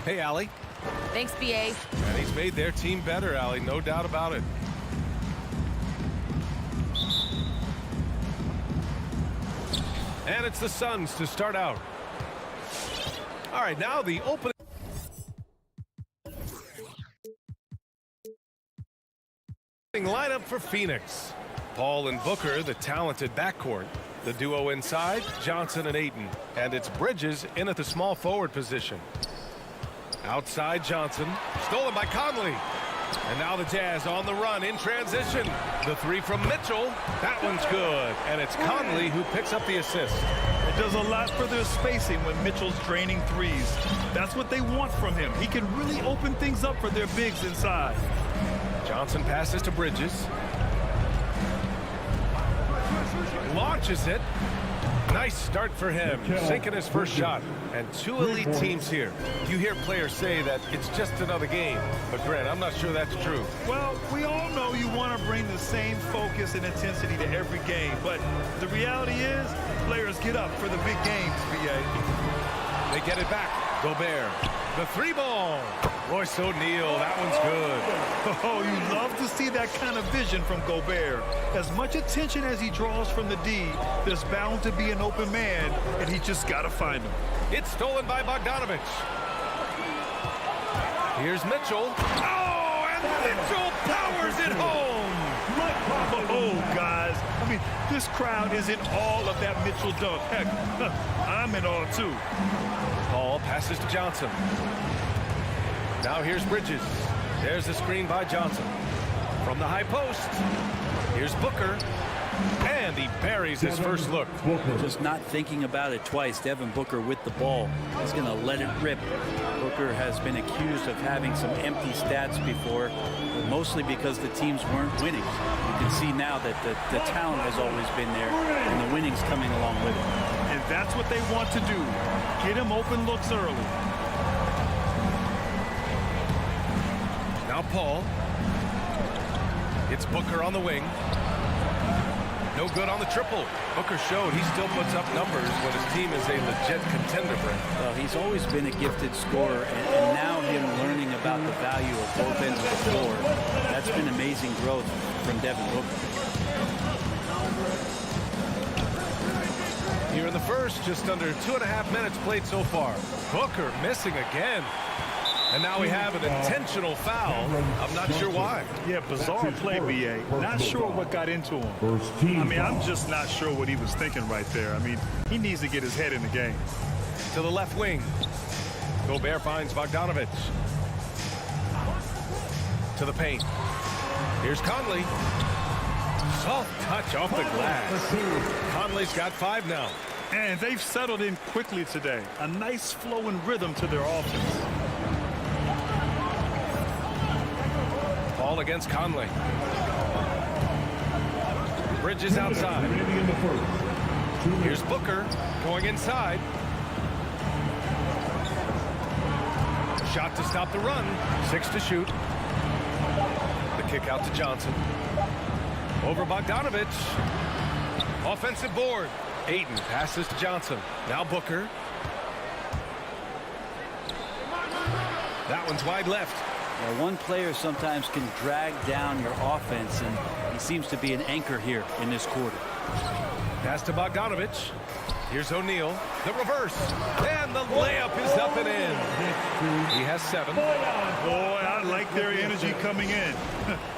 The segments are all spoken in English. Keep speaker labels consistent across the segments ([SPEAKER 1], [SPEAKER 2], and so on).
[SPEAKER 1] Hey, Allie.
[SPEAKER 2] Thanks, BA.
[SPEAKER 1] And he's made their team better, Allie, no doubt about it. And it's the Suns to start out. All right, now the opening lineup for Phoenix. Paul and Booker, the talented backcourt. The duo inside, Johnson and Ayton. And it's Bridges in at the small forward position. Outside Johnson, stolen by Conley. And now the Jazz on the run in transition. The three from Mitchell. That one's good. And it's Conley who picks up the assist.
[SPEAKER 3] It does a lot for their spacing when Mitchell's draining threes. That's what they want from him. He can really open things up for their bigs inside.
[SPEAKER 1] Johnson passes to Bridges. Launches it. Nice start for him, sinking his first shot. And two elite teams here. You hear players say that it's just another game. But, Grant, I'm not sure that's true.
[SPEAKER 3] Well, we all know you want to bring the same focus and intensity to every game. But the reality is, players get up for the big games, BA.
[SPEAKER 1] They get it back. Gobert. The three ball. Royce O'Neal. That one's good.
[SPEAKER 3] Oh, you love to see that kind of vision from Gobert. As much attention as he draws from the D, there's bound to be an open man, and he just got to find him.
[SPEAKER 1] It's stolen by Bogdanovich. Here's Mitchell. Oh, and Mitchell powers it home.
[SPEAKER 3] Oh, guys. I mean, this crowd is in awe of that Mitchell dunk. Heck, I'm in awe, too.
[SPEAKER 1] Paul passes to Johnson. Now here's Bridges. There's the screen by Johnson. From the high post, here's Booker. And he buries his first look.
[SPEAKER 4] Just not thinking about it twice. Devin Booker with the ball. He's going to let it rip. Booker has been accused of having some empty stats before, mostly because the teams weren't winning. You can see now that the talent has always been there, and the winning's coming along with it.
[SPEAKER 3] And that's what they want to do. Get him open looks early.
[SPEAKER 1] Now Paul. It's Booker on the wing. No good on the triple. Booker showed he still puts up numbers when his team is a legit contender, Brent.
[SPEAKER 4] Well, he's always been a gifted scorer, and now him learning about the value of both ends of the floor. That's been amazing growth from Devin Booker.
[SPEAKER 1] Here in the first, just under 2.5 minutes played so far. Booker missing again. And now we have an intentional foul. I'm not sure why.
[SPEAKER 3] Yeah, bizarre play, BA. Not sure what got into him. I mean, I'm just not sure what he was thinking right there. I mean, he needs to get his head in the game.
[SPEAKER 1] To the left wing. Gobert finds Bogdanovich. To the paint. Here's Conley. Soft touch off the glass. Conley's got 5 now.
[SPEAKER 3] And they've settled in quickly today. A nice flow and rhythm to their offense.
[SPEAKER 1] Ball against Conley. Bridges outside. Here's Booker going inside. Shot to stop the run. 6 to shoot. The kick out to Johnson. Over Bogdanovich. Offensive board. Ayton passes to Johnson. Now Booker. That one's wide left.
[SPEAKER 4] Well, one player sometimes can drag down your offense, and he seems to be an anchor here in this quarter.
[SPEAKER 1] Pass to Bogdanovich. Here's O'Neal. The reverse. And the layup is up and in. He has 7.
[SPEAKER 3] Boy, I like their energy coming in.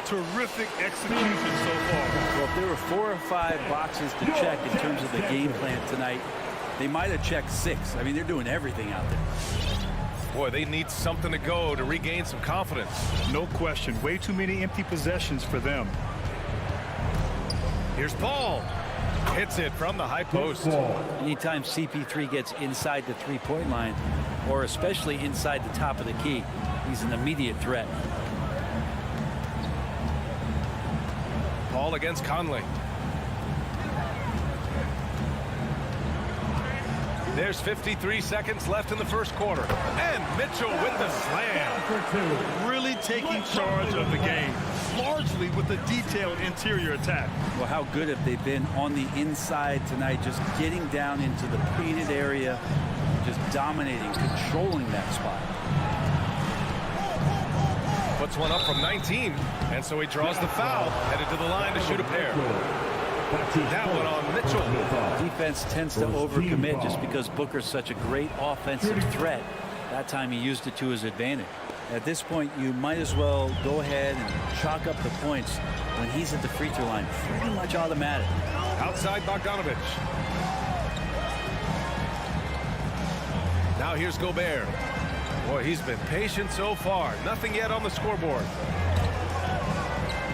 [SPEAKER 3] Terrific execution so far.
[SPEAKER 4] Well, if there were 4 or 5 boxes to check in terms of the game plan tonight, they might have checked 6. I mean, they're doing everything out there.
[SPEAKER 1] Boy, they need something to go to regain some confidence.
[SPEAKER 3] No question. Way too many empty possessions for them.
[SPEAKER 1] Here's Paul. Hits it from the high post.
[SPEAKER 4] Anytime CP3 gets inside the three-point line, or especially inside the top of the key, he's an immediate threat.
[SPEAKER 1] Paul against Conley. There's 53 seconds left in the first quarter. And Mitchell with the slam.
[SPEAKER 3] Really taking charge of the game, largely with a detailed interior attack.
[SPEAKER 4] Well, how good have they been on the inside tonight, just getting down into the painted area, just dominating, controlling that spot.
[SPEAKER 1] Puts one up from 19, and so he draws the foul, headed to the line to shoot a pair. That one on Mitchell.
[SPEAKER 4] Defense tends to overcommit just because Booker's such a great offensive threat. That time he used it to his advantage. At this point, you might as well go ahead and chalk up the points when he's at the free throw line. Pretty much automatic.
[SPEAKER 1] Outside Bogdanovich. Now here's Gobert. Boy, he's been patient so far. Nothing yet on the scoreboard.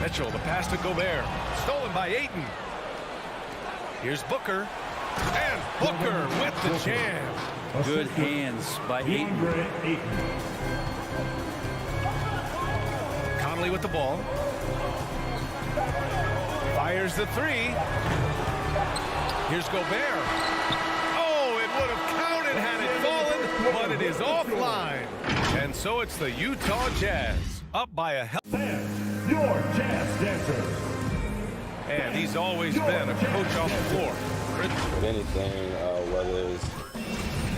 [SPEAKER 1] Mitchell, the pass to Gobert. Stolen by Ayton. Here's Booker. And Booker with the jam.
[SPEAKER 4] Good hands by Ayton.
[SPEAKER 1] Conley with the ball. Fires the three. Here's Gobert. Oh, it would have counted had it fallen, but it is offline. And so it's the Utah Jazz up by a hell.
[SPEAKER 2] Your Jazz Dancers.
[SPEAKER 1] And he's always been a coach on the floor.
[SPEAKER 5] With anything, whether it's...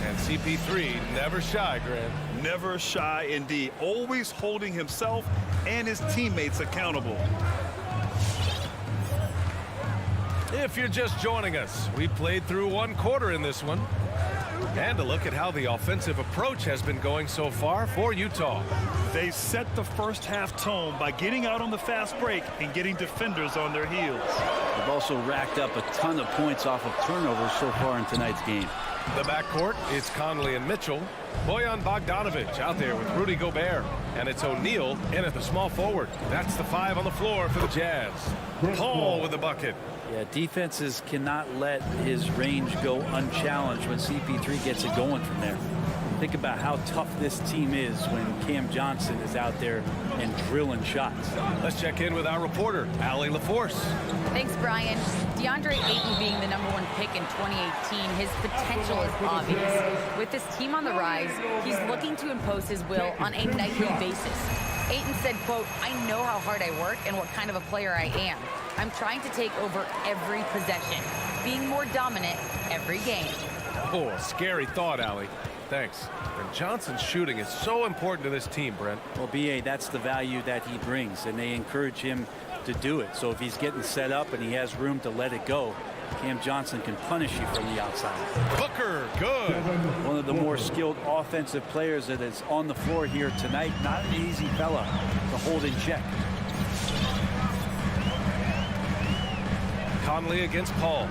[SPEAKER 1] And CP3 never shy, Grant.
[SPEAKER 3] Never shy indeed. Always holding himself and his teammates accountable.
[SPEAKER 1] If you're just joining us, we played through one quarter in this one. And a look at how the offensive approach has been going so far for Utah.
[SPEAKER 3] They set the first half tone by getting out on the fast break and getting defenders on their heels.
[SPEAKER 4] They've also racked up a ton of points off of turnovers so far in tonight's game.
[SPEAKER 1] The backcourt, it's Conley and Mitchell. Bojan Bogdanovich out there with Rudy Gobert. And it's O'Neal in at the small forward. That's the 5 on the floor for the Jazz. Paul with the bucket.
[SPEAKER 4] Yeah, defenses cannot let his range go unchallenged when CP3 gets it going from there. Think about how tough this team is when Cam Johnson is out there and drilling shots.
[SPEAKER 1] Let's check in with our reporter, Allie LaForce.
[SPEAKER 6] Thanks, Brian. DeAndre Ayton being the #1 pick in 2018, his potential is obvious. With this team on the rise, he's looking to impose his will on a nightly basis. Ayton said, quote, "I know how hard I work and what kind of a player I am. I'm trying to take over every possession, being more dominant every game."
[SPEAKER 1] Oh, scary thought, Allie. Thanks. And Johnson's shooting is so important to this team, Brent.
[SPEAKER 4] Well, BA, that's the value that he brings, and they encourage him to do it. So if he's getting set up and he has room to let it go, Cam Johnson can punish you from the outside.
[SPEAKER 1] Booker, good.
[SPEAKER 4] One of the more skilled offensive players that is on the floor here tonight. Not an easy fella to hold in check.
[SPEAKER 1] Conley against Paul.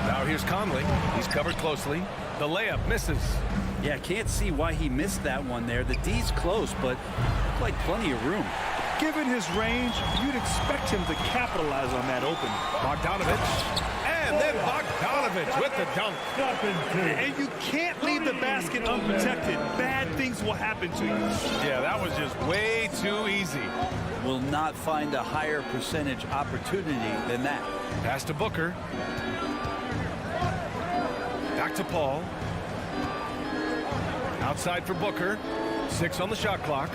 [SPEAKER 1] Now here's Conley. He's covered closely. The layup misses.
[SPEAKER 4] Yeah, can't see why he missed that one there. The D's close, but like plenty of room.
[SPEAKER 3] Given his range, you'd expect him to capitalize on that open.
[SPEAKER 1] Bogdanovich. And then Bogdanovich with the dunk.
[SPEAKER 3] And you can't leave the basket unprotected. Bad things will happen to you.
[SPEAKER 1] Yeah, that was just way too easy.
[SPEAKER 4] Will not find a higher percentage opportunity than that.
[SPEAKER 1] Pass to Booker. Back to Paul. Outside for Booker. 6 on the shot clock.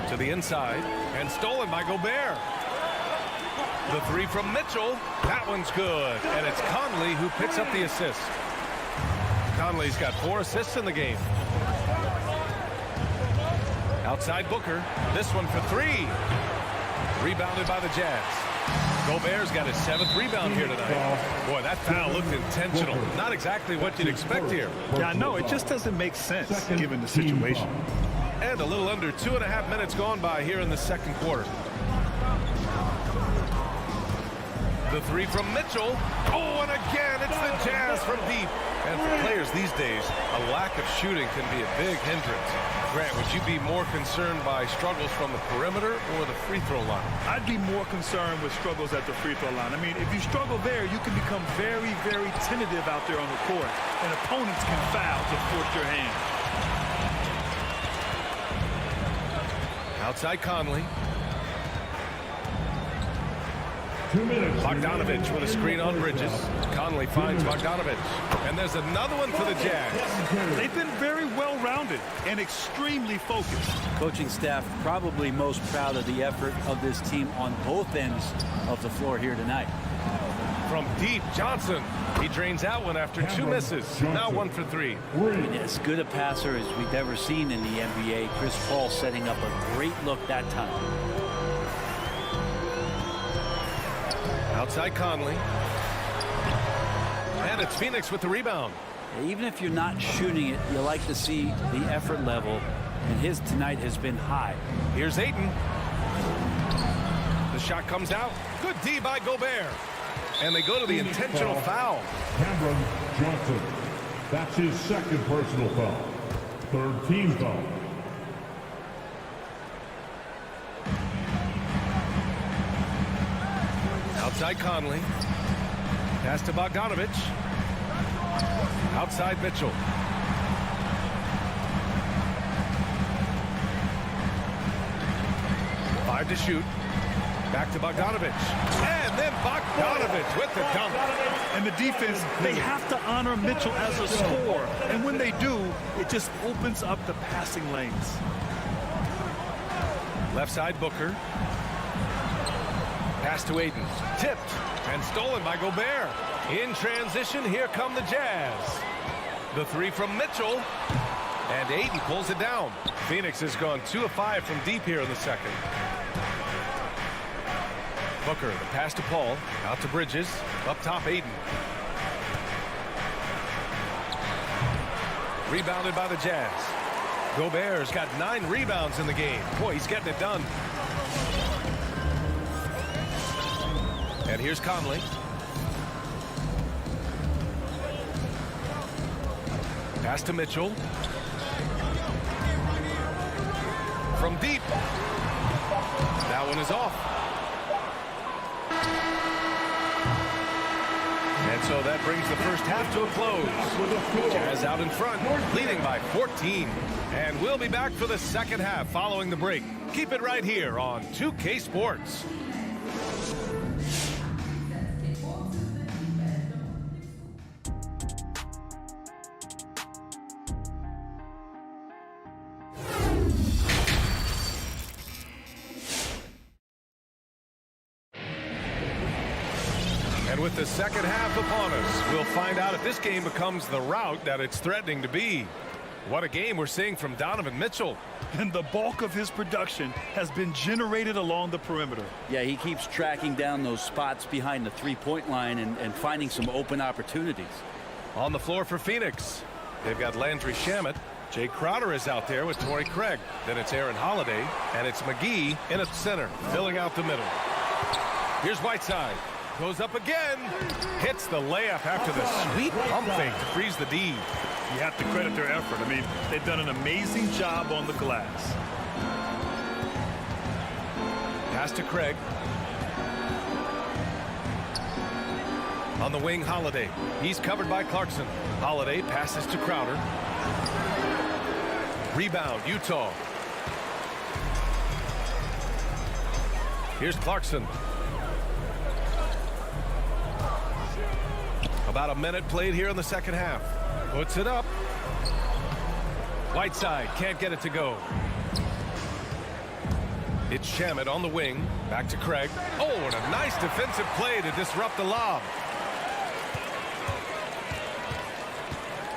[SPEAKER 1] To the inside. And stolen by Gobert. The 3 from Mitchell. That one's good. And it's Conley who picks up the assist. Conley's got 4 assists in the game. Outside Booker. This one for 3. Rebounded by the Jazz. Gobert's got his 7th rebound here tonight. Boy, that foul looked intentional. Not exactly what you'd expect here.
[SPEAKER 3] Yeah, I know. It just doesn't make sense given the situation.
[SPEAKER 1] And a little under 2.5 minutes gone by here in the second quarter. The 3 from Mitchell. Oh, and again, it's the Jazz from deep. And for players these days, a lack of shooting can be a big hindrance. Grant, would you be more concerned by struggles from the perimeter or the free throw line?
[SPEAKER 3] I'd be more concerned with struggles at the free throw line. I mean, if you struggle there, you can become very, very tentative out there on the court. And opponents can foul to force your hand.
[SPEAKER 1] Outside Conley.
[SPEAKER 2] 2 minutes.
[SPEAKER 1] Bogdanovich with a screen on Bridges. Conley finds Bogdanovich. And there's another one for the Jazz.
[SPEAKER 3] They've been very well-rounded and extremely focused.
[SPEAKER 4] Coaching staff probably most proud of the effort of this team on both ends of the floor here tonight.
[SPEAKER 1] From deep, Johnson. He drains that one after 2 misses. Now 1 for 3.
[SPEAKER 4] I mean, as good a passer as we've ever seen in the NBA. Chris Paul setting up a great look that time.
[SPEAKER 1] Outside Conley. And it's Phoenix with the rebound.
[SPEAKER 4] Even if you're not shooting it, you like to see the effort level, and his tonight has been high.
[SPEAKER 1] Here's Ayton. The shot comes out. Good D by Gobert. And they go to the intentional foul.
[SPEAKER 2] Cameron Johnson. That's his second personal foul. Third team foul.
[SPEAKER 1] Outside Conley. Pass to Bogdanovich. Outside Mitchell. Five to shoot. Back to Bogdanovich. And then Bogdanovich with the dunk.
[SPEAKER 3] And the defense, they have to honor Mitchell as a scorer. And when they do, it just opens up the passing lanes.
[SPEAKER 1] Left side Booker. Pass to Ayton. Tipped and stolen by Gobert. In transition, here come the Jazz. The three from Mitchell. And Ayton pulls it down. Phoenix has gone 2 of 5 from deep here in the second. Booker, the pass to Paul. Out to Bridges. Up top, Ayton. Rebounded by the Jazz. Gobert's got 9 rebounds in the game. Boy, he's getting it done. And here's Conley. Pass to Mitchell. From deep. That one is off. And so that brings the first half to a close. Jazz out in front, leading by 14. And we'll be back for the second half following the break. Keep it right here on 2K Sports. And with the second half upon us, we'll find out if this game becomes the rout that it's threatening to be. What a game we're seeing from Donovan Mitchell.
[SPEAKER 3] And the bulk of his production has been generated along the perimeter.
[SPEAKER 4] Yeah, he keeps tracking down those spots behind the three-point line and finding some open opportunities.
[SPEAKER 1] On the floor for Phoenix, they've got Landry Shamet. Jay Crowder is out there with Torrey Craig. Then it's Aaron Holiday, and it's McGee in at center, filling out the middle. Here's Whiteside. Goes up again. Hits the layup after the sweet pump fake to freeze the D.
[SPEAKER 3] You have to credit their effort. I mean, they've done an amazing job on the glass.
[SPEAKER 1] Pass to Craig. On the wing, Holiday. He's covered by Clarkson. Holiday passes to Crowder. Rebound, Utah. Here's Clarkson. About a minute played here in the second half. Puts it up. Whiteside can't get it to go. It's Shamet on the wing. Back to Craig. Oh, and a nice defensive play to disrupt the lob.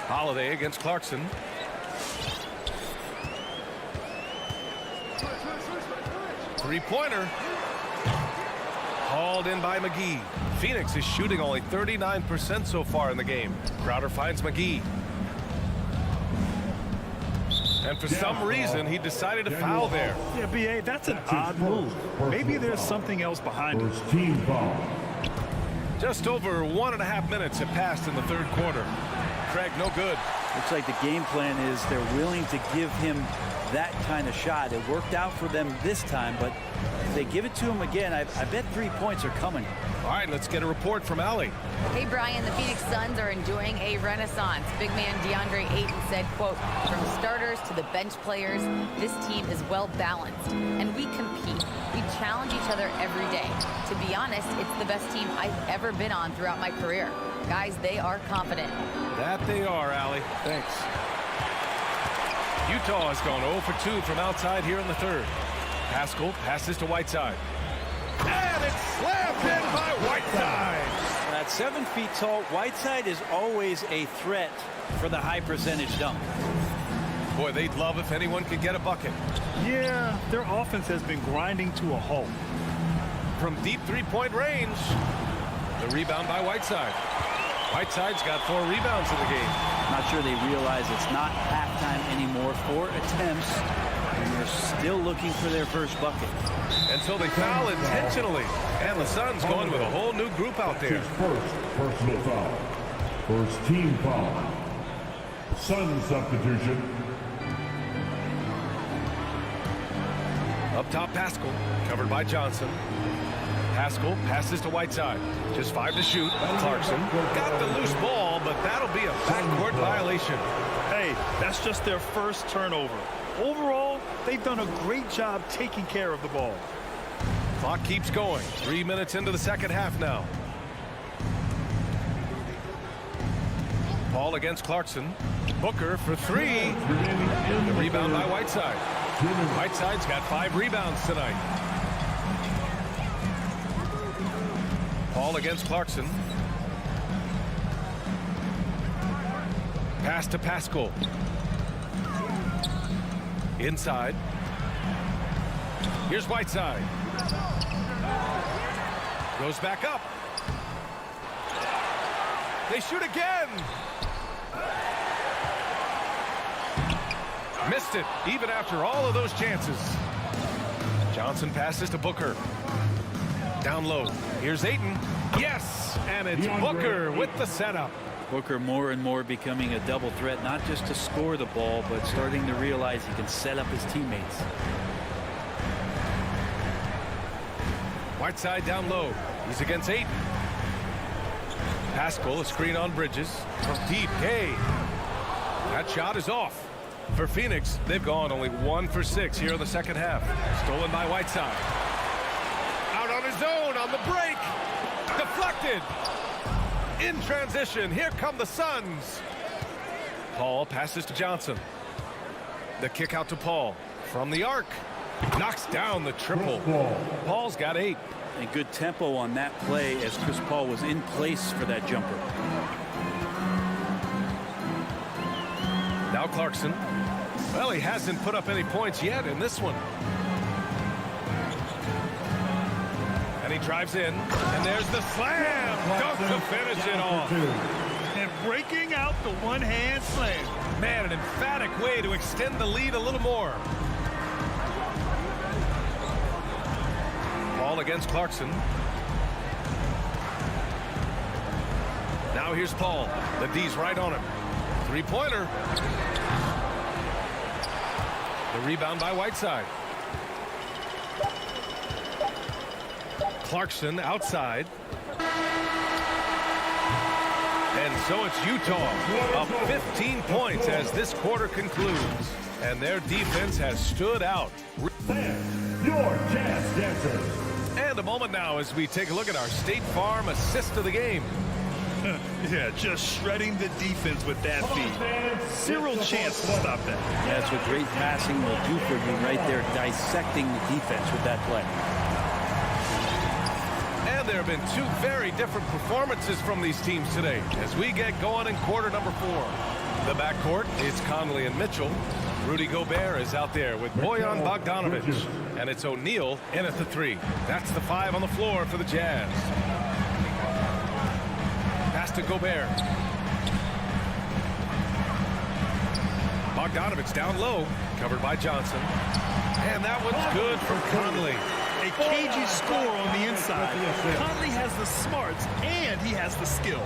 [SPEAKER 1] Holiday against Clarkson. Three-pointer. Hauled in by McGee. Phoenix is shooting only 39% so far in the game. Crowder finds McGee. And for some reason, he decided to foul there.
[SPEAKER 3] Yeah, B.A., that's an odd move. Maybe there's something else behind it.
[SPEAKER 2] First team foul.
[SPEAKER 1] Just over 1.5 minutes have passed in the third quarter. Craig, no good.
[SPEAKER 4] Looks like the game plan is they're willing to give him that kind of shot. It worked out for them this time, but if they give it to him again, I bet 3 points are coming.
[SPEAKER 1] All right, let's get a report from Allie.
[SPEAKER 6] Hey, Brian, the Phoenix Suns are enjoying a renaissance. Big man DeAndre Ayton said, quote, from starters to the bench players, this team is well balanced, and we compete. We challenge each other every day. To be honest, it's the best team I've ever been on throughout my career. Guys, they are confident.
[SPEAKER 1] That they are, Allie. Thanks. Utah has gone 0 for 2 from outside here in the third. Pascal passes to Whiteside. And it's slammed in by Whiteside.
[SPEAKER 4] At 7 feet tall, Whiteside is always a threat for the high percentage dunk.
[SPEAKER 1] Boy, they'd love if anyone could get a bucket.
[SPEAKER 3] Yeah, their offense has been grinding to a halt.
[SPEAKER 1] From deep three-point range, the rebound by Whiteside. Whiteside's got 4 rebounds in the game.
[SPEAKER 4] Not sure they realize it's not halftime anymore. 4 attempts, and they're still looking for their first bucket.
[SPEAKER 1] And so they foul intentionally. And the Suns going with a whole new group out there.
[SPEAKER 2] His first personal foul. First team foul. Sun substitution.
[SPEAKER 1] Up top, Pascal, covered by Johnson. Pascal passes to Whiteside. Just 5 to shoot. Clarkson got the loose ball, but that'll be a backcourt violation.
[SPEAKER 3] Hey, that's just their first turnover. Overall, they've done a great job taking care of the ball.
[SPEAKER 1] Clock keeps going. 3 minutes into the second half now. Ball against Clarkson. Booker for 3. The rebound by Whiteside. Whiteside's got 5 rebounds tonight. Ball against Clarkson. Pass to Pascal. Inside. Here's Whiteside. Goes back up. They shoot again. Missed it, even after all of those chances. Johnson passes to Booker. Down low. Here's Ayton. Yes! And it's Booker with the setup.
[SPEAKER 4] Booker more and more becoming a double threat, not just to score the ball, but starting to realize he can set up his teammates.
[SPEAKER 1] Whiteside down low. He's against Ayton. Pascal, a screen on Bridges. From deep, Gay. That shot is off. For Phoenix, they've gone only 1 for 6 here in the second half. Stolen by Whiteside. Out on his own on the break. Deflected. In transition, here come the Suns. Paul passes to Johnson. The kick out to Paul. From the arc. Knocks down the triple. Paul's got 8.
[SPEAKER 4] And good tempo on that play as Chris Paul was in place for that jumper.
[SPEAKER 1] Now Clarkson. Well, he hasn't put up any points yet in this one. And he drives in. And there's the slam. Dunk to finish it off.
[SPEAKER 3] And breaking out the one-hand slam.
[SPEAKER 1] Man, an emphatic way to extend the lead a little more. Ball against Clarkson. Now here's Paul. The D's right on him. Three-pointer. The rebound by Whiteside. Clarkson outside. And so it's Utah up 15 points as this quarter concludes. And their defense has stood out.
[SPEAKER 2] Your Jazz Dancers.
[SPEAKER 1] And a moment now as we take a look at our State Farm assist of the game.
[SPEAKER 3] Yeah, just shredding the defense with that feed. Zero chance to stop that.
[SPEAKER 4] That's what great passing will do for you right there, dissecting the defense with that play.
[SPEAKER 1] And there have been 2 very different performances from these teams today as we get going in quarter number 4. The backcourt is Conley and Mitchell. Rudy Gobert is out there with Bojan Bogdanovic. And it's O'Neal in at the 3. That's the 5 on the floor for the Jazz. Pass to Gobert. Bogdanovic down low, covered by Johnson. And that one's good for Conley.
[SPEAKER 3] A cagey score on the inside. Conley has the smarts and he has the skill.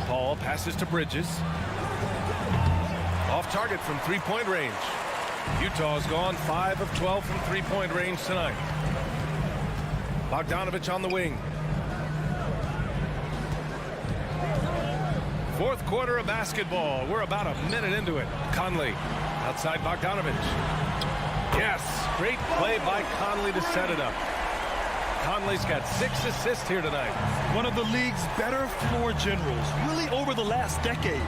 [SPEAKER 1] Paul passes to Bridges. Off target from three-point range. Utah's gone 5 of 12 from three-point range tonight. Bogdanovic on the wing. Fourth quarter of basketball. We're about a minute into it. Conley outside Bogdanovic. Yes, great play by Conley to set it up. Conley's got 6 assists here tonight.
[SPEAKER 3] One of the league's better floor generals, really over the last decade.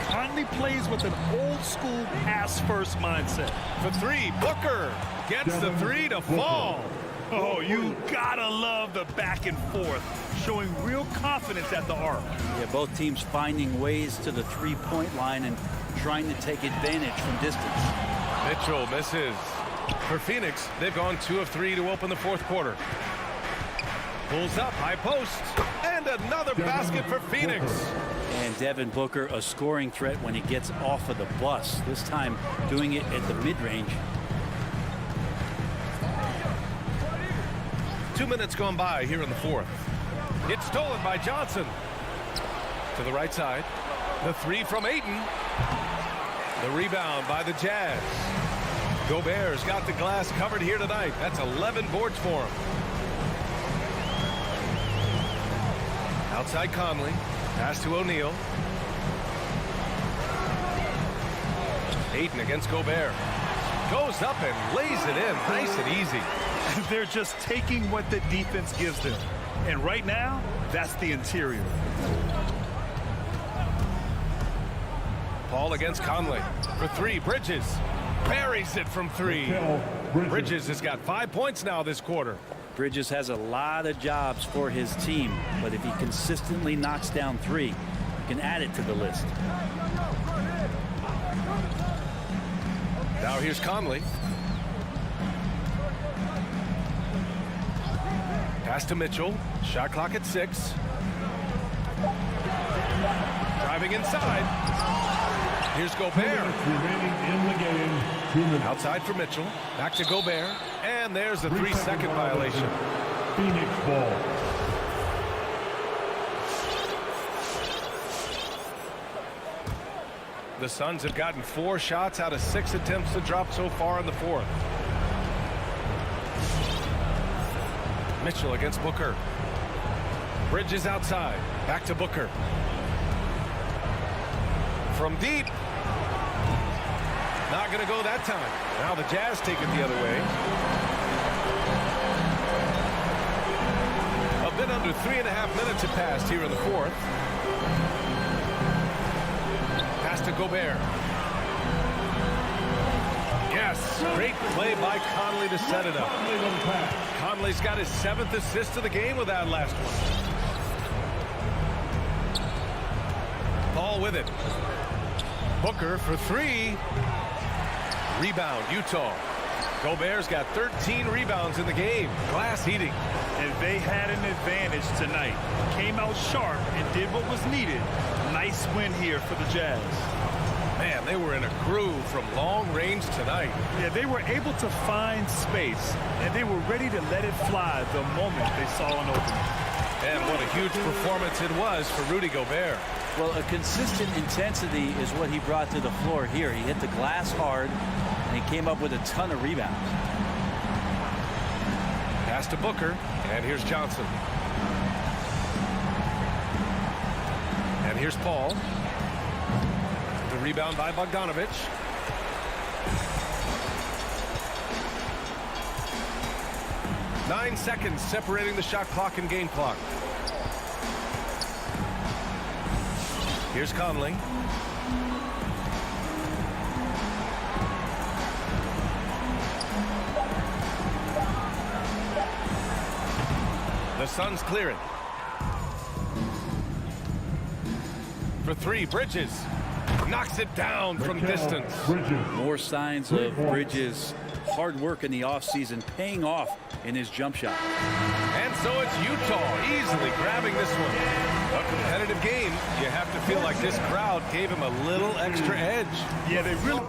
[SPEAKER 3] Conley plays with an old-school pass-first mindset.
[SPEAKER 1] For 3, Booker gets the 3 to fall.
[SPEAKER 3] Oh, you gotta love the back and forth, showing real confidence at the arc.
[SPEAKER 4] Yeah, both teams finding ways to the three-point line and trying to take advantage from distance.
[SPEAKER 1] Mitchell misses. For Phoenix, they've gone 2 of 3 to open the fourth quarter. Pulls up, high post, and another basket for Phoenix.
[SPEAKER 4] And Devin Booker, a scoring threat when he gets off of the bus, this time doing it at the mid-range.
[SPEAKER 1] 2 minutes gone by here in the fourth. It's stolen by Johnson. To the right side. The three from Ayton. The rebound by the Jazz. Gobert's got the glass covered here tonight. That's 11 boards for him. Outside Conley. Pass to O'Neal. Ayton against Gobert. Goes up and lays it in. Nice and easy.
[SPEAKER 3] They're just taking what the defense gives them. And right now, that's the interior.
[SPEAKER 1] Paul against Conley. For three, Bridges. Buries it from three. Bridges has got 5 points now this quarter.
[SPEAKER 4] Bridges has a lot of jobs for his team, but if he consistently knocks down three, he can add it to the list.
[SPEAKER 1] Now here's Conley. Pass to Mitchell. Shot clock at 6. Driving inside. Here's Gobert.
[SPEAKER 2] Remaining in the game. 2 minutes.
[SPEAKER 1] Outside for Mitchell. Back to Gobert. And there's the 3-second violation.
[SPEAKER 2] Phoenix ball.
[SPEAKER 1] The Suns have gotten 4 shots out of 6 attempts to drop so far in the fourth. Mitchell against Booker. Bridges outside. Back to Booker. From deep. Not going to go that time. Now the Jazz take it the other way. A bit under 3.5 minutes have passed here in the fourth. Pass to Gobert. Yes, great play by Conley to set it up. Conley's got his 7th assist of the game with that last one. Paul with it. Booker for 3. Rebound, Utah. Gobert's got 13 rebounds in the game. Glass heating.
[SPEAKER 3] And they had an advantage tonight. Came out sharp and did what was needed. Nice win here for the Jazz.
[SPEAKER 1] Man, they were in a groove from long range tonight.
[SPEAKER 3] Yeah, they were able to find space, and they were ready to let it fly the moment they saw an opening.
[SPEAKER 1] And what a huge performance it was for Rudy Gobert.
[SPEAKER 4] Well, a consistent intensity is what he brought to the floor here. He hit the glass hard, and he came up with a ton of rebounds.
[SPEAKER 1] Pass to Booker, and here's Johnson. And here's Paul. The rebound by Bogdanovich. Nine seconds separating the shot clock and game clock. Here's Conley. The Suns clear it. For 3, Bridges. Knocks it down from distance.
[SPEAKER 4] More signs of Bridges' hard work in the offseason paying off in his jump shot.
[SPEAKER 1] And so it's Utah easily grabbing this one. A competitive game. You have to feel like this crowd gave him a little extra edge.
[SPEAKER 3] Yeah, they really...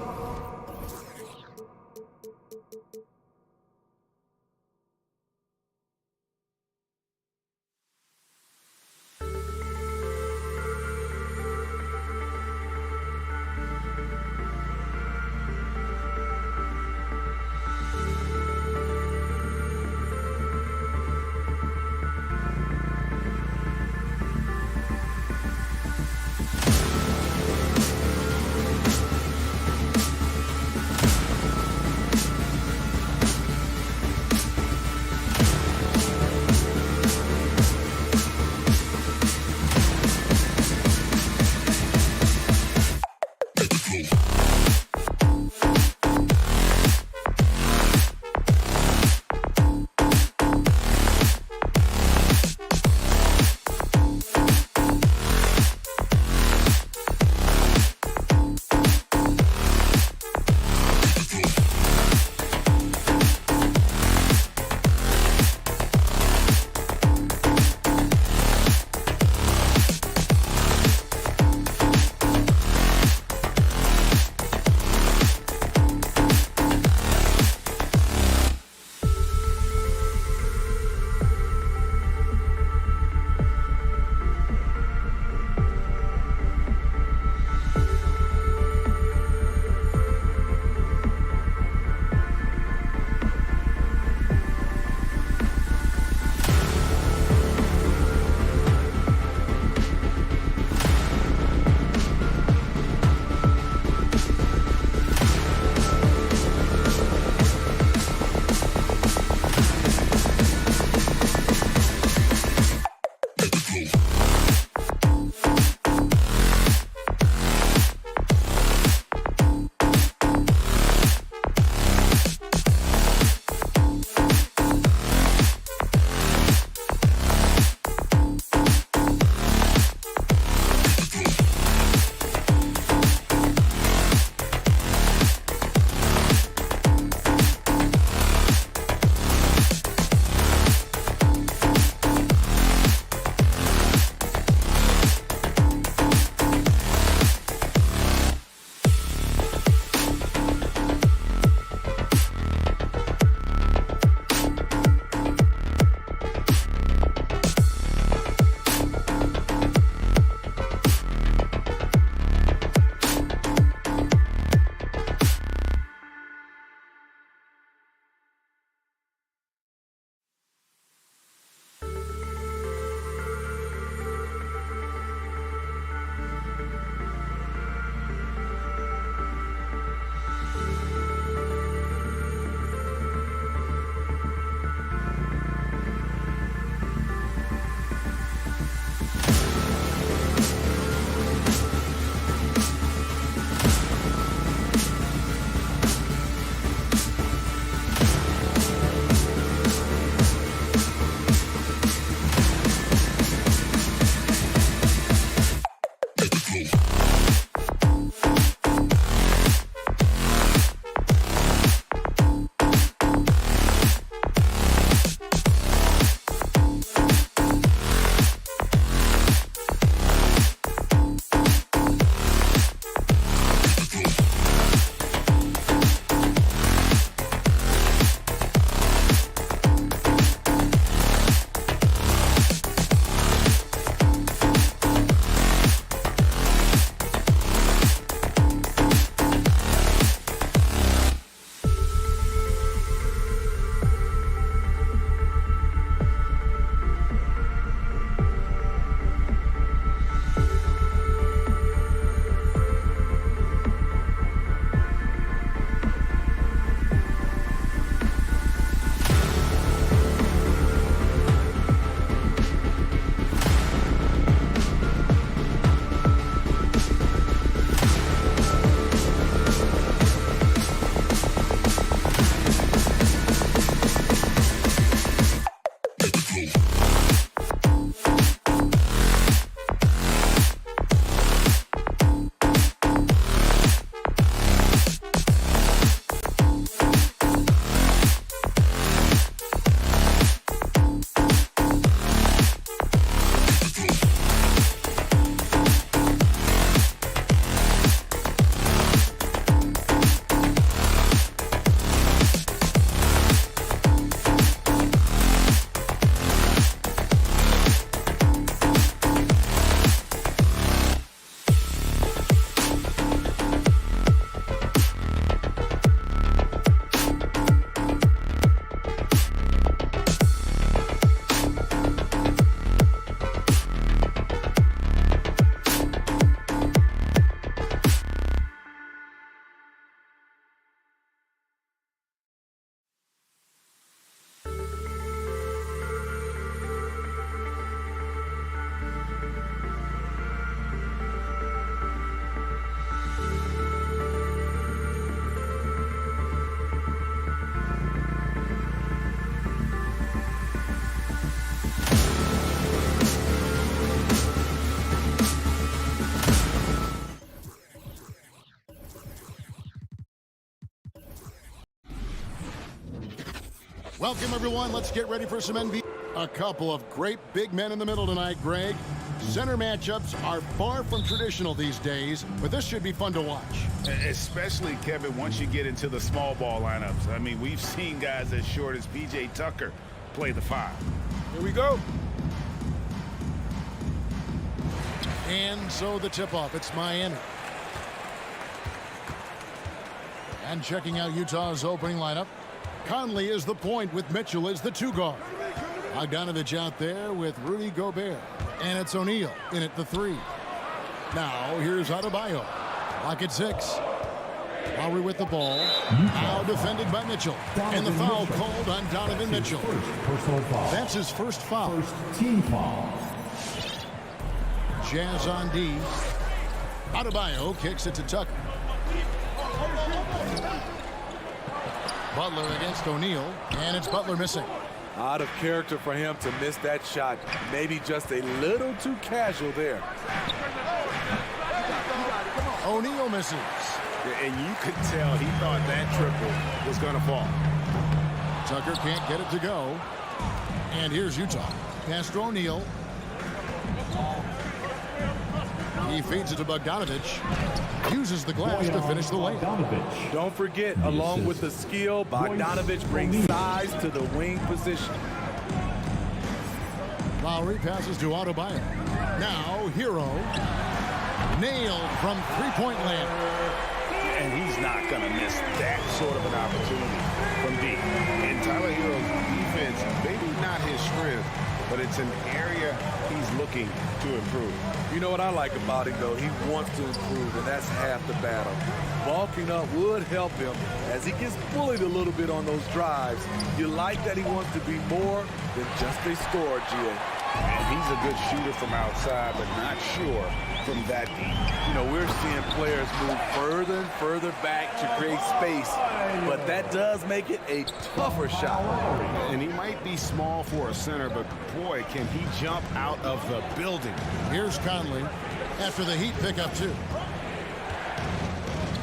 [SPEAKER 7] Welcome, everyone. Let's get ready for some NBA. A couple of great big men in the middle tonight, Greg. Center matchups are far from traditional these days, but this should be fun to watch.
[SPEAKER 8] Especially, Kevin, once you get into the small ball lineups. I mean, we've seen guys as short as P.J. Tucker play the 5.
[SPEAKER 1] Here we go.
[SPEAKER 7] And so the tip-off, it's Miami. And checking out Utah's opening lineup, Conley is the point with Mitchell as the 2 guard. Bogdanovich out there with Rudy Gobert. And it's O'Neal in at the 3. Now here's Adebayo. Lock at 6. Lowry with the ball. Now defended by Mitchell. And the foul called on Donovan Mitchell. That's his first foul.
[SPEAKER 2] First team foul.
[SPEAKER 7] Jazz on D. Adebayo kicks it to Tucker. Butler against O'Neal. And it's Butler missing.
[SPEAKER 9] Out of character for him to miss that shot. Maybe just a little too casual there.
[SPEAKER 7] O'Neal misses.
[SPEAKER 8] And you could tell he thought that triple was going to fall.
[SPEAKER 7] Tucker can't get it to go. And here's Utah. Pass to O'Neal. He feeds it to Bogdanovich. Uses the glass to finish the lane.
[SPEAKER 9] Don't forget, along with the skill, Bogdanovich brings size to the wing position.
[SPEAKER 7] Lowry passes to Adebayo. Now, Hero. Nailed from three-point land.
[SPEAKER 8] And he's not going to miss that sort of an opportunity from deep. And Tyler Hero's defense, maybe not his strength, but it's an area he's looking to improve.
[SPEAKER 9] You know what I like about him, though? He wants to improve, and that's half the battle. Bulking up would help him as he gets bullied a little bit on those drives. You like that he wants to be more than just a scorer, G.A.
[SPEAKER 8] And he's a good shooter from outside, but not sure from that deep.
[SPEAKER 9] You know, we're seeing players move further and further back to create space, but that does make it a tougher shot.
[SPEAKER 8] And he might be small for a center, but boy, can he jump out of the building.
[SPEAKER 7] Here's Conley after the Heat pick up 2.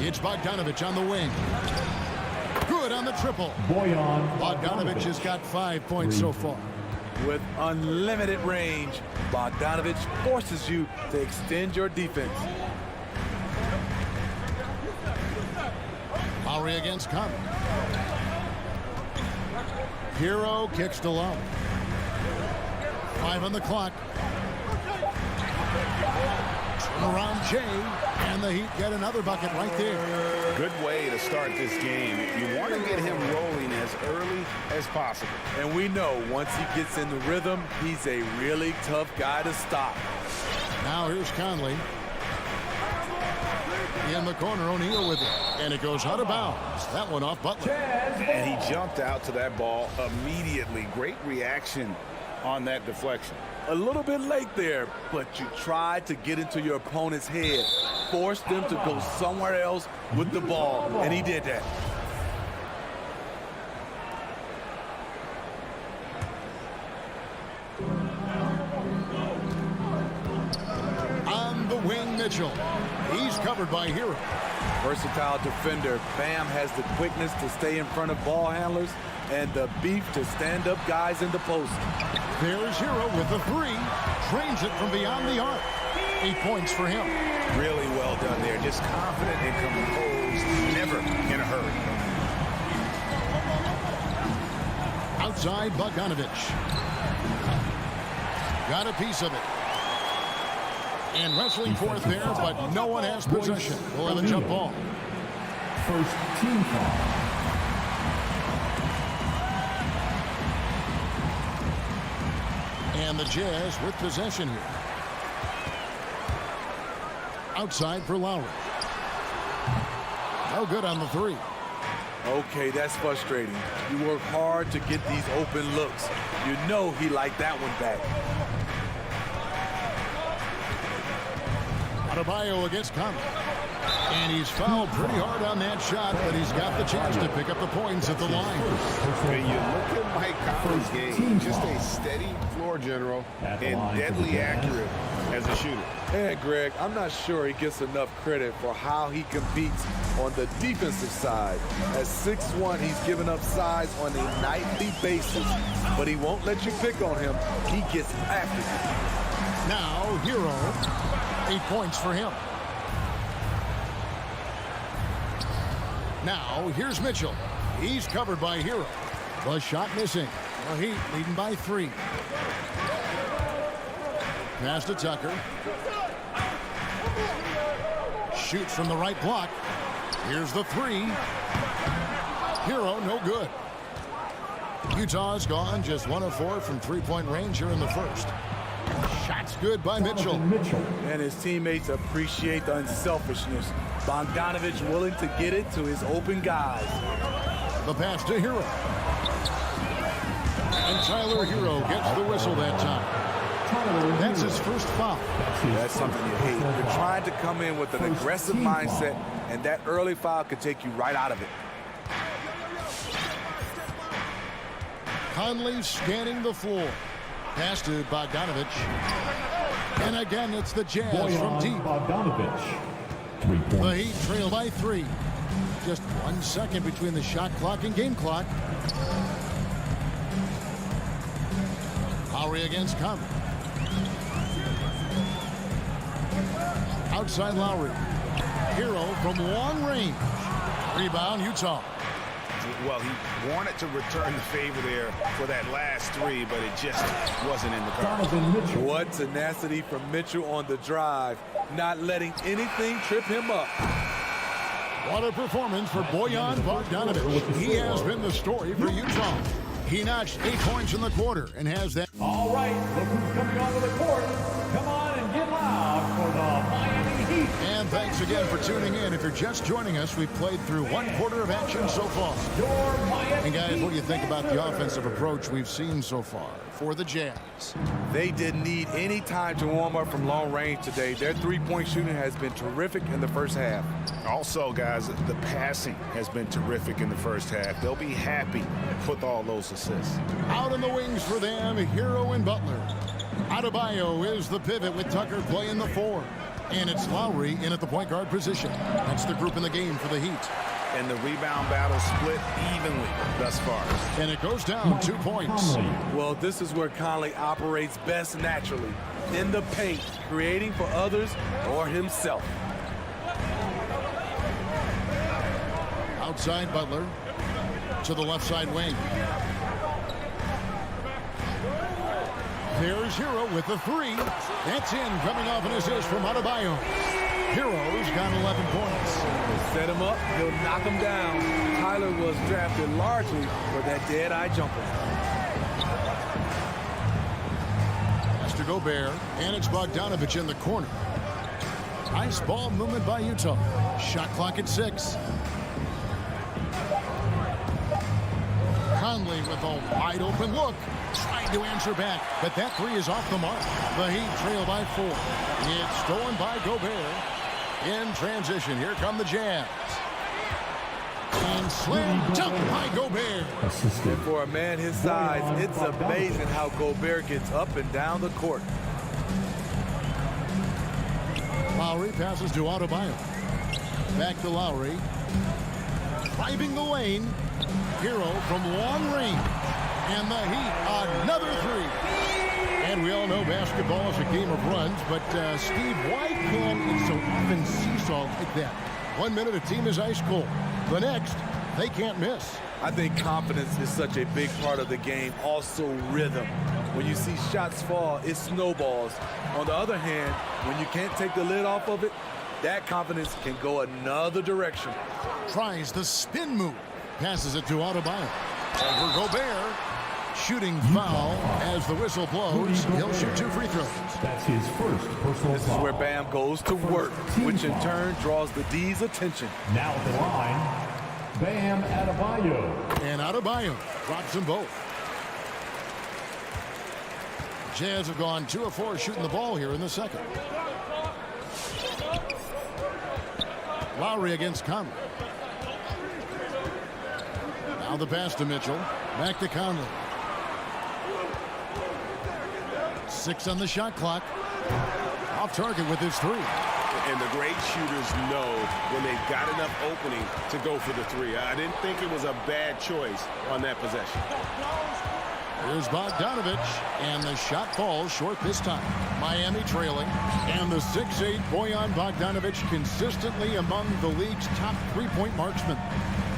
[SPEAKER 7] It's Bogdanovich on the wing. Good on the triple. Bogdanovich has got 5 points so far.
[SPEAKER 9] With unlimited range, Bogdanovich forces you to extend your defense.
[SPEAKER 7] Lowry against Conley. Hero kicks to Lowry. 5 on the clock. Turn around Jay, and the Heat get another bucket right there.
[SPEAKER 8] Good way to start this game. You want to get him rolling as early as possible.
[SPEAKER 9] And we know once he gets in the rhythm, he's a really tough guy to stop.
[SPEAKER 7] Now here's Conley. In the corner, O'Neal with it. And it goes out of bounds. That one off Butler.
[SPEAKER 8] And he jumped out to that ball immediately. Great reaction on that deflection.
[SPEAKER 9] A little bit late there, but you tried to get into your opponent's head. Force them to go somewhere else with the ball, and he did that.
[SPEAKER 7] On the wing, Mitchell. He's covered by Hero.
[SPEAKER 9] Versatile defender. Bam has the quickness to stay in front of ball handlers and the beef to stand up guys in the post.
[SPEAKER 7] There's Hero with the 3. Trains it from beyond the arc. 8 points for him.
[SPEAKER 8] Really well done there. Just confident and composed. Never in a hurry.
[SPEAKER 7] Outside, Bogdanovich. Got a piece of it. And wrestling forth there, but no one has possession. We'll have a jump ball.
[SPEAKER 2] First team foul.
[SPEAKER 7] And the Jazz with possession here. Outside for Lowry. No good on the 3.
[SPEAKER 9] Okay, that's frustrating. You work hard to get these open looks. You know he liked that one back.
[SPEAKER 7] Adebayo against Conley. And he's fouled pretty hard on that shot, but he's got the chance to pick up the points at the line.
[SPEAKER 8] When you look at Mike Conley's game, just a steady floor general and deadly accurate as a shooter.
[SPEAKER 9] And Greg, I'm not sure he gets enough credit for how he competes on the defensive side. At 6'1", he's given up size on a nightly basis, but he won't let you pick on him. He gets after you.
[SPEAKER 7] Now, Hero, 8 points for him. Now, here's Mitchell. He's covered by Hero. The shot missing. The Heat leading by 3. Pass to Tucker. Shoots from the right block. Here's the 3. Hero, no good. Utah's gone just 1 of 4 from three-point range here in the first. Shots good by Mitchell.
[SPEAKER 9] And his teammates appreciate the unselfishness. Bogdanovich willing to get it to his open guys.
[SPEAKER 7] The pass to Hero. And Tyler Hero gets the whistle that time. That's his first foul.
[SPEAKER 9] That's something you hate. You're trying to come in with an aggressive mindset, and that early foul could take you right out of it.
[SPEAKER 7] Conley scanning the floor. Pass to Bogdanovich. And again, it's the Jazz from deep. The Heat trail by 3. Just 1 second between the shot clock and game clock. Lowry against Conley. Outside Lowry. Hero from long range. Rebound, Utah.
[SPEAKER 8] Well, he wanted to return the favor there for that last 3, but it just wasn't in the cards.
[SPEAKER 9] What tenacity from Mitchell on the drive, not letting anything trip him up.
[SPEAKER 7] What a performance for Bojan Bogdanovic. He has been the story for Utah. He notched 8 points in the quarter and has that.
[SPEAKER 2] All right, look who's coming onto the court. Come on and get loud for the Miami Heat.
[SPEAKER 7] And thanks again for tuning in. If you're just joining us, we've played through 1 quarter of action so far. And guys, what do you think about the offensive approach we've seen so far for the Jazz?
[SPEAKER 9] They didn't need any time to warm up from long range today. Their three-point shooting has been terrific in the first half.
[SPEAKER 8] Also, guys, the passing has been terrific in the first half. They'll be happy with all those assists.
[SPEAKER 7] Out in the wings for them, Hero and Butler. Adebayo is the pivot with Tucker playing the 4. And it's Lowry in at the point guard position. That's the group in the game for the Heat.
[SPEAKER 8] And the rebound battle split evenly thus far.
[SPEAKER 7] And it goes down 2 points.
[SPEAKER 9] Well, this is where Conley operates best naturally. In the paint, creating for others or himself.
[SPEAKER 7] Outside Butler to the left side wing. There's Hero with the 3. That's in, coming off an assist from Adebayo. Hero's got 11 points.
[SPEAKER 9] Set him up, he'll knock him down. Tyler was drafted largely for that dead-eye jumper.
[SPEAKER 7] Pass to Gobert, and it's Bogdanovich in the corner. Nice ball movement by Utah. Shot clock at 6. Conley with a wide open look. Trying to answer back, but that 3 is off the mark. The Heat trail by 4. It's stolen by Gobert. In transition, here come the Jazz. And slam dunk by Gobert.
[SPEAKER 9] And for a man his size, it's amazing how Gobert gets up and down the court.
[SPEAKER 7] Lowry passes to Adebayo. Back to Lowry. Driving the lane. Hero from long range. And the Heat, another 3. And we all know basketball is a game of runs, but Steve, why can it so often seesaw like that? 1 minute a team is ice cold. The next, they can't miss.
[SPEAKER 9] I think confidence is such a big part of the game. Also rhythm. When you see shots fall, it snowballs. On the other hand, when you can't take the lid off of it, that confidence can go another direction.
[SPEAKER 7] Tries the spin move. Passes it to Adebayo. Over Gobert. Shooting foul as the whistle blows. He'll shoot 2 free throws.
[SPEAKER 2] That's his first personal
[SPEAKER 9] This is where Bam goes to work, which in turn draws the D's attention.
[SPEAKER 2] Now at the line, Bam Adebayo.
[SPEAKER 7] And Adebayo drops them both. Jazz have gone 2 of 4 shooting the ball here in the second. Lowry against Conley. Now the pass to Mitchell. Back to Conley. 6 on the shot clock. Off target with his three.
[SPEAKER 8] And the great shooters know when they've got enough opening to go for the three. I didn't think it was a bad choice on that possession.
[SPEAKER 7] Here's Bogdanovich, and the shot falls short this time. Miami trailing, and the 6'8 Bojan Bogdanovich consistently among the league's top three-point marksmen.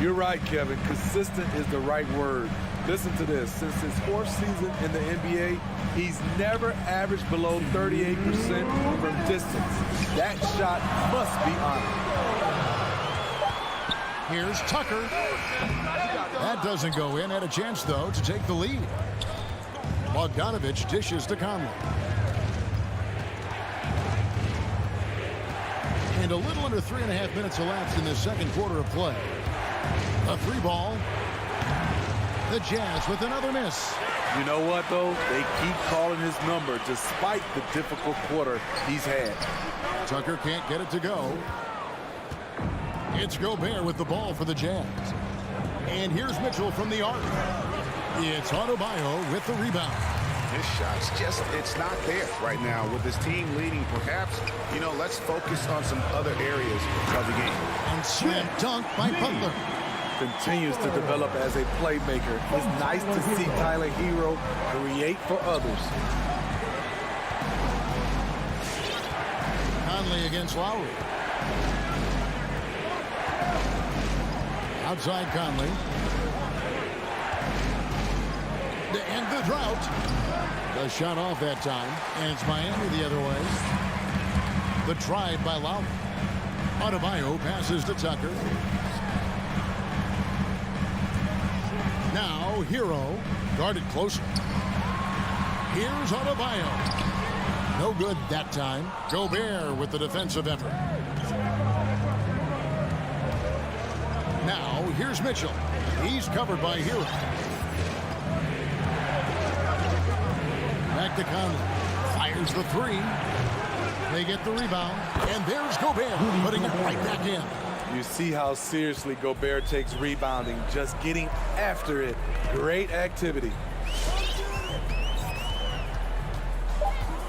[SPEAKER 9] You're right, Kevin. Consistent is the right word. Listen to this. Since his fourth season in the NBA, he's never averaged below 38% from distance. That shot must be honored.
[SPEAKER 7] Here's Tucker. That doesn't go in. Had a chance, though, to take the lead. Bogdanovich dishes to Conley. And a little under 3.5 minutes elapsed in the second quarter of play. A three ball. The Jazz with another miss.
[SPEAKER 9] You know what, though? They keep calling his number despite the difficult quarter he's had.
[SPEAKER 7] Tucker can't get it to go. It's Gobert with the ball for the Jazz. And here's Mitchell from the arc. It's Adebayo with the rebound.
[SPEAKER 8] His shot's just, it's not there right now. With his team leading, perhaps, let's focus on some other areas of the game.
[SPEAKER 7] And slam dunk by Butler.
[SPEAKER 9] Continues to develop as a playmaker. It's nice to see Tyler Hero create for others.
[SPEAKER 7] Conley against Lowry. Outside Conley. To end the drought. The shot off that time. And it's Miami the other way. The drive by Lowry. Adebayo passes to Tucker. Now Hero guarded closer. Here's Adebayo. No good that time. Gobert with the defensive effort. Now here's Mitchell. He's covered by Hero. Back to Conley. Fires the three. They get the rebound. And there's Gobert putting it right back in.
[SPEAKER 9] You see how seriously Gobert takes rebounding, just getting after it. Great activity.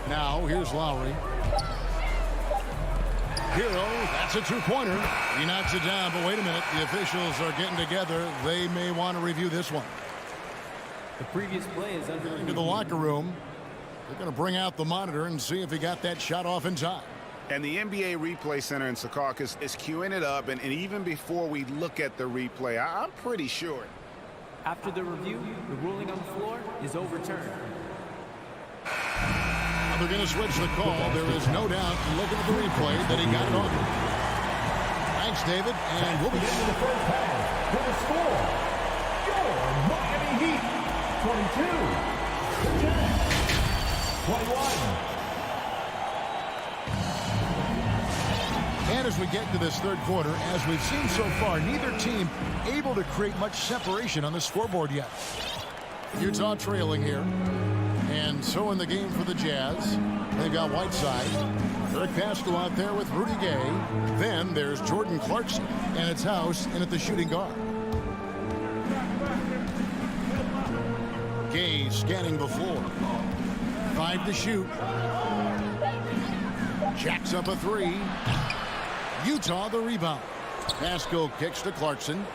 [SPEAKER 7] Now here's Lowry. Hero, that's a two-pointer. He knocks it down, but wait a minute. The officials are getting together. They may want to review this one.
[SPEAKER 10] The previous play is under
[SPEAKER 7] into the locker room. They're going to bring out the monitor and see if he got that shot off in time.
[SPEAKER 8] And the NBA Replay Center in Secaucus is queuing it up, and even before we look at the replay, I'm pretty sure.
[SPEAKER 10] After the review, the ruling on the floor is overturned.
[SPEAKER 7] They're going to switch the call. There is no doubt, looking at the replay, that he got it on. Thanks, David, and we'll be into the first half. For the score, your Miami Heat, 22, Jazz, 21. And as we get to this third quarter, as we've seen so far, neither team able to create much separation on the scoreboard yet. Utah trailing here. And so in the game for the Jazz, they've got Whiteside. Eric Pascal out there with Rudy Gay. Then there's Jordan Clarkson and it's House in at the shooting guard. Gay scanning the floor. 5 to shoot. Jacks up a three. Utah the rebound. Pascal kicks to Clarkson.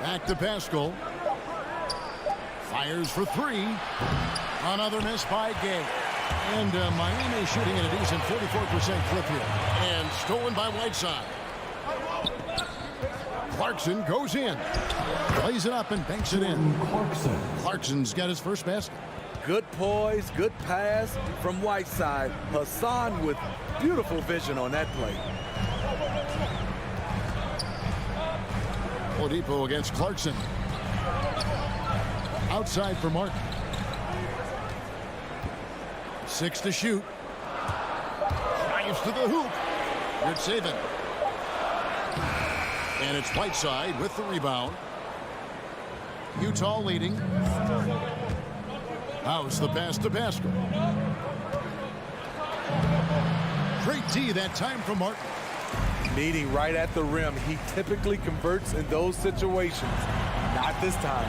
[SPEAKER 7] Back to Pascal. Fires for three. Another miss by Gay. And Miami shooting at a decent 44% clip here. And stolen by Whiteside. Clarkson goes in. Plays it up and banks it in. Clarkson's got his first basket.
[SPEAKER 9] Good poise, good pass from Whiteside. Hassan with beautiful vision on that play.
[SPEAKER 7] Oladipo against Clarkson. Outside for Martin. 6 to shoot. Drives to the hoop. Good saving. And it's Whiteside with the rebound. Utah leading. House the pass to Pascal. Great D that time from Martin.
[SPEAKER 9] Meeting right at the rim. He typically converts in those situations. Not this time.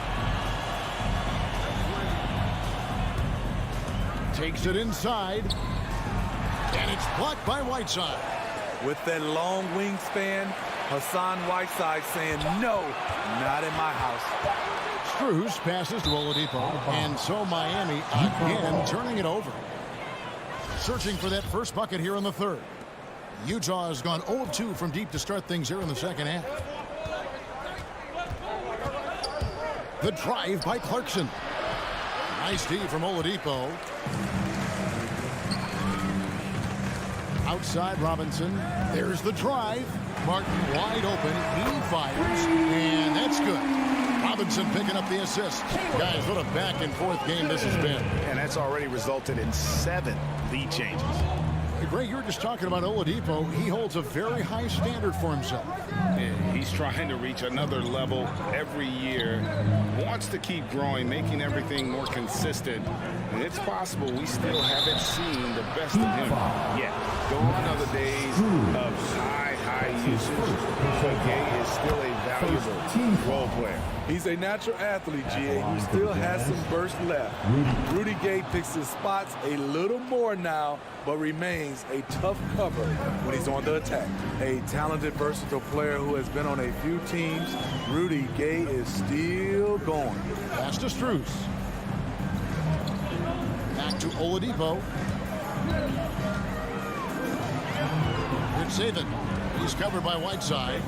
[SPEAKER 7] Takes it inside. And it's blocked by Whiteside.
[SPEAKER 9] With that long wingspan, Hassan Whiteside saying, no, not in my house.
[SPEAKER 7] Strus passes to Oladipo. And so Miami again turning it over. Searching for that first bucket here in the third. Utah has gone 0 of 2 from deep to start things here in the second half. The drive by Clarkson. Nice D from Oladipo. Outside Robinson. There's the drive. Martin wide open. He fires. And that's good. Robinson picking up the assist. Guys, what a back and forth game this has been.
[SPEAKER 8] And that's already resulted in 7 lead changes.
[SPEAKER 7] Greg, you were just talking about Oladipo. He holds a very high standard for himself.
[SPEAKER 8] Yeah, he's trying to reach another level every year. Wants to keep growing, making everything more consistent. And it's possible we still haven't seen the best of him yet. Gone are the days of high usage. But Gay is still a valuable role player.
[SPEAKER 9] He's a natural athlete, GA, who still has some burst left. Rudy Gay picks his spots a little more now, but remains a tough cover when he's on the attack. A talented, versatile player who has been on a few teams, Rudy Gay is still going.
[SPEAKER 7] Pass to Strus. Back to Oladipo. Good save it. He's covered by Whiteside.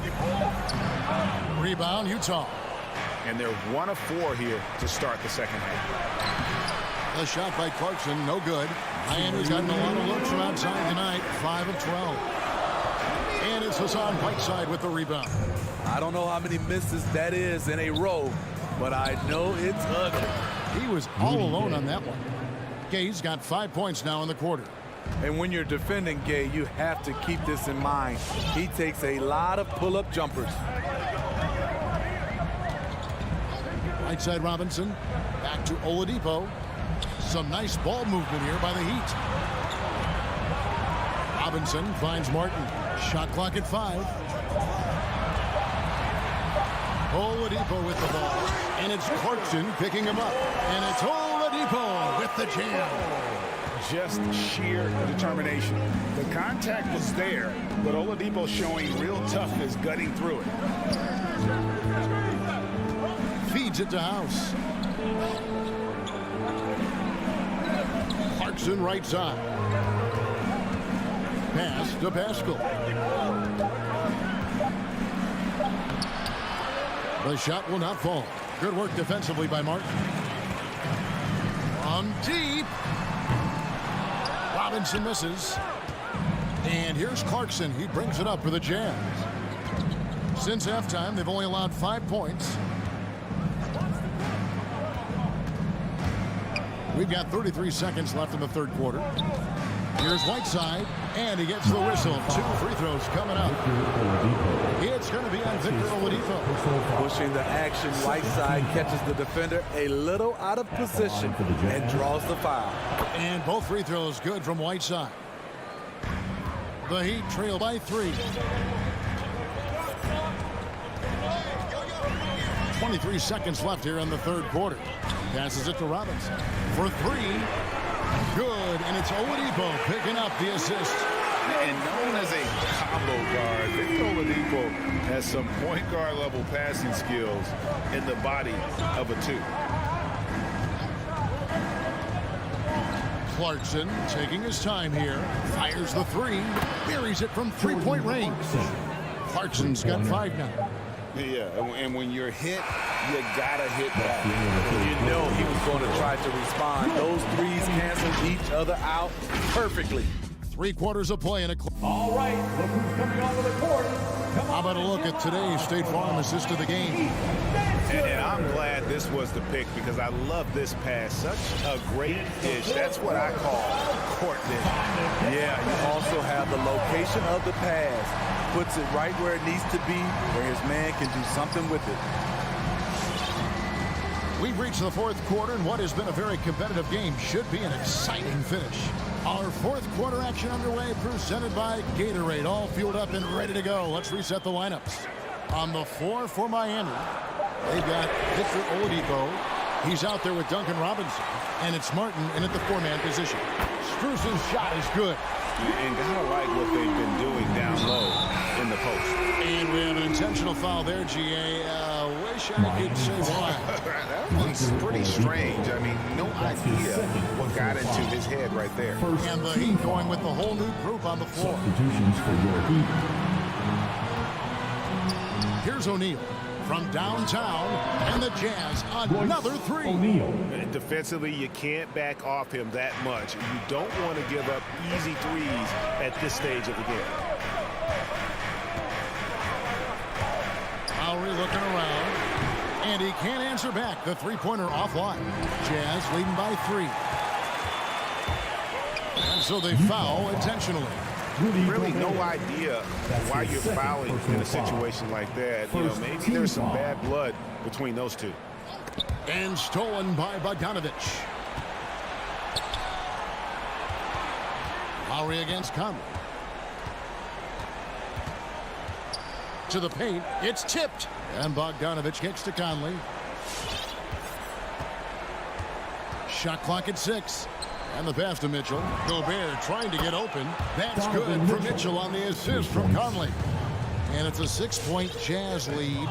[SPEAKER 7] Rebound, Utah.
[SPEAKER 8] And they're 1 of 4 here to start the second half.
[SPEAKER 7] A shot by Clarkson, no good. Miami's gotten a lot of looks from outside tonight, 5 of 12. And it's Hassan Whiteside with the rebound.
[SPEAKER 9] I don't know how many misses that is in a row, but I know it's ugly.
[SPEAKER 7] He was all alone on that one. Gay's got 5 points now in the quarter.
[SPEAKER 9] And when you're defending Gay, you have to keep this in mind. He takes a lot of pull-up jumpers.
[SPEAKER 7] Outside Robinson. Back to Oladipo. Some nice ball movement here by the Heat. Robinson finds Martin. Shot clock at 5. Oladipo with the ball. And it's Clarkson picking him up. And it's Oladipo with the jam.
[SPEAKER 8] Just sheer determination. The contact was there, but Oladipo showing real toughness gutting through it.
[SPEAKER 7] Feeds it to House. Clarkson right side. Pass to Pascal. The shot will not fall. Good work defensively by Martin. On deep. Robinson misses. And here's Clarkson. He brings it up for the Jazz. Since halftime, they've only allowed 5 points. We've got 33 seconds left in the third quarter. Here's Whiteside, and he gets the whistle. 2 free throws coming up. It's going to be on Victor Oladipo.
[SPEAKER 9] Pushing the action, Whiteside catches the defender a little out of position and draws the foul.
[SPEAKER 7] And both free throws good from Whiteside. The Heat trail by 3. 23 seconds left here in the third quarter. Passes it to Robinson for 3. Good, and it's Oladipo picking up the assist.
[SPEAKER 8] And known as a combo guard, Victor Oladipo has some point guard level passing skills in the body of a 2.
[SPEAKER 7] Clarkson taking his time here. Fires the 3. Buries it from 3-point range. Clarkson's got 5 now.
[SPEAKER 8] Yeah, and when you're hit, you gotta hit back.
[SPEAKER 9] You know he was going to try to respond. Those threes cancel each other out perfectly.
[SPEAKER 7] 3 quarters of play in a.
[SPEAKER 2] All right, look who's coming onto the court.
[SPEAKER 7] How about a look at today's State Farm assist of the game?
[SPEAKER 8] And I'm glad this was the pick because I love this pass. Such a great dish. That's what I call court vision.
[SPEAKER 9] Yeah, you also have the location of the pass. Puts it right where it needs to be, where his man can do something with it.
[SPEAKER 7] We've reached the fourth quarter, and what has been a very competitive game should be an exciting finish. Our fourth quarter action underway, presented by Gatorade, all fueled up and ready to go. Let's reset the lineups. On the floor for Miami, they've got Victor Oladipo, He's out there with Duncan Robinson, and it's Martin in at the 4-man position. Strus's shot is good.
[SPEAKER 8] And gotta like what they've been doing down low in the post.
[SPEAKER 7] And we have an intentional foul there, GA. Wish I could say why.
[SPEAKER 8] That one's pretty strange. I mean, no idea what got into his head right there.
[SPEAKER 7] And the Heat going with the whole new group on the floor.
[SPEAKER 2] Substitutions for your Heat.
[SPEAKER 7] Here's O'Neal from downtown, and the Jazz another three.
[SPEAKER 2] O'Neal.
[SPEAKER 8] Defensively, you can't back off him that much. You don't want to give up easy threes at this stage of the game.
[SPEAKER 7] Lowry looking around, and he can't answer back. The three-pointer offline. Jazz leading by 3. And so they foul intentionally.
[SPEAKER 8] Really no idea why you're fouling in a situation like that. You know, maybe there's some bad blood between those two.
[SPEAKER 7] And stolen by Bogdanovich. Lowry against Conley. To the paint. It's tipped. And Bogdanovich kicks to Conley. Shot clock at 6. And the pass to Mitchell. Gobert trying to get open. That's good for Mitchell on the assist from Conley. And it's a 6-point Jazz lead.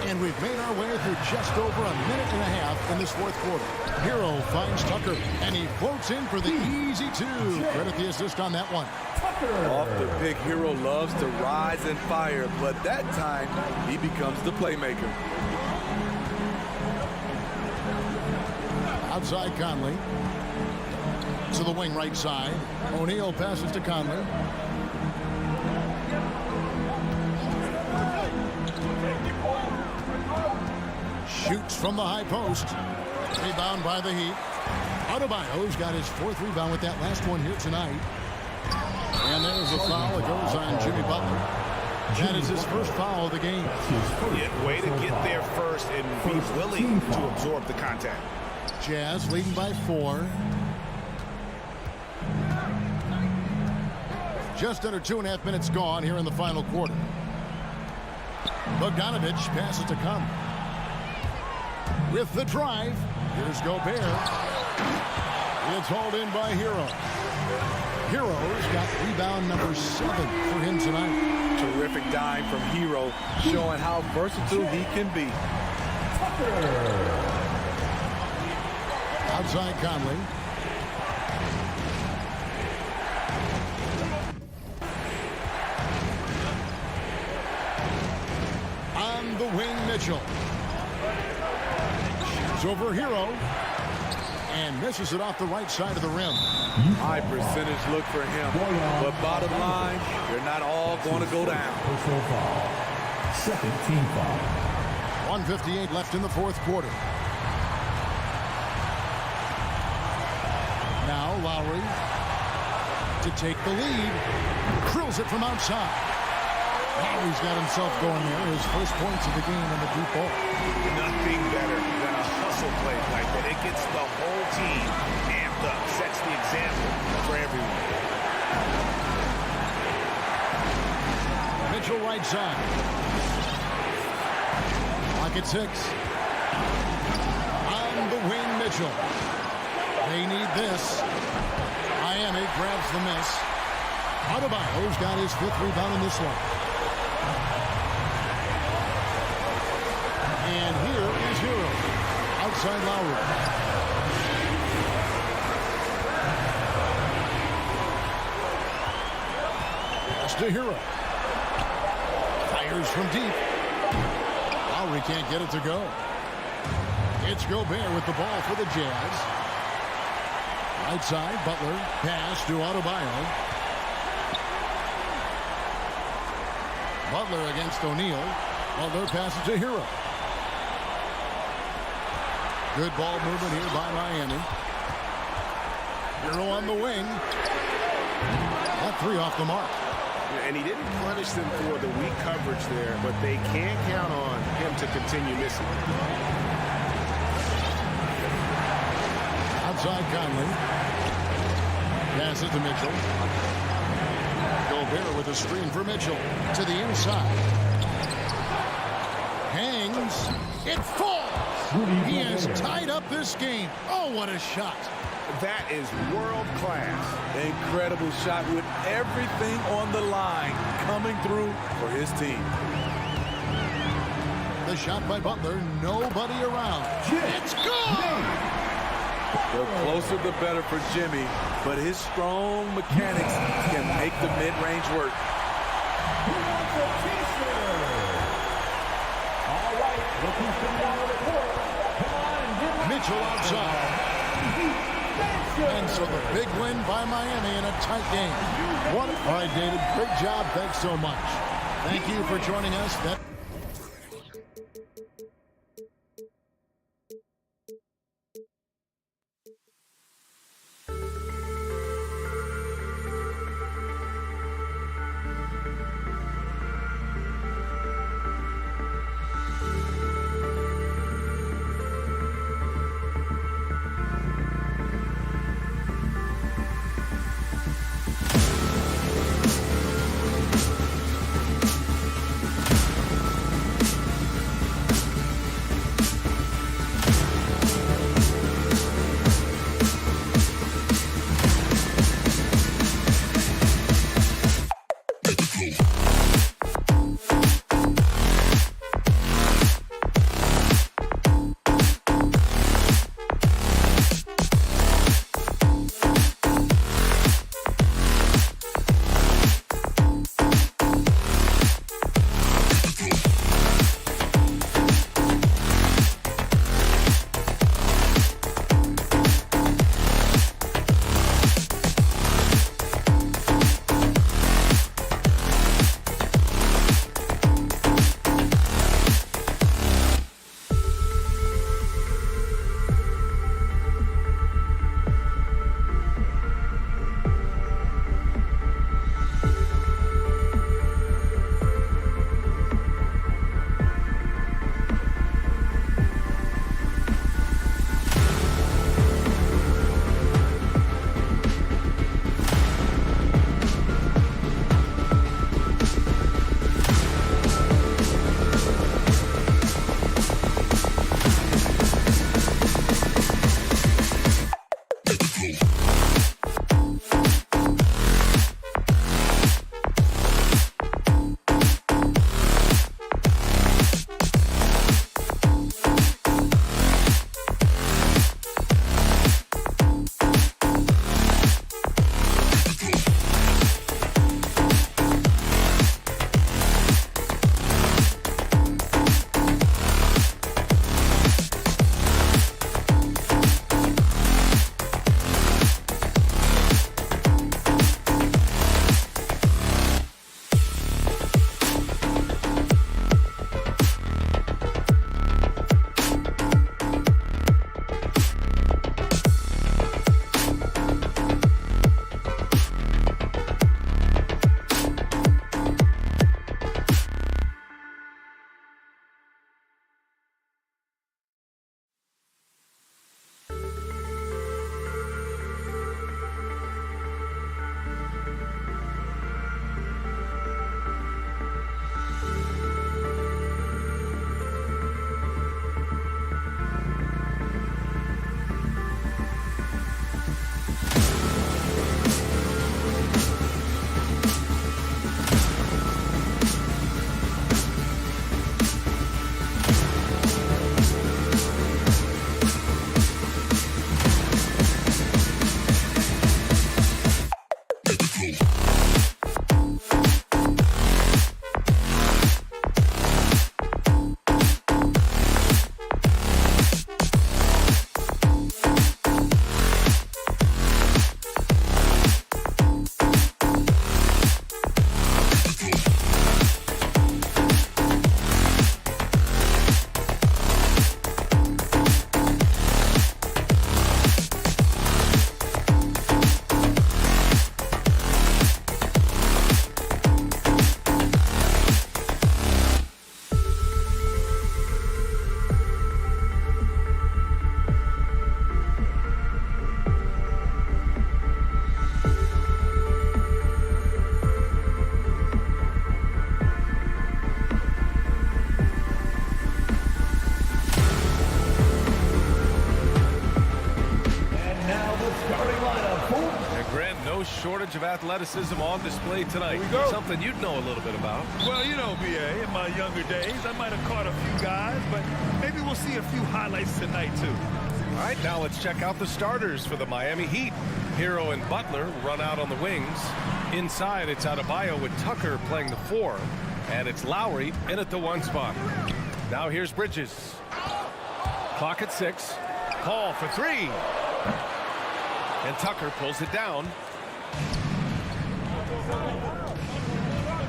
[SPEAKER 7] And we've made our way through just over a minute and a half in this fourth quarter. Hero finds Tucker, and he floats in for the easy 2. Credit the assist on that one.
[SPEAKER 9] Off the pick, Hero loves to rise and fire, but that time he becomes the playmaker.
[SPEAKER 7] Outside Conley. To the wing right side. O'Neal passes to Conley. Shoots from the high post. Rebound by the Heat. Adebayo's got his 4th rebound with that last one here tonight. And there's a foul that goes on Jimmy Butler. That is his first foul of the game.
[SPEAKER 8] Yeah, way to get there first and be willing to absorb the contact.
[SPEAKER 7] Jazz leading by 4. Just under 2.5 minutes gone here in the final quarter. Bogdanovich passes to Conley. With the drive, here's Gobert. It's hauled in by Hero. Hero's got rebound number 7 for him tonight.
[SPEAKER 9] Terrific dime from Hero, showing how versatile he can be.
[SPEAKER 7] Outside Conley. On the wing, Mitchell. Shoots over Hero. And misses it off the right side of the rim.
[SPEAKER 9] High percentage look for him. But bottom line, they're not all going to go down.
[SPEAKER 2] Personal foul. Second team foul.
[SPEAKER 7] 1:58 left in the fourth quarter. Now Lowry to take the lead. Drills it from outside. Lowry's got himself going there. His first points of the game on the deep ball.
[SPEAKER 8] Nothing better than a hustle play like that. It gets the whole team amped up. Sets the example for everyone.
[SPEAKER 7] Mitchell right side. Clock at 6. On the wing, Mitchell. They need this. Miami grabs the miss. Adebayo's got his 5th rebound in this one. And here is Hero. Outside Lowry. Pass to Hero. Fires from deep. Lowry can't get it to go. It's Gobert with the ball for the Jazz. Right side, Butler. Pass to Adebayo. Butler against O'Neal. Butler passes to Hero. Good ball movement here by Miami. Hero on the wing. That 3 off the mark.
[SPEAKER 8] And he didn't punish them for the weak coverage there, but they can't count on him to continue missing.
[SPEAKER 7] Outside Conley. Pass it to Mitchell. Gobert with a screen for Mitchell. To the inside. hangs. It falls. He has tied up this game. Oh, what a shot.
[SPEAKER 8] That is world class.
[SPEAKER 9] Incredible shot with everything on the line coming through for his team.
[SPEAKER 7] The shot by Butler, nobody around. It's good!
[SPEAKER 9] The closer the better for Jimmy, but his strong mechanics can make the mid-range work.
[SPEAKER 7] Mitchell outside. And so the big win by Miami in a tight game. All right, David, great job. Thanks so much. Thank you for joining us.
[SPEAKER 1] no shortage of athleticism on display tonight. Something you'd know a little bit about.
[SPEAKER 3] Well, you know, B.A., in my younger days, I might have caught a few guys, but maybe we'll see a few highlights tonight, too.
[SPEAKER 1] All right, now let's check out the starters for the Miami Heat. Hero and Butler run out on the wings. Inside, it's Adebayo with Tucker playing the 4. And it's Lowry in at the 1 spot. Now here's Bridges. Clock at 6. Call for 3. And Tucker pulls it down.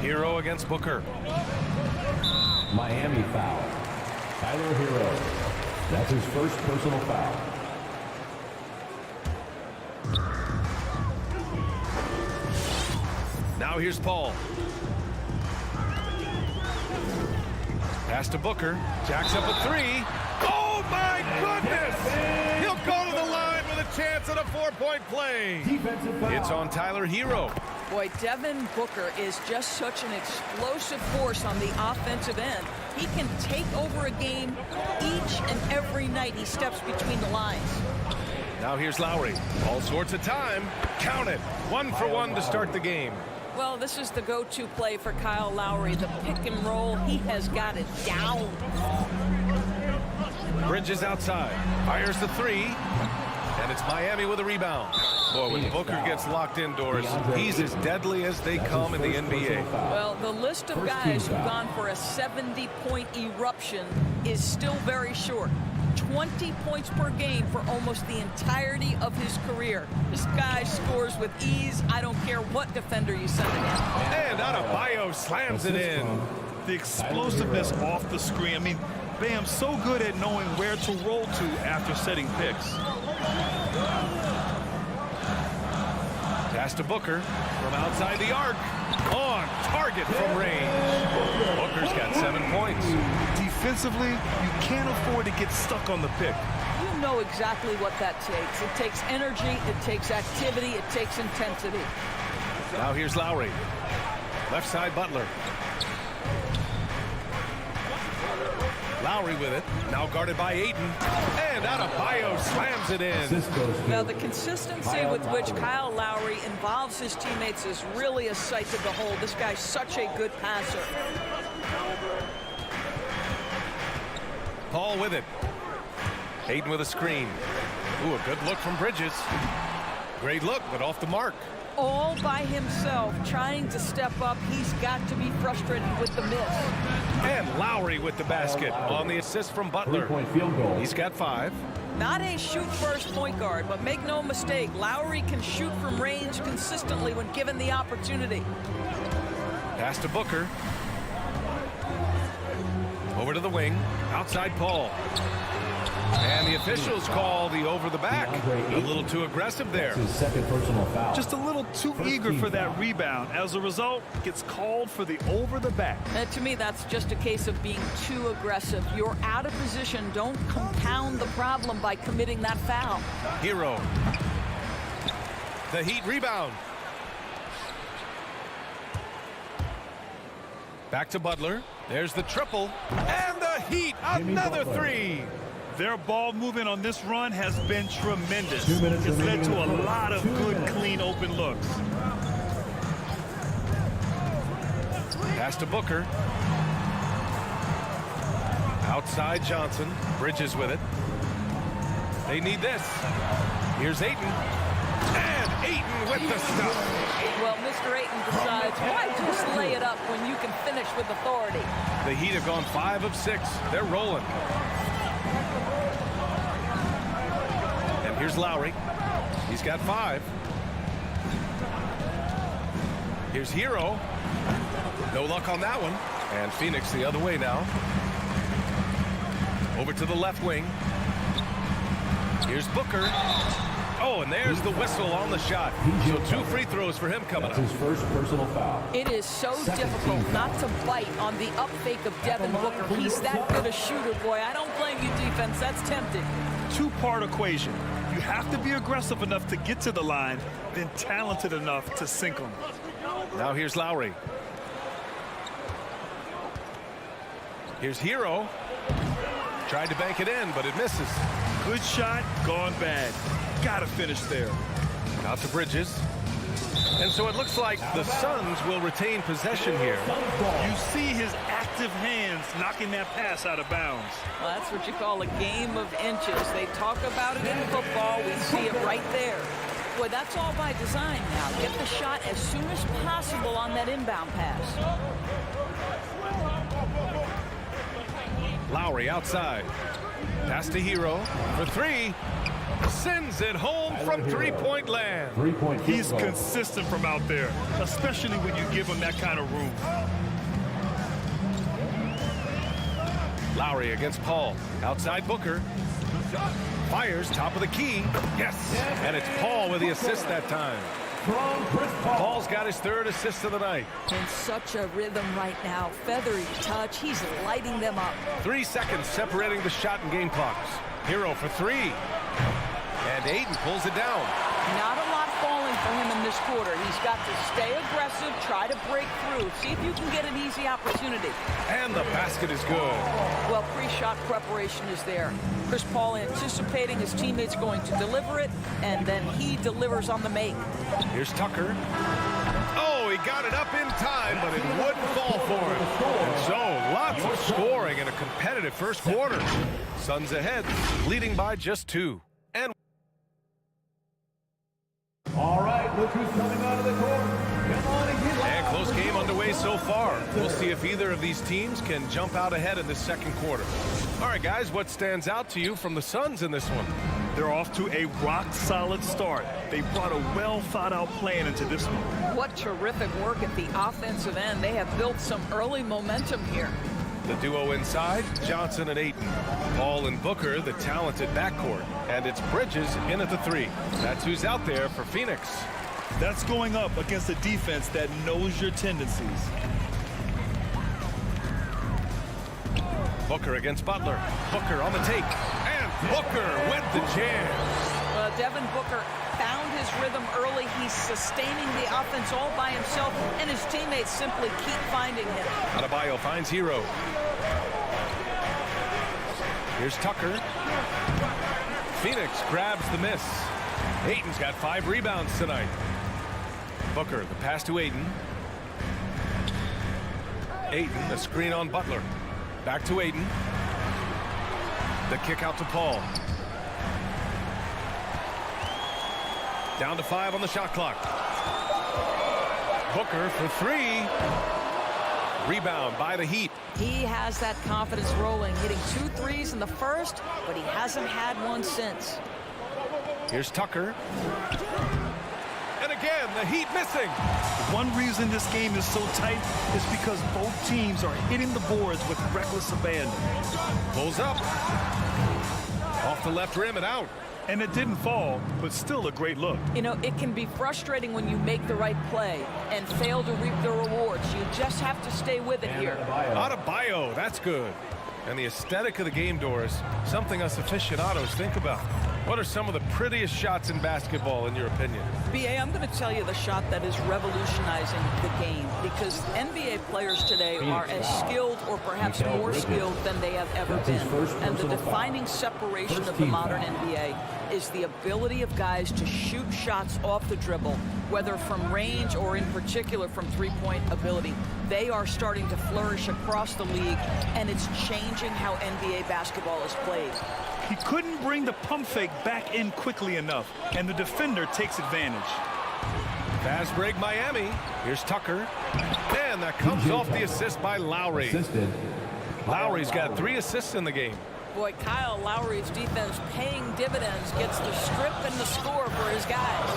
[SPEAKER 1] Hero against Booker.
[SPEAKER 2] Miami foul. Tyler Hero. That's his first personal foul.
[SPEAKER 1] Now here's Paul. Pass to Booker. Jacks up a 3. Oh my goodness! He'll go to the line with a chance at a 4-point play. It's on Tyler Hero.
[SPEAKER 11] Boy, Devin Booker is just such an explosive force on the offensive end. He can take over a game each and every night he steps between the lines.
[SPEAKER 1] Now here's Lowry. All sorts of time. Count it. 1 for 1 to start the game.
[SPEAKER 11] Well, this is the go-to play for Kyle Lowry. The pick and roll, he has got it down.
[SPEAKER 1] Bridges outside. Fires the 3. And it's Miami with a rebound. Boy, when Booker gets locked indoors, he's as deadly as they come in the NBA.
[SPEAKER 11] Well, the list of guys who've gone for a 70-point eruption is still very short. 20 points per game for almost the entirety of his career. This guy scores with ease. I don't care what defender you send it in.
[SPEAKER 1] And Adebayo slams it in.
[SPEAKER 3] The explosiveness off the screen. I mean, Bam's so good at knowing where to roll to after setting picks.
[SPEAKER 1] Pass to Booker from outside the arc. On target from range. Booker's got 7 points.
[SPEAKER 3] Defensively, you can't afford to get stuck on the pick.
[SPEAKER 11] You know exactly what that takes. It takes energy, it takes activity, it takes intensity.
[SPEAKER 1] Now here's Lowry. Left side Butler. Lowry with it. Now guarded by Ayton. And Adebayo slams it in.
[SPEAKER 11] Now the consistency with which Kyle Lowry involves his teammates is really a sight to behold. This guy's such a good passer.
[SPEAKER 1] Paul with it. Ayton with a screen. Ooh, a good look from Bridges. Great look, but off the mark.
[SPEAKER 11] All by himself, trying to step up. He's got to be frustrated with the miss.
[SPEAKER 1] And Lowry with the basket on the assist from Butler.
[SPEAKER 2] 3-point field goal.
[SPEAKER 1] He's got 5.
[SPEAKER 11] Not a shoot-first point guard, but make no mistake, Lowry can shoot from range consistently when given the opportunity.
[SPEAKER 1] Pass to Booker. Over to the wing. Outside Paul. And the officials call the over the back. A little too aggressive there.
[SPEAKER 2] His second personal foul.
[SPEAKER 3] Just a little too eager for that rebound. As a result, gets called for the over the back.
[SPEAKER 11] And to me, that's just a case of being too aggressive. You're out of position. Don't compound the problem by committing that foul.
[SPEAKER 1] Hero. The Heat rebound. Back to Butler. There's the triple. And the Heat, another 3.
[SPEAKER 3] Their ball movement on this run has been tremendous. It's led to a lot of good, clean, open looks.
[SPEAKER 1] Pass to Booker. Outside Johnson. Bridges with it. They need this. Here's Ayton. And Ayton with the stuff.
[SPEAKER 11] Well, Mr. Ayton decides, why just lay it up when you can finish with authority?
[SPEAKER 1] The Heat have gone 5 of 6. They're rolling. And here's Lowry. He's got 5. Here's Hero. No luck on that one. And Phoenix the other way now. Over to the left wing. Here's Booker. Oh, and there's the whistle on the shot. So 2 free throws for him coming up.
[SPEAKER 2] That's his first personal foul.
[SPEAKER 11] It is so difficult not to bite on the up fake of Devin Booker. He's that good a shooter, boy. I don't blame you, defense. That's tempting.
[SPEAKER 3] 2-part equation. You have to be aggressive enough to get to the line, then talented enough to sink them.
[SPEAKER 1] Now here's Lowry. Here's Hero. Tried to bank it in, but it misses.
[SPEAKER 3] Good shot, gone bad. Gotta finish there.
[SPEAKER 1] Out to Bridges. And so it looks like the Suns will retain possession here.
[SPEAKER 3] You see his active hands knocking that pass out of bounds.
[SPEAKER 11] Well, that's what you call a game of inches. They talk about it in football. We see it right there. Boy, that's all by design now. Get the shot as soon as possible on that inbound pass.
[SPEAKER 1] Lowry outside. Pass to Hero for three. Sends it home from three-point land.
[SPEAKER 3] He's consistent from out there, especially when you give him that kind of room.
[SPEAKER 1] Lowry against Paul. Outside Booker. Fires top of the key. Yes. And it's Paul with the assist that time. Paul's got his third assist of the night.
[SPEAKER 11] In such a rhythm right now. Feathery touch. He's lighting them up.
[SPEAKER 1] 3 seconds separating the shot and game clocks. Hero for three. And Ayton pulls it down.
[SPEAKER 11] Not a lot falling for him in this quarter. He's got to stay aggressive, try to break through, see if you can get an easy opportunity.
[SPEAKER 1] And the basket is good.
[SPEAKER 11] Well, pre-shot preparation is there. Chris Paul anticipating his teammates going to deliver it, and then he delivers on the make.
[SPEAKER 1] Here's Tucker. Oh, he got it up in time, but it wouldn't fall for him. And so, lots of scoring in a competitive first quarter. Suns ahead, leading by just 2. And
[SPEAKER 2] All right, look who's coming out of the court. Come on and get
[SPEAKER 1] And close game underway so far. We'll see if either of these teams can jump out ahead in this second quarter. All right, guys, what stands out to you from the Suns in this one?
[SPEAKER 3] They're off to a rock-solid start. They brought a well-thought-out plan into this one.
[SPEAKER 11] What terrific work at the offensive end. They have built some early momentum here.
[SPEAKER 1] The duo inside, Johnson and Ayton. Paul and Booker, the talented backcourt. And it's Bridges in at the three. That's who's out there for Phoenix.
[SPEAKER 3] That's going up against a defense that knows your tendencies.
[SPEAKER 1] Booker against Butler. Booker on the take. And Booker with the jam.
[SPEAKER 11] Devin Booker found his rhythm early. He's sustaining the offense all by himself, and his teammates simply keep finding him.
[SPEAKER 1] Adebayo finds Hero. Here's Tucker. Phoenix grabs the miss. Ayton's got 5 rebounds tonight. Booker, the pass to Ayton. Ayton, the screen on Butler. Back to Ayton. The kick out to Paul. Down to 5 on the shot clock. Booker for 3. Rebound by the Heat.
[SPEAKER 11] He has that confidence rolling, hitting 2 threes in the first, but he hasn't had one since.
[SPEAKER 1] Here's Tucker. And again, the Heat missing.
[SPEAKER 3] One reason this game is so tight is because both teams are hitting the boards with reckless abandon.
[SPEAKER 1] Pulls up. Off the left rim and out.
[SPEAKER 3] And it didn't fall, but still a great look.
[SPEAKER 11] You know, it can be frustrating when you make the right play and fail to reap the rewards. You just have to stay with it here.
[SPEAKER 1] Adebayo, that's good. And the aesthetic of the game, Doris, something us aficionados think about. What are some of the prettiest shots in basketball, in your opinion?
[SPEAKER 11] BA, I'm going to tell you the shot that is revolutionizing the game, because NBA players today are as skilled or perhaps more skilled than they have ever been. And the defining separation of the modern NBA is the ability of guys to shoot shots off the dribble, whether from range or in particular from three-point ability. They are starting to flourish across the league, and it's changing how NBA basketball is played.
[SPEAKER 3] He couldn't bring the pump fake back in quickly enough, and the defender takes advantage.
[SPEAKER 1] Fast break Miami. Here's Tucker. And that comes off the assist by Lowry. Lowry's got 3 assists in the game.
[SPEAKER 11] Boy, Kyle Lowry's defense paying dividends, gets the strip and the score for his guys.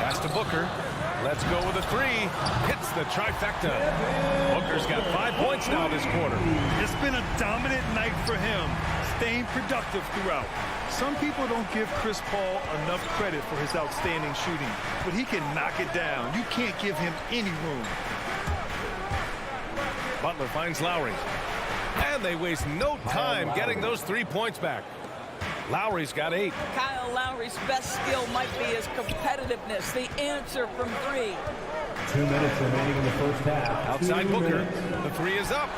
[SPEAKER 1] Pass to Booker. Let's go with a 3. Hits the trifecta. Booker's got 5 points now this quarter.
[SPEAKER 3] It's been a dominant night for him, staying productive throughout. Some people don't give Chris Paul enough credit for his outstanding shooting, but he can knock it down. You can't give him any room.
[SPEAKER 1] Butler finds Lowry. And they waste no time getting those 3 points back. Lowry's got 8.
[SPEAKER 11] Kyle Lowry's best skill might be his competitiveness, the answer from 3.
[SPEAKER 2] 2 minutes remaining in the first half.
[SPEAKER 1] Outside Booker. The 3 is up.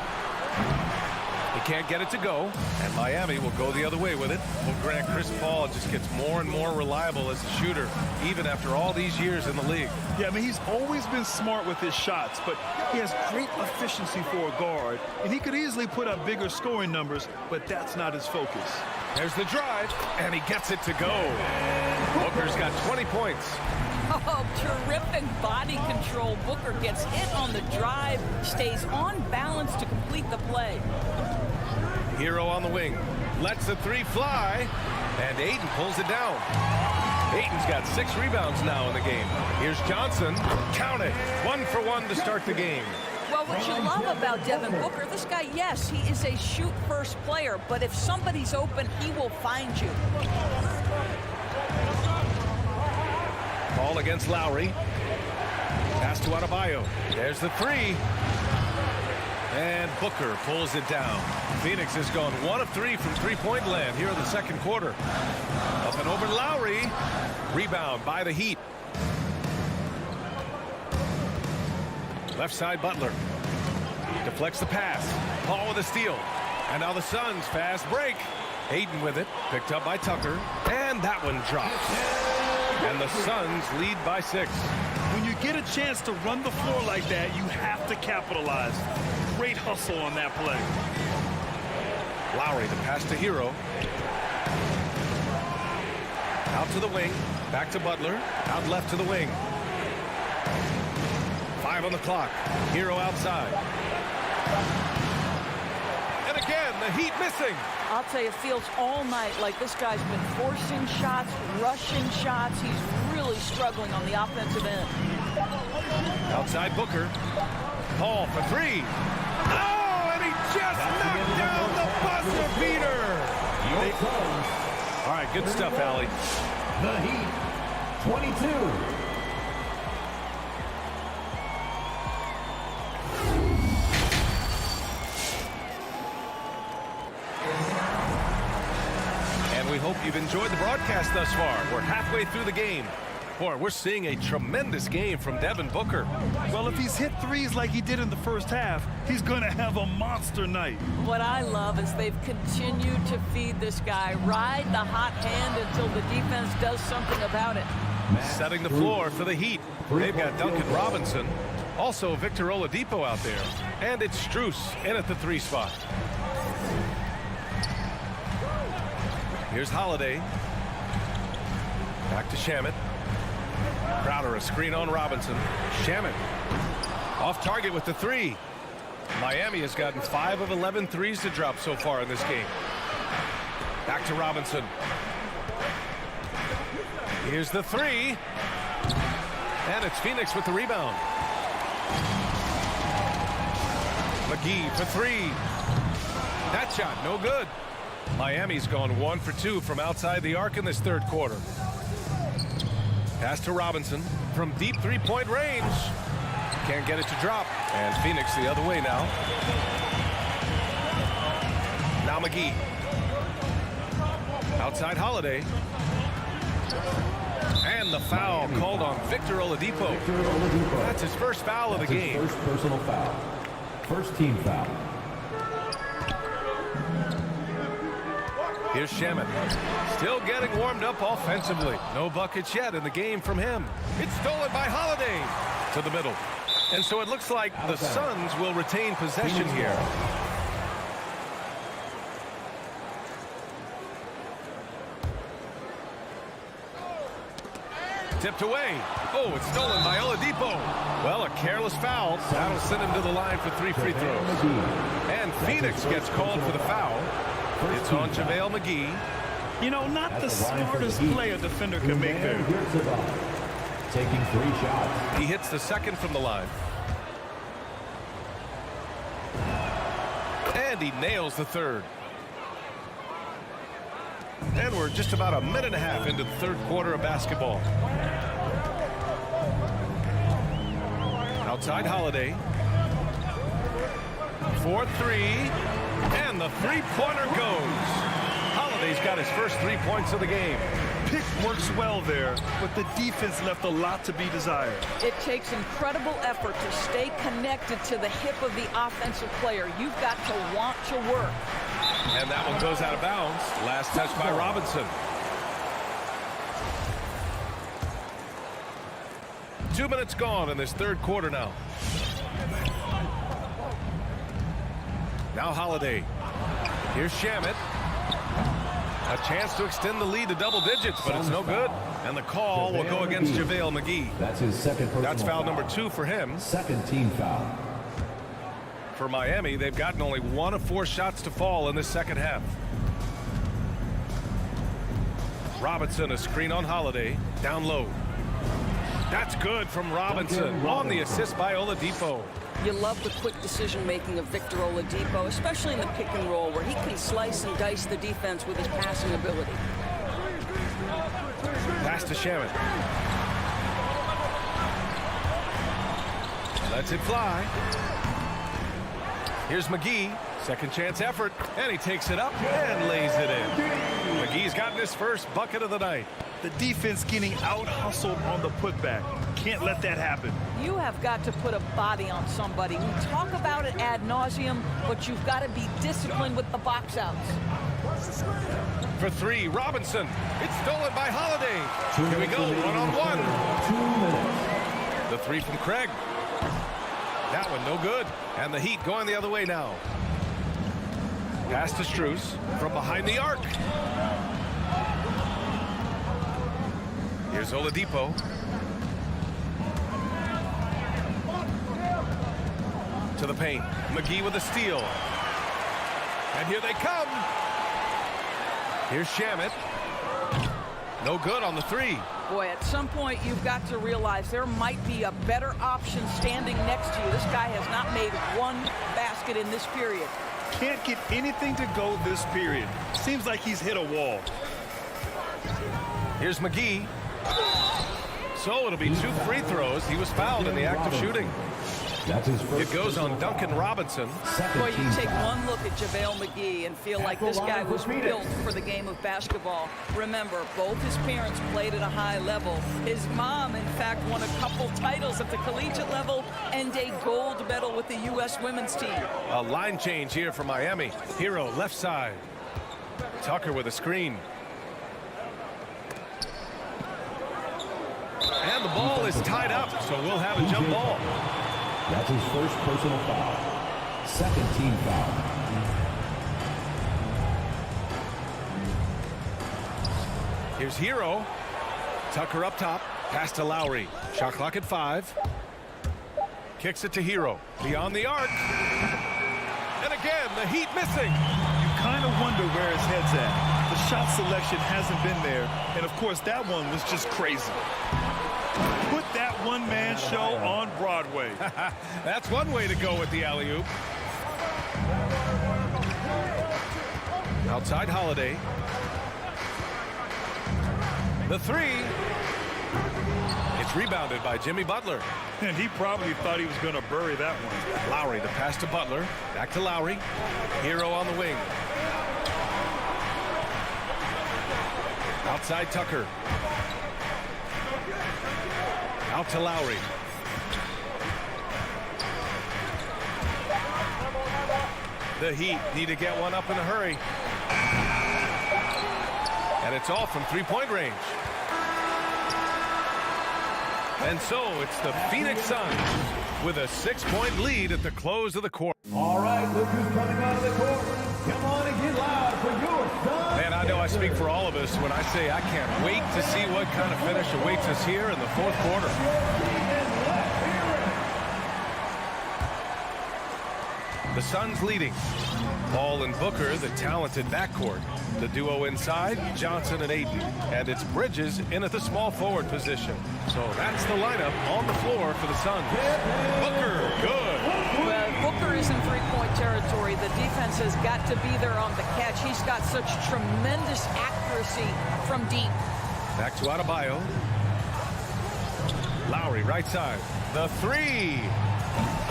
[SPEAKER 1] He Can't get it to go, and Miami will go the other way with it. Well, Grant, Chris Paul just gets more and more reliable as a shooter, even after all these years in the league.
[SPEAKER 3] Yeah, I mean, he's always been smart with his shots, but he has great efficiency for a guard, and he could easily put up bigger scoring numbers, but that's not his focus.
[SPEAKER 1] There's the drive, and he gets it to go. Booker's got 20 points.
[SPEAKER 11] Oh, terrific body control. Booker gets hit on the drive, stays on balance to complete the play.
[SPEAKER 1] Hero on the wing, lets the three fly, and Ayton pulls it down. Ayton's got 6 rebounds now in the game. Here's Johnson, count it, 1 for 1 to start the game.
[SPEAKER 11] Well, what you love about Devin Booker, this guy, yes, he is a shoot-first player, but if somebody's open, he will find you.
[SPEAKER 1] Ball against Lowry. Pass to Adebayo. There's the three. And Booker pulls it down. Phoenix has gone 1 of 3 from three-point land here in the second quarter. Up and over Lowry. Rebound by the Heat. Left side Butler. Deflects the pass. Paul with a steal. And now the Suns fast break. Ayton with it. Picked up by Tucker. And that one drops. And the Suns lead by 6.
[SPEAKER 3] When you get a chance to run the floor like that, you have to capitalize. Great hustle on that play.
[SPEAKER 1] Lowry, the pass to Hero. Out to the wing. Back to Butler. Out left to the wing. 5 on the clock. Hero outside. And again, the Heat missing.
[SPEAKER 11] I'll tell you, it feels all night like this guy's been forcing shots, rushing shots. He's really struggling on the offensive end.
[SPEAKER 1] Outside Booker. Paul for 3. Oh, and he just knocked down the buzzer beater. All right, good stuff, Allie.
[SPEAKER 10] The Heat, 22.
[SPEAKER 1] We hope you've enjoyed the broadcast thus far. We're halfway through the game. Boy, we're seeing a tremendous game from Devin Booker.
[SPEAKER 3] Well, if he's hit threes like he did in the first half, he's going to have a monster night.
[SPEAKER 11] What I love is they've continued to feed this guy. Ride the hot hand until the defense does something about it.
[SPEAKER 1] Setting the floor for the Heat. They've got Duncan Robinson. Also Victor Oladipo out there. And it's Strus in at the 3 spot. Here's Holiday. Back to Shamet. Crowder, a screen on Robinson. Shamet off target with the 3. Miami has gotten 5 of 11 threes to drop so far in this game. Back to Robinson. Here's the 3. And it's Phoenix with the rebound. McGee for 3. That shot, no good. Miami's gone 1 for 2 from outside the arc in this third quarter. Pass to Robinson from deep three-point range. Can't get it to drop. And Phoenix the other way now. Now McGee. Outside Holiday. And the foul called on Victor Oladipo. That's his first foul of the game.
[SPEAKER 10] First personal foul. First team foul.
[SPEAKER 1] Here's Shamet. Still getting warmed up offensively. No buckets yet in the game from him. It's stolen by Holiday to the middle. And so it looks like the Suns will retain possession here. Tipped away. Oh, it's stolen by Oladipo. Well, a careless foul. That'll send him to the line for 3 free throws. And Phoenix gets called for the foul. It's on JaVale McGee.
[SPEAKER 3] You know, not the smartest play a defender can make there.
[SPEAKER 10] Taking 3 shots.
[SPEAKER 1] He hits the second from the line. And he nails the third. And we're just about a minute and a half into the third quarter of basketball. Outside Holiday. 4-3. And the three-pointer goes. Holiday's got his first 3 points of the game.
[SPEAKER 3] pick works well there, but the defense left a lot to be desired.
[SPEAKER 11] It takes incredible effort to stay connected to the hip of the offensive player. You've got to want to work.
[SPEAKER 1] And that one goes out of bounds. Last touch by Robinson. 2 minutes gone in this third quarter now. Now Holiday. Here's Shamet. A chance to extend the lead to double digits, but it's no good. And the call will go against JaVale McGee.
[SPEAKER 12] That's his second personal
[SPEAKER 1] That's foul number 2 for him.
[SPEAKER 12] Second team foul.
[SPEAKER 1] For Miami, they've gotten only 1 of 4 shots to fall in this second half. Robinson, a screen on Holiday. Down low. That's good from Robinson on the assist by Oladipo.
[SPEAKER 11] You love the quick decision-making of Victor Oladipo, especially in the pick and roll, where he can slice and dice the defense with his passing ability.
[SPEAKER 1] Pass to Shamet. Lets it fly. Here's McGee. Second chance effort. And he takes it up and lays it in. McGee's gotten his first bucket of the night.
[SPEAKER 3] The defense getting out-hustled on the putback. Can't let that happen.
[SPEAKER 11] You have got to put a body on somebody. We talk about it ad nauseum, but you've got to be disciplined with the box outs.
[SPEAKER 1] For 3, Robinson. It's stolen by Holiday. Here we go, one-on-one.
[SPEAKER 12] 2 minutes.
[SPEAKER 1] The 3 from Craig. That one no good. And the Heat going the other way now. Pass to Strus from behind the arc. Here's Oladipo. To the paint. McGee with a steal. And here they come. Here's Shamet. No good on the 3.
[SPEAKER 11] Boy, at some point you've got to realize there might be a better option standing next to you. This guy has not made 1 basket in this period.
[SPEAKER 3] Can't get anything to go this period. Seems like he's hit a wall.
[SPEAKER 1] Here's McGee. So it'll be 2 free throws. He was fouled in the act of shooting.
[SPEAKER 12] That's his first.
[SPEAKER 1] It goes on Duncan Robinson.
[SPEAKER 11] Boy, you take one look at JaVale McGee and feel like this guy was built for the game of basketball. Remember, both his parents played at a high level. His mom, in fact, won a couple titles at the collegiate level and a gold medal with the U.S. women's team.
[SPEAKER 1] A line change here for Miami. Hero left side. Tucker with a screen. And the ball is tied up, so we'll have a jump ball.
[SPEAKER 12] That's his first personal foul. Second team foul.
[SPEAKER 1] Here's Hero. Tucker up top. Pass to Lowry. Shot clock at 5. Kicks it to Hero. Beyond the arc. And again, the Heat missing.
[SPEAKER 3] You kind of wonder where his head's at. The shot selection hasn't been there. And, of course, that one was just crazy. Put that one-man show on Broadway.
[SPEAKER 1] That's one way to go with the alley-oop. Outside Holiday. The 3. It's rebounded by Jimmy Butler.
[SPEAKER 3] And he probably thought he was going to bury that one.
[SPEAKER 1] Lowry, the pass to Butler. Back to Lowry. Hero on the wing. Outside Tucker. Out to Lowry. The Heat need to get one up in a hurry. And it's all from three-point range. And so it's the Phoenix Suns with a 6-point lead at the close of the quarter.
[SPEAKER 12] All right, look who's coming out of the court. Come on and get loud for your Suns.
[SPEAKER 1] Man, I know I speak for all of us when I say I can't wait to see what kind of finish awaits us here in the fourth quarter. The Suns leading. Paul and Booker, the talented backcourt. The duo inside, Johnson and Ayton. And it's Bridges in at the small forward position. So that's the lineup on the floor for the Suns. Booker, good.
[SPEAKER 11] Well, Booker is in three-point territory. The defense has got to be there on the catch. He's got such tremendous accuracy from deep.
[SPEAKER 1] Back to Adebayo. Lowry, right side. The 3.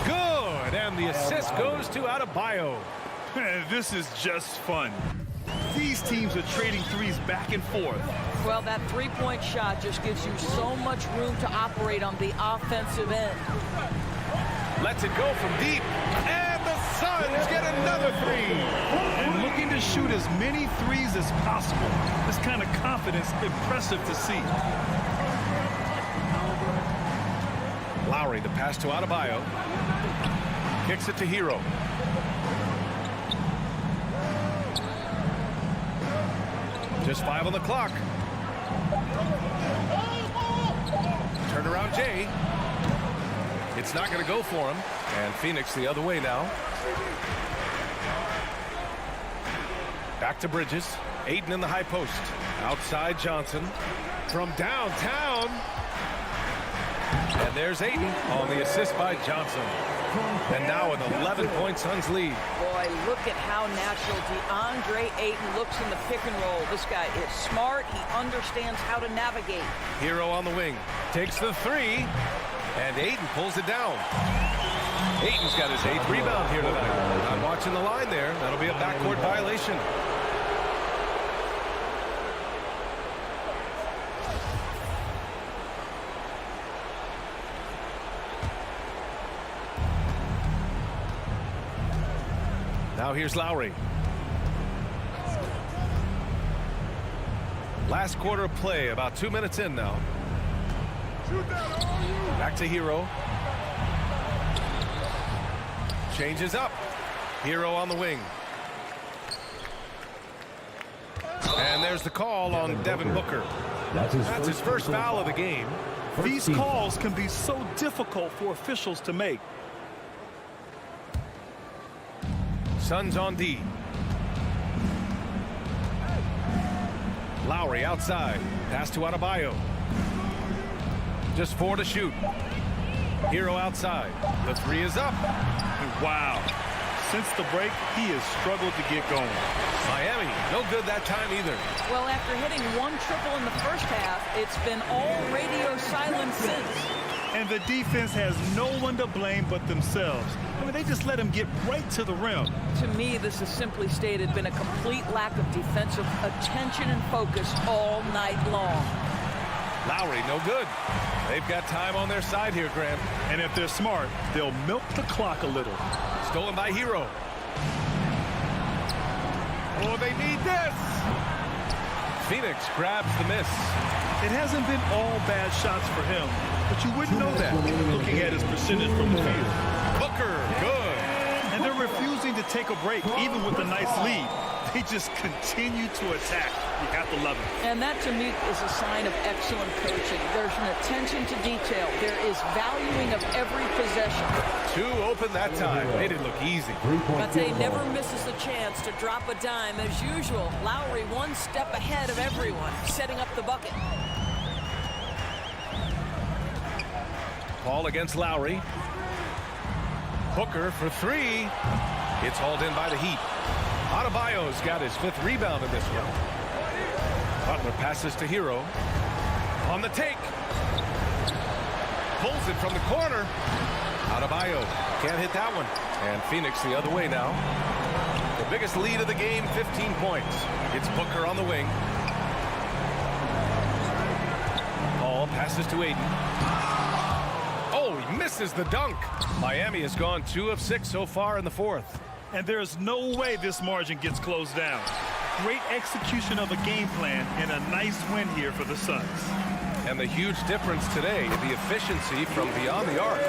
[SPEAKER 1] Good. And the assist goes to Adebayo.
[SPEAKER 3] This is just fun. These teams are trading threes back and forth.
[SPEAKER 11] Well, that three-point shot just gives you so much room to operate on the offensive end.
[SPEAKER 1] Lets it go from deep. And the Suns get another three.
[SPEAKER 3] And looking to shoot as many threes as possible. This kind of confidence, impressive to see.
[SPEAKER 1] Lowry, the pass to Adebayo. Kicks it to Hero. Just 5 on the clock. Turnaround Jay. It's not going to go for him. And Phoenix the other way now. Back to Bridges. Ayton in the high post. Outside Johnson. From downtown. And there's Ayton on the assist by Johnson. And now an 11-point Suns lead.
[SPEAKER 11] Boy, look at how natural DeAndre Ayton looks in the pick and roll. This guy is smart. He understands how to navigate.
[SPEAKER 1] Hero on the wing. Takes the three. And Ayton pulls it down. Ayton's got his 8th rebound here tonight. I'm watching the line there. That'll be a backcourt violation. Now here's Lowry. Last quarter of play, about 2 minutes in now. Back to Hero. Changes up. Hero on the wing. And there's the call on Devin Booker. That's his first foul of the game.
[SPEAKER 3] These calls can be so difficult for officials to make.
[SPEAKER 1] Suns on D. Lowry outside. Pass to Adebayo. Just 4 to shoot. Hero outside. The three is up.
[SPEAKER 3] Wow. Since the break, he has struggled to get going.
[SPEAKER 1] Miami, no good that time either.
[SPEAKER 11] Well, after hitting 1 triple in the first half, it's been all radio silence since.
[SPEAKER 3] And the defense has no one to blame but themselves. I mean, they just let him get right to the rim.
[SPEAKER 11] To me, this is simply stated been a complete lack of defensive attention and focus all night long.
[SPEAKER 1] Lowry, no good. They've got time on their side here, Graham.
[SPEAKER 3] And if they're smart, they'll milk the clock a little.
[SPEAKER 1] Stolen by Hero. Oh, they need this. Phoenix grabs the miss.
[SPEAKER 3] It hasn't been all bad shots for him, but you wouldn't know that looking at his percentage from the field.
[SPEAKER 1] Booker, good.
[SPEAKER 3] And they're refusing to take a break, even with a nice lead. They just continue to attack. You have to love it.
[SPEAKER 11] And that, to me, is a sign of excellent coaching. There's an attention to detail. There is valuing of every possession.
[SPEAKER 1] 2 open that time. Made it look easy.
[SPEAKER 11] Mate never misses a chance to drop a dime. As usual, Lowry 1 step ahead of everyone, setting up the bucket.
[SPEAKER 1] Ball against Lowry. Booker for 3. It's hauled in by the Heat. Adebayo's got his 5th rebound in this one. Butler passes to Hero. On the take. Pulls it from the corner. Adebayo can't hit that one. And Phoenix the other way now. The biggest lead of the game, 15 points. It's Booker on the wing. Ball passes to Ayton. Oh, he misses the dunk. Miami has gone 2 of 6 so far in the 4th.
[SPEAKER 3] And there's no way this margin gets closed down. Great execution of a game plan and a nice win here for the Suns.
[SPEAKER 1] And the huge difference today, the efficiency from beyond the arc.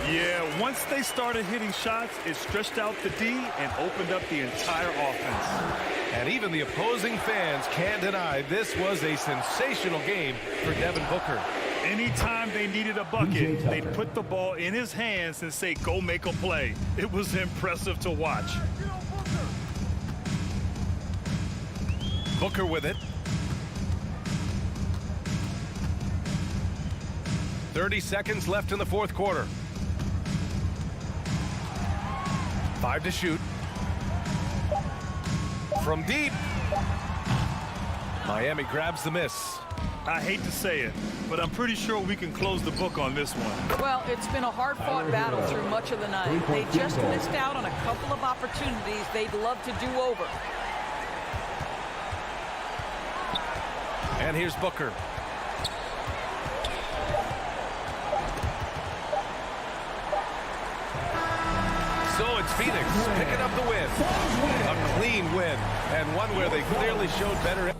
[SPEAKER 3] Yeah, once they started hitting shots, it stretched out the D and opened up the entire offense.
[SPEAKER 1] And even the opposing fans can't deny this was a sensational game for Devin Booker.
[SPEAKER 3] Anytime they needed a bucket, they'd put the ball in his hands and say, go make a play. It was impressive to watch.
[SPEAKER 1] Booker with it. 30 seconds left in the 4th quarter. 5 to shoot. From deep. Miami grabs the miss.
[SPEAKER 3] I hate to say it, but I'm pretty sure we can close the book on this one.
[SPEAKER 11] Well, it's been a hard-fought battle through much of the night. They just missed out on a couple of opportunities they'd love to do over.
[SPEAKER 1] And here's Booker. So it's Phoenix picking up the win. A clean win, and one where they clearly showed better.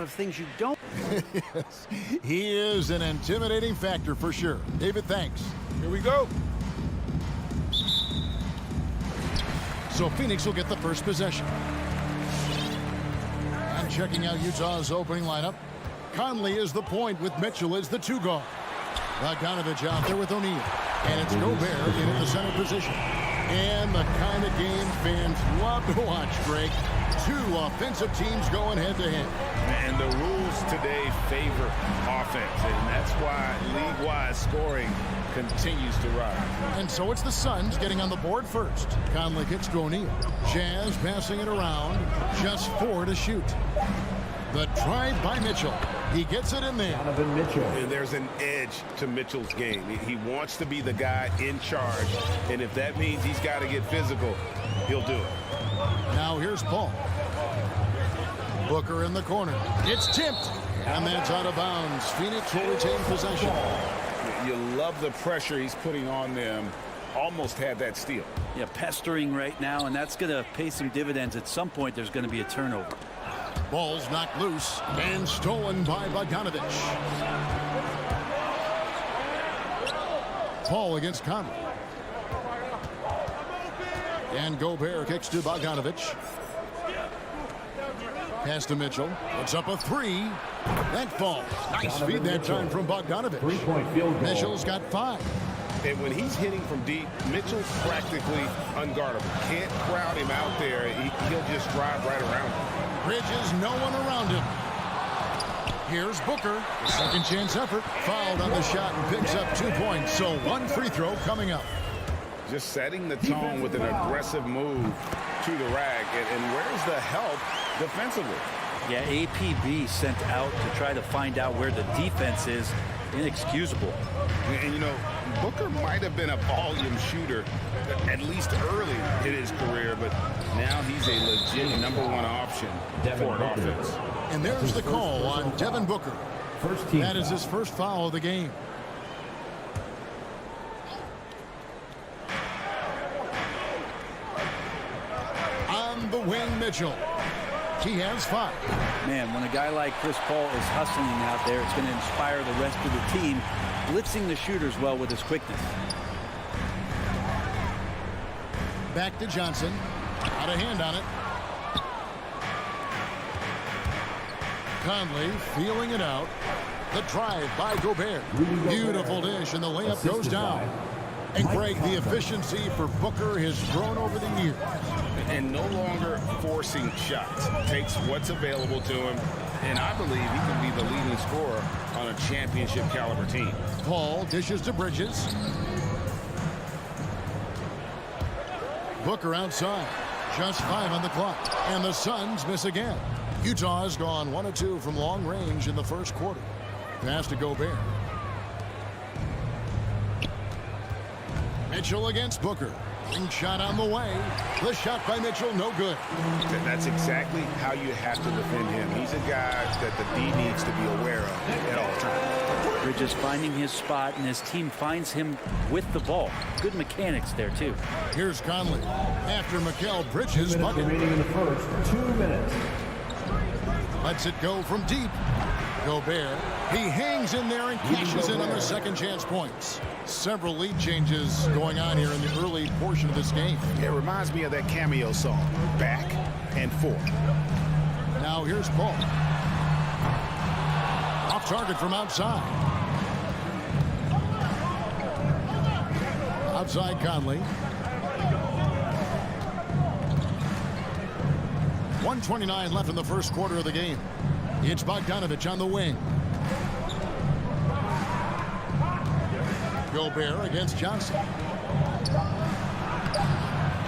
[SPEAKER 10] lot of things you don't.
[SPEAKER 7] Yes, he is an intimidating factor for sure. David, thanks.
[SPEAKER 8] Here we go.
[SPEAKER 7] So Phoenix will get the first possession. And checking out Utah's opening lineup, Conley is the point with Mitchell as the 2 guard. Bogdanovich out there with O'Neal. And it's Gobert in at the center position. And the kind of game fans love to watch, Greg. 2 offensive teams going head-to-head.
[SPEAKER 8] And the rules today favor offense, and that's why league-wide scoring continues to rise.
[SPEAKER 7] And so it's the Suns getting on the board first. Conley kicks to O'Neal. Jazz passing it around. Just 4 to shoot. The drive by Mitchell. He gets it in there.
[SPEAKER 12] Donovan Mitchell.
[SPEAKER 8] And there's an edge to Mitchell's game. He wants to be the guy in charge, and if that means he's got to get physical, he'll do it.
[SPEAKER 7] Now here's Paul. Booker in the corner. It's tipped. And that's out of bounds. Phoenix will retain possession.
[SPEAKER 8] You love the pressure he's putting on them. Almost had that steal.
[SPEAKER 4] Yeah, pestering right now, and that's going to pay some dividends. At some point, there's going to be a turnover.
[SPEAKER 7] Ball's knocked loose and stolen by Bogdanovich. Paul against Conley. And Gobert kicks to Bogdanovich. Pass to Mitchell. It's up a 3. That falls. Nice feed that time from Bogdanovich.
[SPEAKER 12] 3-point field goal.
[SPEAKER 7] Mitchell's got 5.
[SPEAKER 8] And when he's hitting from deep, Mitchell's practically unguardable. Can't crowd him out there. He'll just drive right around him.
[SPEAKER 7] Bridges, no one around him. Here's Booker. Second chance effort. Fouled on the shot and picks up 2 points. So 1 free throw coming up.
[SPEAKER 8] Just setting the tone with an aggressive move to the rack. And where's the help defensively?
[SPEAKER 4] Yeah, APB sent out to try to find out where the defense is. Inexcusable.
[SPEAKER 8] And you know, Booker might have been a volume shooter at least early in his career, but now he's a legit #1 option for an offense.
[SPEAKER 7] And there's the call on Devin Booker.
[SPEAKER 12] First team.
[SPEAKER 7] That is his first foul of the game. On the wing, Mitchell. He has 5.
[SPEAKER 4] Man, when a guy like Chris Paul is hustling out there, it's going to inspire the rest of the team, blitzing the shooters well with his quickness.
[SPEAKER 7] Back to Johnson. Out of hand on it. Conley feeling it out. The drive by Gobert. Beautiful dish, and the layup goes down. And Greg, the efficiency for Booker has grown over the years.
[SPEAKER 8] And no longer forcing shots. Takes what's available to him, and I believe he can be the leading scorer on a championship caliber team.
[SPEAKER 7] Paul dishes to Bridges. Booker outside. Just 5 on the clock. And the Suns miss again. Utah's gone 1 of 2 from long range in the first quarter. Pass to Gobert. Mitchell against Booker. Ring shot on the way. The shot by Mitchell, no good.
[SPEAKER 8] That's exactly how you have to defend him. He's a guy that the D needs to be aware of at all times.
[SPEAKER 4] Bridges finding his spot, and his team finds him with the ball. Good mechanics there, too.
[SPEAKER 7] Here's Conley. After Mikal Bridges bucket.
[SPEAKER 12] Remaining in the first 2 minutes.
[SPEAKER 7] Lets it go from deep. Gobert. He hangs in there and cashes in on the second chance points. Several lead changes going on here in the early portion of this game.
[SPEAKER 8] It reminds me of that cameo song, Back and Forth.
[SPEAKER 7] Now here's Paul. Off target from outside. Outside Conley. 1:29 left in the first quarter of the game. It's Bogdanovich on the wing. Gobert against Johnson.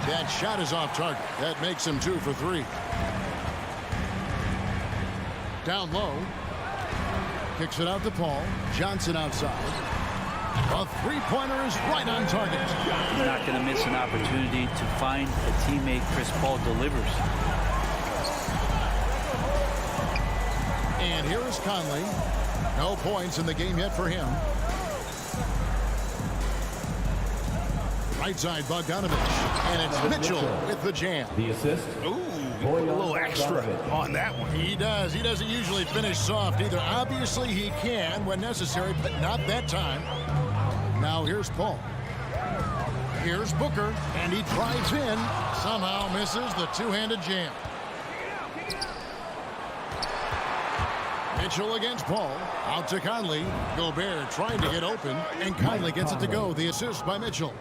[SPEAKER 7] That shot is off target. That makes him 2 for 3. Down low. Kicks it out to Paul. Johnson outside. A 3-pointer is right on target.
[SPEAKER 4] He's not going to miss an opportunity to find a teammate. Chris Paul delivers.
[SPEAKER 7] And here is Conley. No points in the game yet for him. Right side Bogdanovich. And it's Mitchell with the jam.
[SPEAKER 12] The assist.
[SPEAKER 8] Ooh, put a little extra on that one.
[SPEAKER 7] He does. He doesn't usually finish soft either. Obviously, he can when necessary, but not that time. Now here's Paul. Here's Booker, and he drives in. Somehow misses the two-handed jam. Mitchell against Paul. Out to Conley. Gobert trying to get open, and Conley gets it to go. The assist by Mitchell.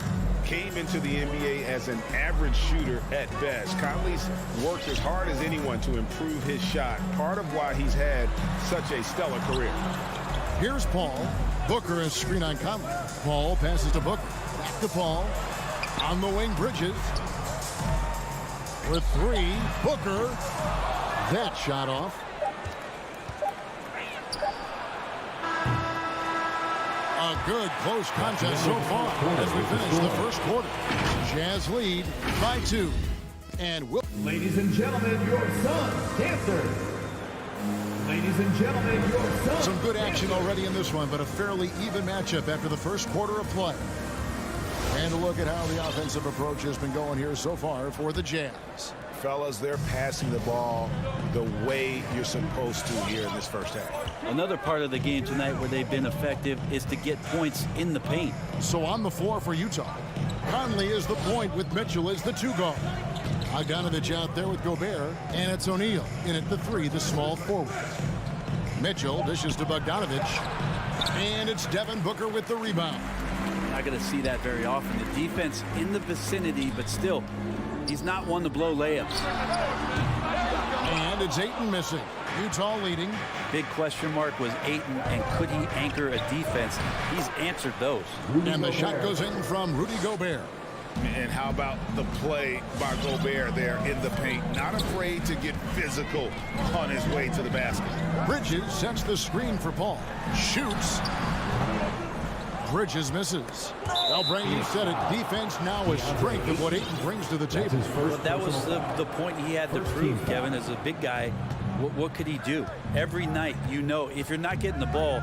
[SPEAKER 8] Came into the NBA as an average shooter at best. Conley's worked as hard as anyone to improve his shot. Part of why he's had such a stellar career.
[SPEAKER 7] Here's Paul. Booker is screen on Conley. Paul passes to Booker. Back to Paul. On the wing, Bridges. With three, Booker. That shot off. A good close contest so far as we finish the first quarter. Jazz lead by 2. And
[SPEAKER 12] ladies and gentlemen, your son, Dancer. Ladies and gentlemen, your son.
[SPEAKER 7] Some good action already in this one, but a fairly even matchup after the first quarter of play. And a look at how the offensive approach has been going here so far for the Jazz.
[SPEAKER 8] Fellas, they're passing the ball the way you're supposed to here in this first half.
[SPEAKER 4] Another part of the game tonight where they've been effective is to get points in the paint.
[SPEAKER 7] So on the floor for Utah, Conley is the point with Mitchell as the 2 guard. Bogdanovich out there with Gobert, and it's O'Neal in at the 3, the small forward. Mitchell dishes to Bogdanovich, and it's Devin Booker with the rebound.
[SPEAKER 4] Not going to see that very often. The defense in the vicinity, but still, he's not one to blow layups.
[SPEAKER 7] And it's Ayton missing. Utah leading.
[SPEAKER 4] Big question mark was Ayton, and could he anchor a defense? He's answered those.
[SPEAKER 7] And the shot goes in from Rudy Gobert.
[SPEAKER 8] And how about the play by Gobert there in the paint? Not afraid to get physical on his way to the basket.
[SPEAKER 7] Bridges sets the screen for Paul. Shoots. Bridges misses. Well, Brady, you said it. Defense now is strength of what Ayton brings to the table.
[SPEAKER 4] Well, that was the point he had to prove, Kevin. As a big guy, what could he do? Every night, you know, if you're not getting the ball,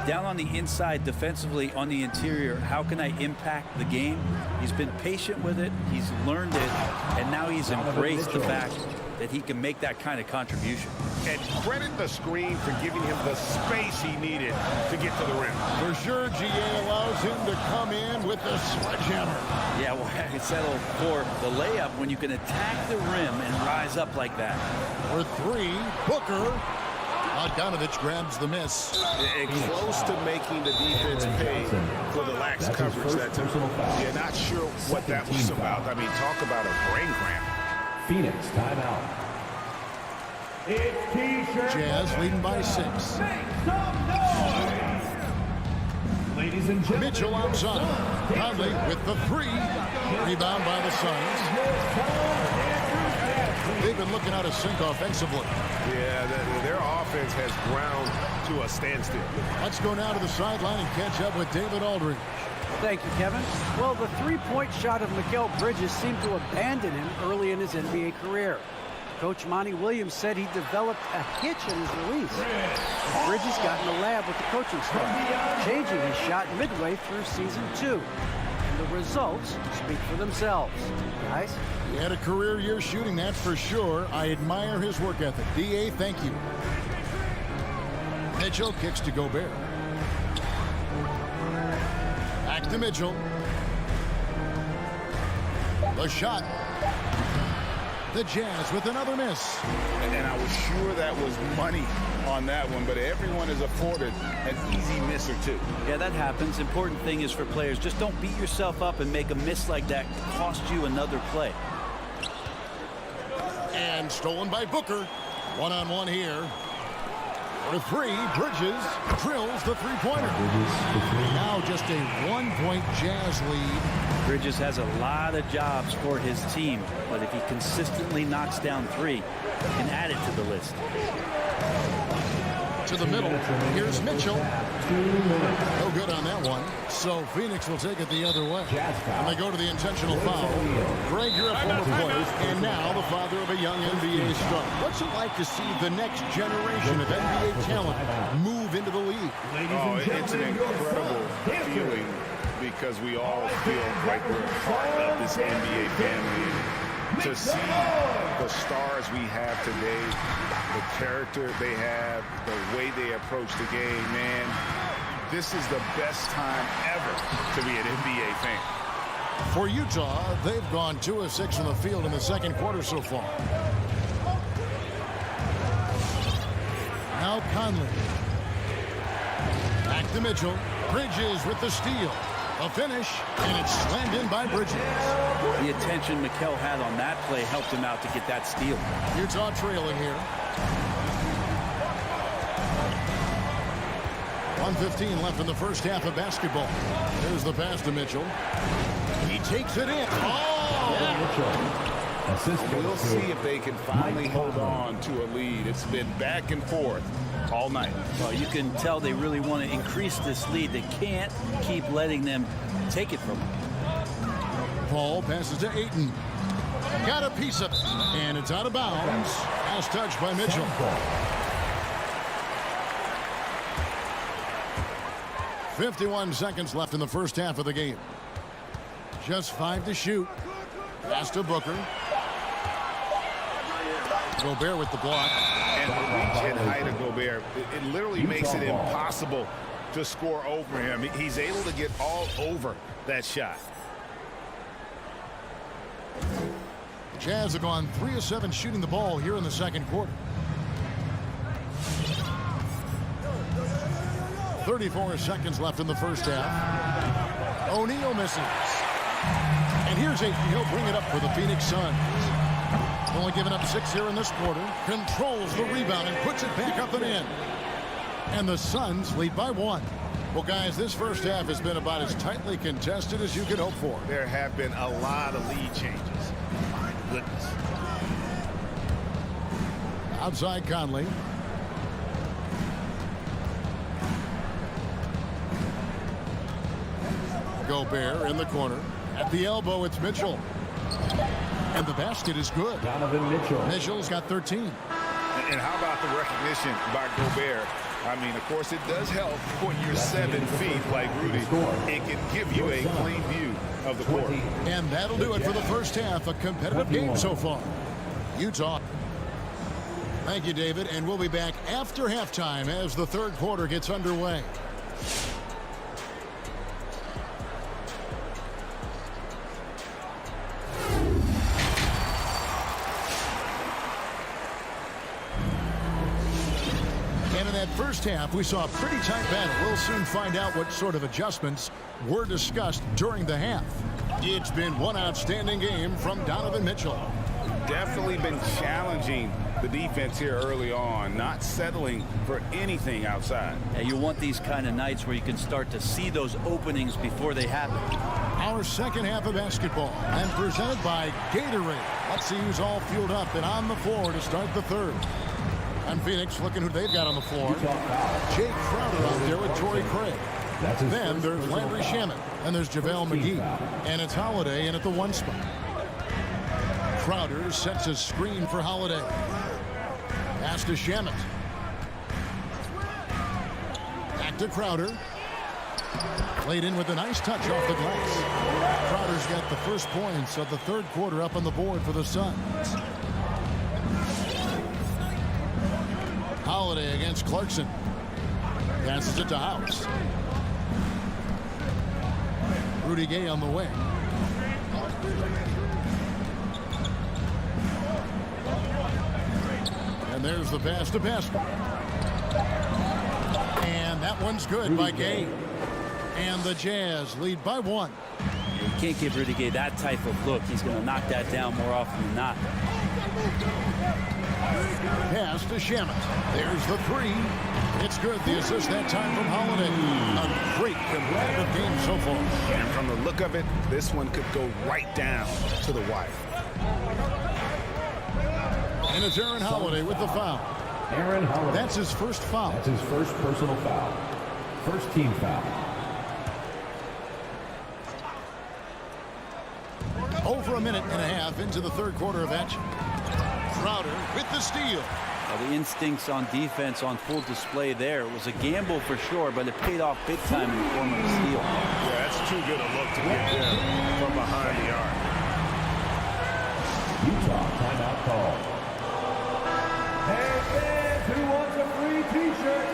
[SPEAKER 4] down on the inside defensively on the interior, how can I impact the game? He's been patient with it. He's learned it. And now he's embraced the fact that he can make that kind of contribution.
[SPEAKER 8] And credit the screen for giving him the space he needed to get to the rim.
[SPEAKER 7] For sure, GA allows him to come in with the sledgehammer.
[SPEAKER 4] Yeah, well, I settle for the layup when you can attack the rim and rise up like that.
[SPEAKER 7] For 3, Booker. Bogdanovich grabs the miss.
[SPEAKER 8] And close to making the defense pay for the lax coverage that time. Yeah, not sure what that was about. I mean, talk about a brain cramp.
[SPEAKER 12] Phoenix timeout. It's T-shirt.
[SPEAKER 7] Jazz leading by 6.
[SPEAKER 12] Ladies and gentlemen,
[SPEAKER 7] Mitchell outside. Conley with the 3. Rebound by the Suns. They've been looking out of sync offensively.
[SPEAKER 8] Yeah, their offense has ground to a standstill.
[SPEAKER 7] Let's go now to the sideline and catch up with David Aldridge.
[SPEAKER 10] Thank you, Kevin. Well, the three-point shot of Mikal Bridges seemed to abandon him early in his NBA career. Coach Monty Williams said he developed a hitch in his release. Bridges got in the lab with the coaching staff, changing his shot midway through season 2. And the results speak for themselves. Guys?
[SPEAKER 7] He had a career year shooting, that's for sure. I admire his work ethic. D.A., thank you. Mitchell kicks to Gobert. Back to Mitchell. The shot. The Jazz with another miss.
[SPEAKER 8] And I was sure that was money on that one, but everyone is afforded an easy miss or two.
[SPEAKER 4] Yeah, that happens. Important thing is for players, just don't beat yourself up and make a miss like that cost you another play.
[SPEAKER 7] And stolen by Booker. One-on-one here. For 3, Bridges drills the three-pointer. Now just a 1-point Jazz lead.
[SPEAKER 4] Bridges has a lot of jobs for his team, but if he consistently knocks down 3, he can add it to the list.
[SPEAKER 7] To the middle. Here's Mitchell. No good on that one. So Phoenix will take it the other way. And they go to the intentional foul. Greg, you're a former player, and now the father of a young NBA star. What's it like to see the next generation of NBA talent move into the league?
[SPEAKER 8] Oh, it's an incredible feeling because we all feel like we're part of this NBA family. To see the stars we have today, the character they have, the way they approach the game, man, this is the best time ever to be an NBA fan.
[SPEAKER 7] For Utah, they've gone 2 of 6 from the field in the second quarter so far. Now Conley. Back to Mitchell. Bridges with the steal. A finish, and it's slammed in by Bridges.
[SPEAKER 4] The attention Mikal had on that play helped him out to get that steal.
[SPEAKER 7] Utah trailing here. 1:15 left in the first half of basketball. Here's the pass to Mitchell. He takes it in.
[SPEAKER 8] We'll see if they can finally hold on to a lead. It's been back and forth all night.
[SPEAKER 4] Well, you can tell they really want to increase this lead. They can't keep letting them take it from them.
[SPEAKER 7] Paul passes to Ayton. Got a piece of it, and it's out of bounds. Last touch by Mitchell. .51 seconds left in the first half of the game. Just 5 to shoot. Pass to Booker. Gobert with the block.
[SPEAKER 8] And the reach and height of Gobert, it literally makes it impossible to score over him. He's able to get all over that shot.
[SPEAKER 7] Jazz have gone 3 of 7 shooting the ball here in the second quarter. 34 seconds left in the first half. O'Neal misses. And here's Ayton. He'll bring it up for the Phoenix Suns. Only giving up 6 here in this quarter. Controls the rebound and puts it back up and in. And the Suns lead by 1. Well, guys, this first half has been about as tightly contested as you could hope for.
[SPEAKER 8] There have been a lot of lead changes. My goodness.
[SPEAKER 7] Outside Conley. Gobert in the corner. At the elbow, it's Mitchell. And the basket is good.
[SPEAKER 12] Donovan Mitchell.
[SPEAKER 7] Mitchell's got 13.
[SPEAKER 8] And how about the recognition by Gobert? I mean, of course, it does help when you're 7 feet like Rudy. It can give you a clean view of the court.
[SPEAKER 7] And that'll do it for the first half. A competitive game so far. Utah. Thank you, David. And we'll be back after halftime as the third quarter gets underway. First half, we saw a pretty tight battle. We'll soon find out what sort of adjustments were discussed during the half. It's been one outstanding game from Donovan Mitchell.
[SPEAKER 8] Definitely been challenging the defense here early on, not settling for anything outside.
[SPEAKER 4] Yeah, you want these kind of nights where you can start to see those openings before they happen.
[SPEAKER 7] Our second half of basketball and presented by Gatorade. Let's see who's all fueled up and on the floor to start the third. And Phoenix looking who they've got on the floor. Jake Crowder out there with Torrey Craig. Then there's Landry Shamet. And there's JaVale McGee. And it's Holiday in at the 1 spot. Crowder sets a screen for Holiday. Pass to Shamet. Back to Crowder. Played in with a nice touch off the glass. Crowder's got the first points of the third quarter up on the board for the Suns. Holiday against Clarkson. Passes it to House. Rudy Gay on the wing. And there's the pass to Pascal. And that one's good by Gay. And the Jazz lead by 1.
[SPEAKER 4] You can't give Rudy Gay that type of look. He's going to knock that down more often than not.
[SPEAKER 7] Pass to Shamet. There's the 3. It's good. The assist that time from Holiday. A great competitive game so far.
[SPEAKER 8] And from the look of it, this one could go right down to the wire.
[SPEAKER 7] And it's Aaron Holiday with the foul.
[SPEAKER 12] Aaron Holiday.
[SPEAKER 7] That's his first foul.
[SPEAKER 12] That's his first personal foul. First team foul.
[SPEAKER 7] Over a minute and a half into the third quarter of action. Crowder with the steal.
[SPEAKER 4] Well, the instincts on defense on full display there. It was a gamble for sure, but it paid off big time in the form of a steal.
[SPEAKER 8] Yeah, that's too good a look to get there from behind the arc.
[SPEAKER 12] call. Hey fans who wants a free t-shirt,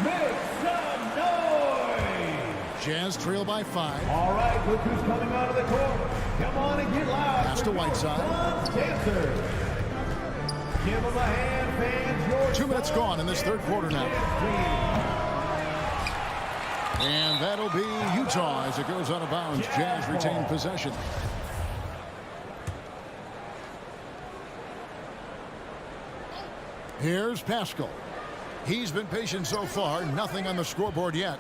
[SPEAKER 12] make some noise!
[SPEAKER 7] Jazz trail by 5.
[SPEAKER 12] All right, look who's coming out of the court. Come on and get loud.
[SPEAKER 7] Pass to Whiteside.
[SPEAKER 12] Dancers. Give them a hand, fans.
[SPEAKER 7] 2 minutes gone in this third quarter now. And that'll be Utah as it goes out of bounds. Jazz retain possession. Here's Pascal. He's been patient so far. Nothing on the scoreboard yet.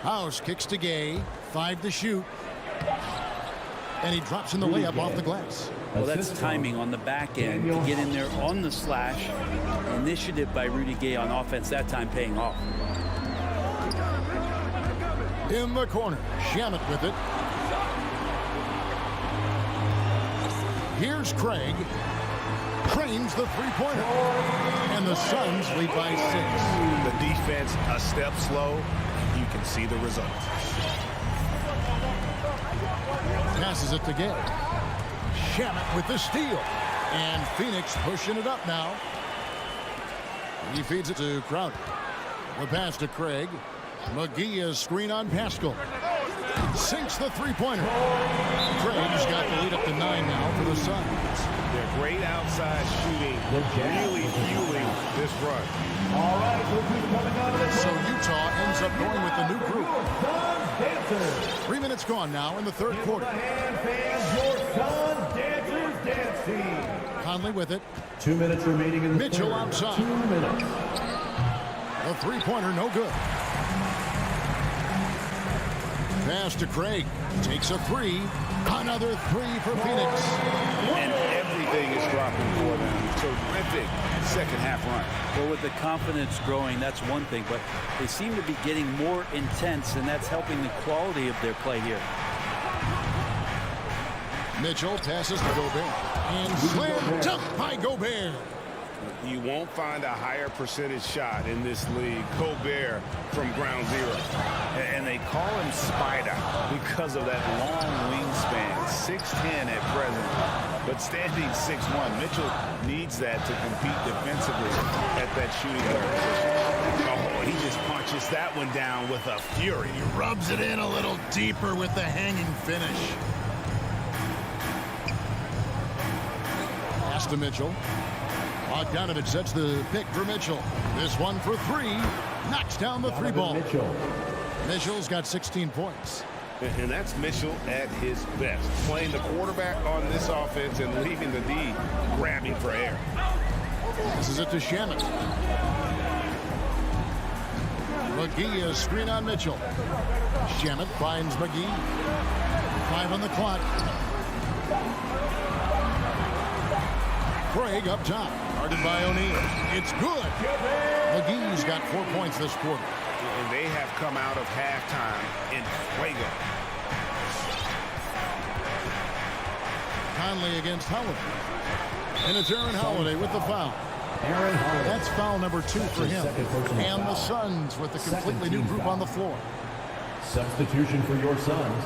[SPEAKER 7] House kicks to Gay. 5 to shoot. And he drops in the layup off the glass.
[SPEAKER 4] Well, that's timing on the back end to get in there on the slash. Initiative by Rudy Gay on offense that time paying off.
[SPEAKER 7] In the corner, Shamet with it. Here's Craig. Trains the three-pointer. And the Suns lead by 6.
[SPEAKER 8] The defense a step slow. You can see the results.
[SPEAKER 7] Passes it to Gay. Shamet with the steal. And Phoenix pushing it up now. He feeds it to Crowder. The pass to Craig. McGee is screen on Pascal. Sinks the three-pointer. Craig's got the lead up to 9 now for the Suns.
[SPEAKER 8] They're great outside shooting. Really fueling this run.
[SPEAKER 12] All right, look who's coming out of the court.
[SPEAKER 7] So Utah ends up going with the new group.
[SPEAKER 12] Suns dancers.
[SPEAKER 7] 3 minutes gone now in the third quarter.
[SPEAKER 12] Hand fans, your Suns dancers dancing.
[SPEAKER 7] Conley with it.
[SPEAKER 12] 2 minutes remaining in the
[SPEAKER 7] Mitchell
[SPEAKER 12] third.
[SPEAKER 7] outside.
[SPEAKER 12] 2 minutes.
[SPEAKER 7] The three-pointer no good. Pass to Craig. Takes a 3. Another 3 for Phoenix.
[SPEAKER 8] And everything is dropping for them. Terrific second half run.
[SPEAKER 4] Well, with the confidence growing, that's one thing, but they seem to be getting more intense, and that's helping the quality of their play here.
[SPEAKER 7] Mitchell passes to Gobert. And slam dunk by Gobert.
[SPEAKER 8] You won't find a higher percentage shot in this league. Gobert from ground zero. And they call him Spider because of that long wingspan. 6'10" at present, but standing 6'1". Mitchell needs that to compete defensively at that shooting guard position. Oh, he just punches that one down with a fury.
[SPEAKER 7] He rubs it in a little deeper with the hanging finish. Pass to Mitchell. Donovan sets the pick for Mitchell. This one for 3. Knocks down the 3 ball. Mitchell's got 16 points.
[SPEAKER 8] And that's Mitchell at his best. Playing the quarterback on this offense and leaving the D grabbing for air.
[SPEAKER 7] This is it to Shamet. McGee is screen on Mitchell. Shamet finds McGee. 5 on the clock. Craig up top. Guarded by O'Neal. It's good. McGee's got 4 points this quarter.
[SPEAKER 8] And they have come out of halftime in fuego.
[SPEAKER 7] Conley against Holiday. And it's Aaron Holiday with the foul. That's foul number 2 for him. And the Suns with a completely new group on the floor.
[SPEAKER 12] Substitution for your Suns.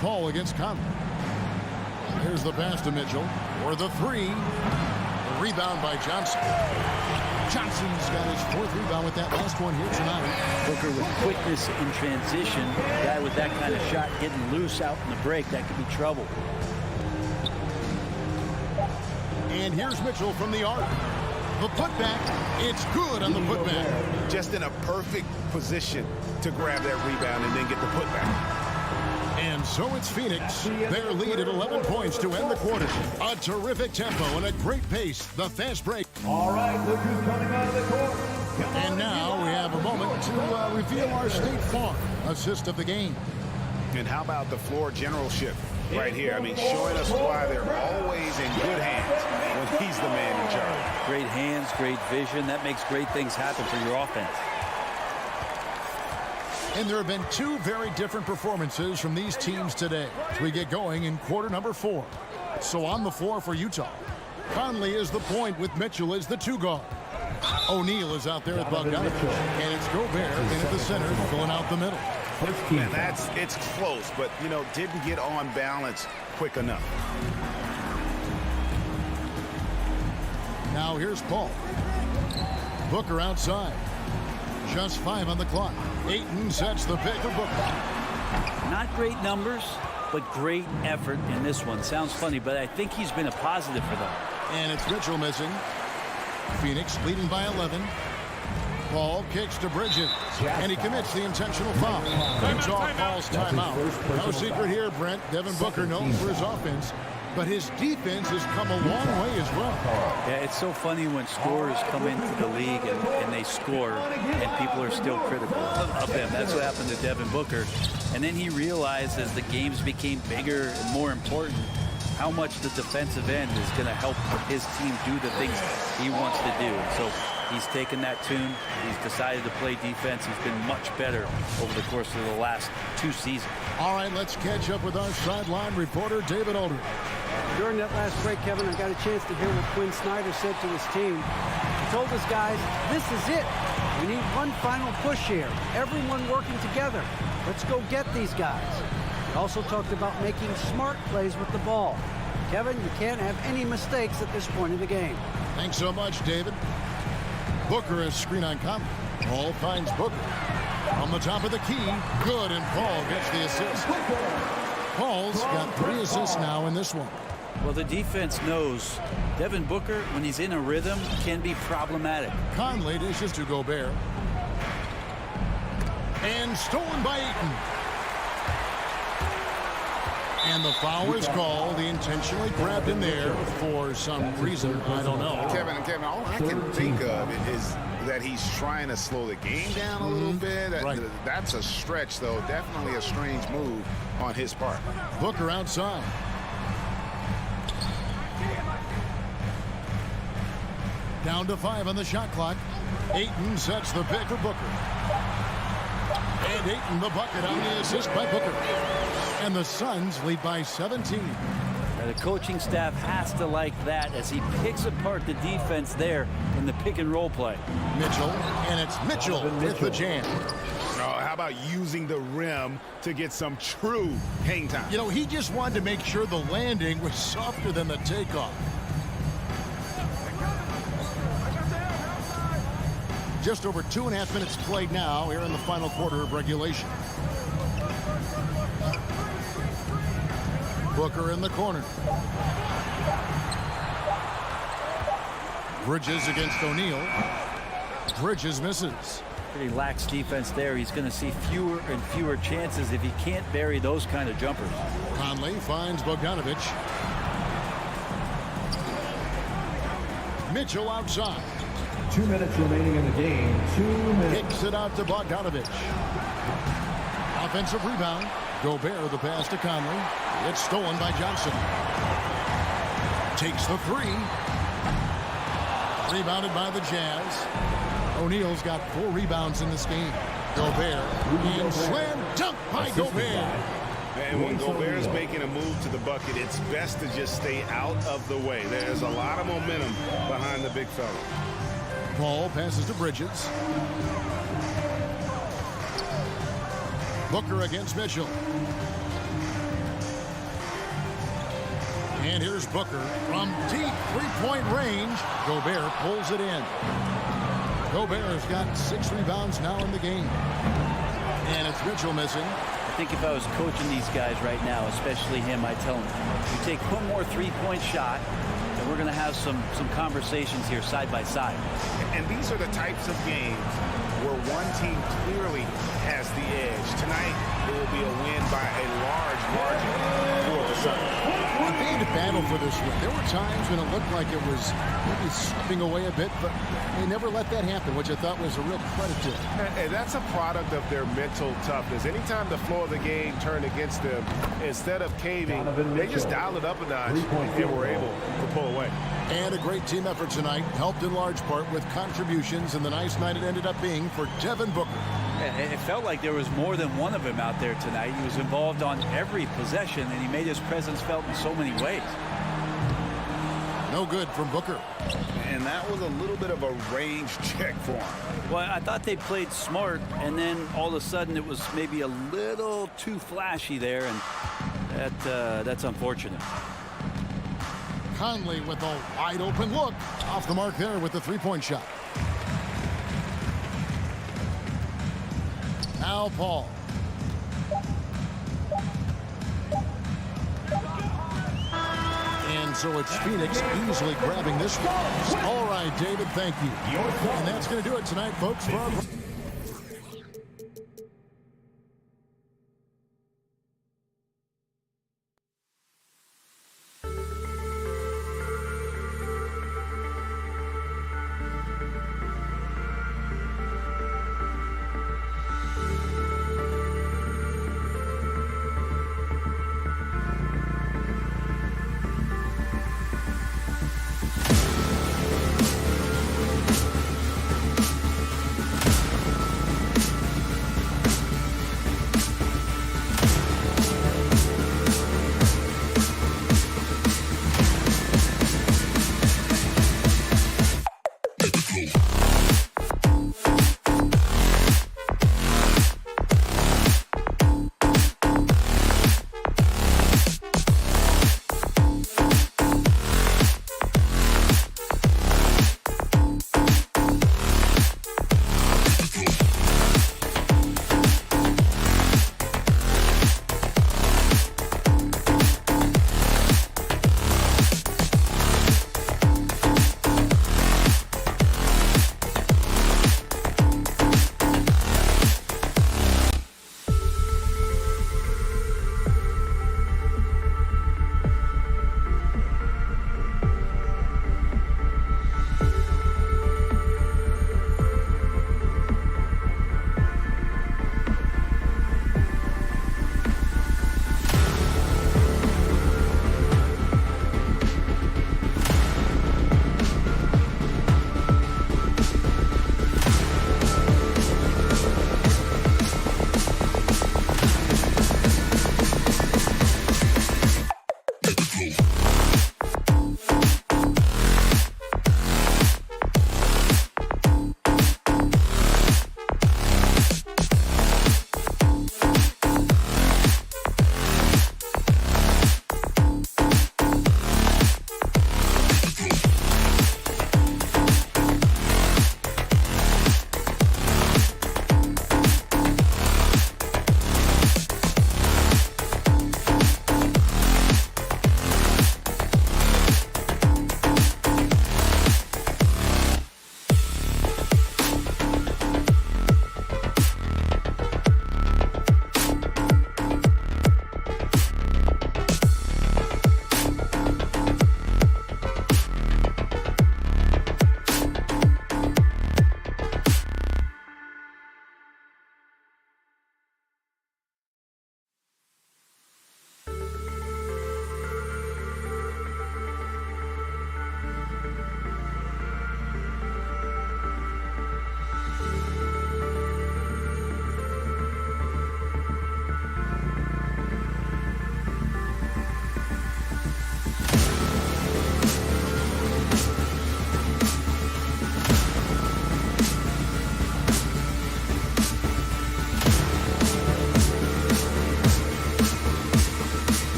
[SPEAKER 7] Paul against Conley. Here's the pass to Mitchell. For the 3. The rebound by Johnson. Johnson's got his 4th rebound with that last one here tonight.
[SPEAKER 4] Booker with quickness in transition. A guy with that kind of shot getting loose out in the break, that could be trouble.
[SPEAKER 7] And here's Mitchell from the arc. The putback, it's good on the putback.
[SPEAKER 8] Just in a perfect position to grab that rebound and then get the putback.
[SPEAKER 7] And so it's Phoenix. Their lead at 11 points to end the quarter. A terrific tempo and a great pace. The fast break.
[SPEAKER 12] All right, look who's coming out of the court.
[SPEAKER 7] And now we have a moment to reveal our State Farm assist of the game.
[SPEAKER 8] And how about the floor generalship right here? I mean, showing us why they're always in good hands when he's the man in charge.
[SPEAKER 4] Great hands, great vision. That makes great things happen for your offense.
[SPEAKER 7] And there have been 2 very different performances from these teams today as we get going in quarter number 4. So on the floor for Utah, Conley is the point with Mitchell as the 2 guard. O'Neal is out there at Bogdanovich. And it's Gobert in at the center, filling out the middle.
[SPEAKER 12] First team.
[SPEAKER 8] And it's close, but, you know, didn't get on balance quick enough.
[SPEAKER 7] Now here's Paul. Booker outside. Just 5 on the clock. Ayton sets the pick for Booker.
[SPEAKER 4] Not great numbers, but great effort in this one. Sounds funny, but I think he's been a positive for them.
[SPEAKER 7] And it's Mitchell missing. Phoenix leading by 11. Paul kicks to Bridges, and he commits the intentional foul. Utah calls timeout. No secret here, Brent. Devin Booker known for his offense, but his defense has come a long way as well.
[SPEAKER 4] Yeah, it's so funny when scorers come into the league and they score, and people are still critical of them. That's what happened to Devin Booker. And then he realized as the games became bigger and more important, how much the defensive end is going to help his team do the things he wants to do. So he's taken that tune. He's decided to play defense. He's been much better over the course of the last 2 seasons.
[SPEAKER 7] All right, let's catch up with our sideline reporter, David Aldridge.
[SPEAKER 10] During that last break, Kevin, I got a chance to hear what Quinn Snyder said to his team. He told his guys, this is it. We need one final push here. Everyone working together. Let's go get these guys. He also talked about making smart plays with the ball. Kevin, you can't have any mistakes at this point in the game.
[SPEAKER 7] Thanks so much, David. Booker is screen on Conley. Paul finds Booker. On the top of the key. Good, and Paul gets the assist. Paul's got 3 assists now in this one.
[SPEAKER 4] Well, the defense knows Devin Booker, when he's in a rhythm, can be problematic.
[SPEAKER 7] Conley dishes to Gobert. And stolen by Ayton. And the foul is called. He intentionally grabbed him there for some reason. I don't know.
[SPEAKER 8] Kevin, all I can think of is that he's trying to slow the game down a little bit.
[SPEAKER 7] Right.
[SPEAKER 8] That's a stretch, though. Definitely a strange move on his part.
[SPEAKER 7] Booker outside. Down to 5 on the shot clock. Ayton sets the pick for Booker. And Ayton the bucket on the assist by Booker. And the Suns lead by 17.
[SPEAKER 4] Now, the coaching staff has to like that as he picks apart the defense there in the pick and roll play.
[SPEAKER 7] Mitchell, and it's Mitchell with the jam.
[SPEAKER 8] How about using the rim to get some true hang time?
[SPEAKER 7] You know, he just wanted to make sure the landing was softer than the takeoff. Just over 2.5 minutes played now here in the final quarter of regulation. Booker in the corner. Bridges against O'Neal. Bridges misses.
[SPEAKER 4] Pretty lax defense there. He's going to see fewer and fewer chances if he can't bury those kind of jumpers.
[SPEAKER 7] Conley finds Bogdanovic. Mitchell outside.
[SPEAKER 12] 2 minutes remaining in the game. 2 minutes.
[SPEAKER 7] Kicks it out to Bogdanovic. Offensive rebound. Gobert the pass to Conley. It's stolen by Johnson. Takes the 3. Rebounded by the Jazz. O'Neal's got 4 rebounds in this game. Gobert. And slam dunk by Gobert.
[SPEAKER 8] And when Gobert's making a move to the bucket, it's best to just stay out of the way. There's a lot of momentum behind the big fella.
[SPEAKER 7] Paul passes to Bridges. Booker against Mitchell. And here's Booker from deep 3-point range. Gobert pulls it in. Gobert's got 6 rebounds now in the game. And it's Mitchell missing.
[SPEAKER 4] I think if I was coaching these guys right now, especially him, I'd tell him, you take one more 3-point shot, and we're going to have some conversations here side by side.
[SPEAKER 8] And these are the types of games where one team clearly has the edge. Tonight, it will be a win by a large margin for the Suns.
[SPEAKER 7] They had to battle for this win. There were times when it looked like it was maybe slipping away a bit, but they never let that happen, which I thought was a real credit to them.
[SPEAKER 8] And that's a product of their mental toughness. Anytime the flow of the game turned against them, instead of caving, they just dialed it up a notch and were able to pull away.
[SPEAKER 7] And a great team effort tonight, helped in large part with contributions, and the nice night it ended up being for Devin Booker.
[SPEAKER 4] It felt like there was more than one of him out there tonight. He was involved on every possession, and he made his presence felt in so many ways.
[SPEAKER 7] No good from Booker.
[SPEAKER 8] And that was a little bit of a range check for him.
[SPEAKER 4] Well, I thought they played smart, and then all of a sudden it was maybe a little too flashy there, and that's unfortunate.
[SPEAKER 7] Conley with a wide open look. Off the mark there with the three-point shot. Now Paul. And so it's Phoenix easily grabbing this one. All right, David, thank you. And that's going to do it tonight, folks. For our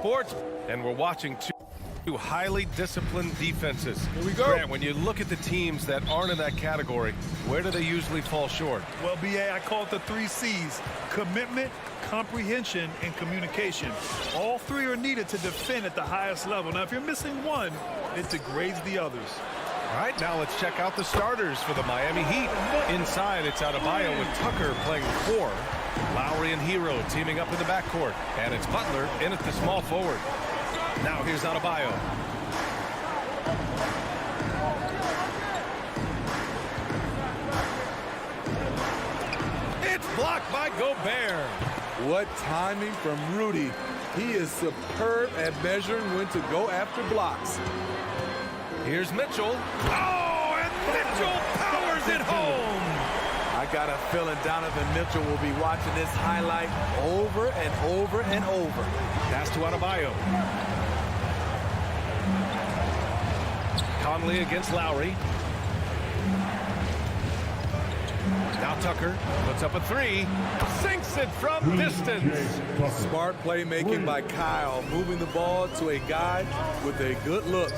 [SPEAKER 1] sports, and we're watching two highly disciplined defenses.
[SPEAKER 8] Here we go.
[SPEAKER 1] Grant, when you look at the teams that aren't in that category, where do they usually fall short?
[SPEAKER 3] Well, BA, I call it the 3 C's: commitment, comprehension, and communication. All 3 are needed to defend at the highest level. Now, if you're missing one, it degrades the others.
[SPEAKER 1] All right, now let's check out the starters for the Miami Heat. Inside, it's Adebayo with Tucker playing 4. Lowry and Hero teaming up in the backcourt. And it's Butler in at the small forward. Now here's Adebayo. It's blocked by Gobert.
[SPEAKER 9] What timing from Rudy. He is superb at measuring when to go after blocks.
[SPEAKER 1] Here's Mitchell. Oh, and Mitchell powers it home.
[SPEAKER 9] I got a feeling Donovan Mitchell will be watching this highlight over and over and over.
[SPEAKER 1] Pass to Adebayo. Conley against Lowry. Now Tucker puts up a 3. Sinks it from distance.
[SPEAKER 9] Smart playmaking by Kyle, moving the ball to a guy with a good look.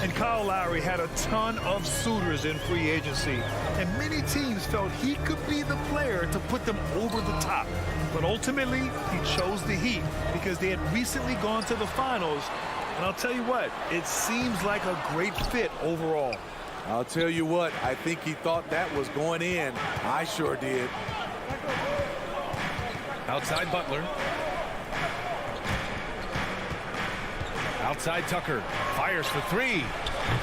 [SPEAKER 3] And Kyle Lowry had a ton of suitors in free agency, and many teams felt he could be the player to put them over the top. But ultimately, he chose the Heat because they had recently gone to the finals. And I'll tell you what, it seems like a great fit overall.
[SPEAKER 9] I'll tell you what, I think he thought that was going in. I sure did.
[SPEAKER 1] Outside Butler. Outside Tucker. Fires for 3.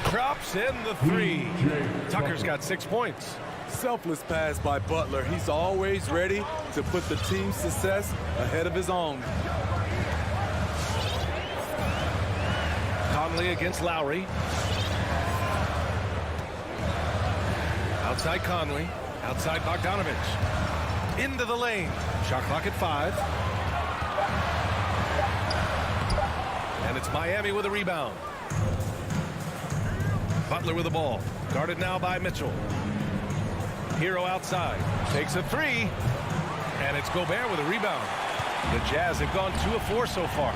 [SPEAKER 1] Drops in the 3. Tucker's got 6 points.
[SPEAKER 9] Selfless pass by Butler. He's always ready to put the team's success ahead of his own.
[SPEAKER 1] Conley against Lowry. Outside Conley. Outside Bogdanovich. Into the lane. Shot clock at 5. And it's Miami with a rebound. Butler with the ball. Guarded now by Mitchell. Hero outside. Takes a 3. And it's Gobert with a rebound. The Jazz have gone 2 of 4 so far.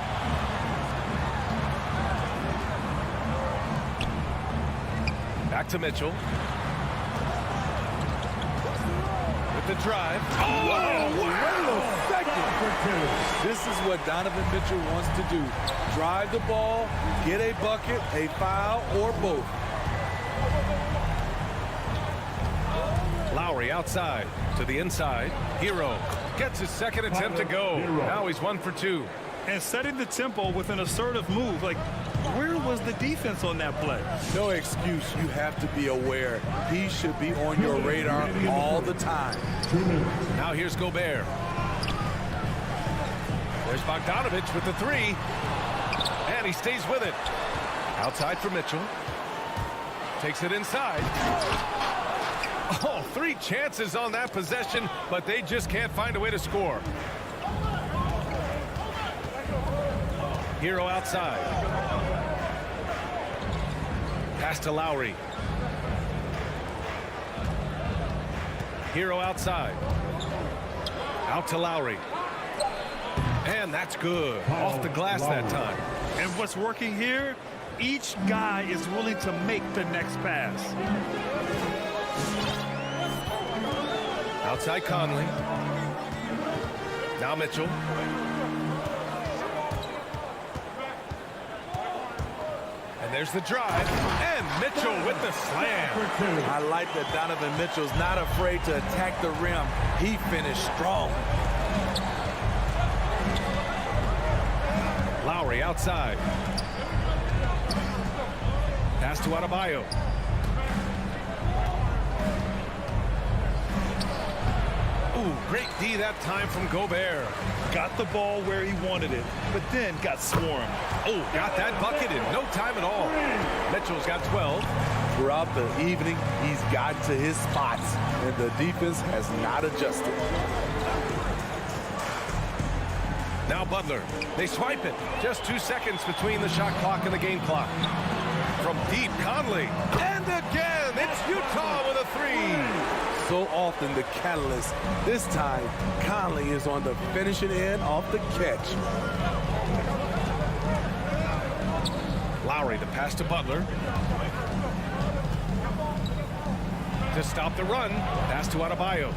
[SPEAKER 1] Back to Mitchell. With the drive.
[SPEAKER 9] Oh, wait a second. This is what Donovan Mitchell wants to do. Drive the ball, get a bucket, a foul, or both.
[SPEAKER 1] Lowry outside to the inside. Hero gets his second attempt to go. Now he's 1 for 2.
[SPEAKER 3] And setting the tempo with an assertive move. Like, where was the defense on that play?
[SPEAKER 9] No excuse. You have to be aware. He should be on your radar all the time.
[SPEAKER 1] Now here's Gobert. There's Bogdanovich with the 3. And he stays with it. Outside for Mitchell. Takes it inside. Oh, 3 chances on that possession, but they just can't find a way to score. Hero outside. Pass to Lowry. Hero outside. Out to Lowry. And that's good. Off the glass that time.
[SPEAKER 3] And what's working here? Each guy is willing to make the next pass.
[SPEAKER 1] Outside Conley. Now Mitchell. And there's the drive. And Mitchell with the slam.
[SPEAKER 9] I like that Donovan Mitchell's not afraid to attack the rim. He finished strong.
[SPEAKER 1] Lowry outside. Pass to Adebayo. Ooh, great D that time from Gobert.
[SPEAKER 3] Got the ball where he wanted it, but then got swarmed.
[SPEAKER 1] Oh, got that bucket in no time at all. Mitchell's got 12.
[SPEAKER 9] Throughout the evening, he's gotten to his spots, and the defense has not adjusted.
[SPEAKER 1] Now Butler. They swipe it. Just 2 seconds between the shot clock and the game clock. From deep, Conley. And again, it's Utah with a 3.
[SPEAKER 9] So often the catalyst. This time, Conley is on the finishing end off the catch.
[SPEAKER 1] Lowry, the pass to Butler. To stop the run, pass to Adebayo.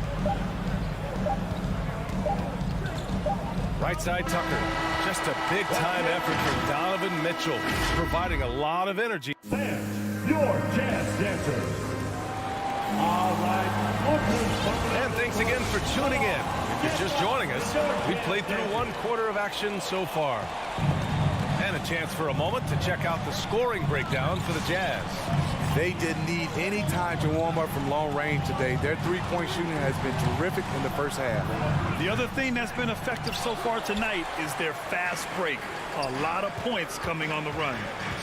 [SPEAKER 1] Right side Tucker. Just a big-time effort from Donovan Mitchell, providing a lot of energy.
[SPEAKER 2] And your jazz dancers. All right.
[SPEAKER 1] And thanks again for tuning in. If you're just joining us, we've played through 1/4 of action so far. And a chance for a moment to check out the scoring breakdown for the Jazz.
[SPEAKER 9] They didn't need any time to warm up from long range today. Their three-point shooting has been terrific in the first half.
[SPEAKER 3] The other thing that's been effective so far tonight is their fast break. A lot of points coming on the run.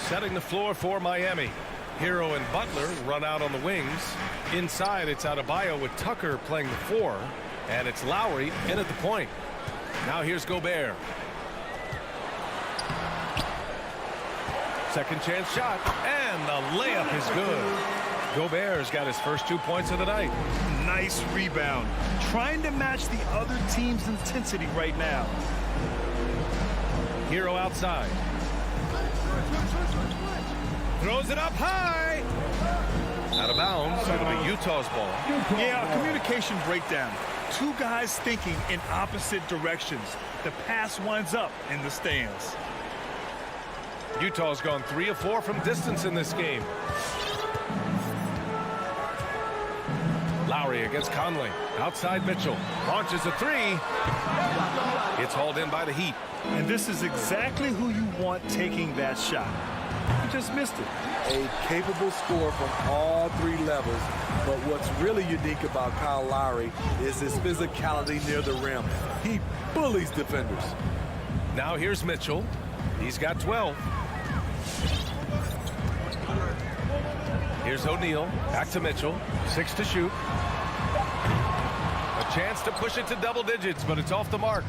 [SPEAKER 1] Setting the floor for Miami. Hero and Butler run out on the wings. Inside, it's Adebayo with Tucker playing the 4. And it's Lowry in at the point. Now here's Gobert. Second chance shot, and the layup is good. Gobert's got his first 2 points of the night.
[SPEAKER 3] Nice rebound. Trying to match the other team's intensity right now.
[SPEAKER 1] Hero outside. Throws it up high. Out of bounds. It'll be Utah's ball.
[SPEAKER 3] Yeah, communication breakdown. Two guys thinking in opposite directions. The pass winds up in the stands.
[SPEAKER 1] Utah's gone 3 of 4 from distance in this game. Lowry against Conley. Outside Mitchell. Launches a 3. It's hauled in by the Heat.
[SPEAKER 3] And this is exactly who you want taking that shot. He just missed it.
[SPEAKER 9] A capable scorer from all 3 levels. But what's really unique about Kyle Lowry is his physicality near the rim. He bullies defenders.
[SPEAKER 1] Now here's Mitchell. He's got 12. Here's O'Neal. Back to Mitchell. 6 to shoot. A chance to push it to double digits, but it's off the mark.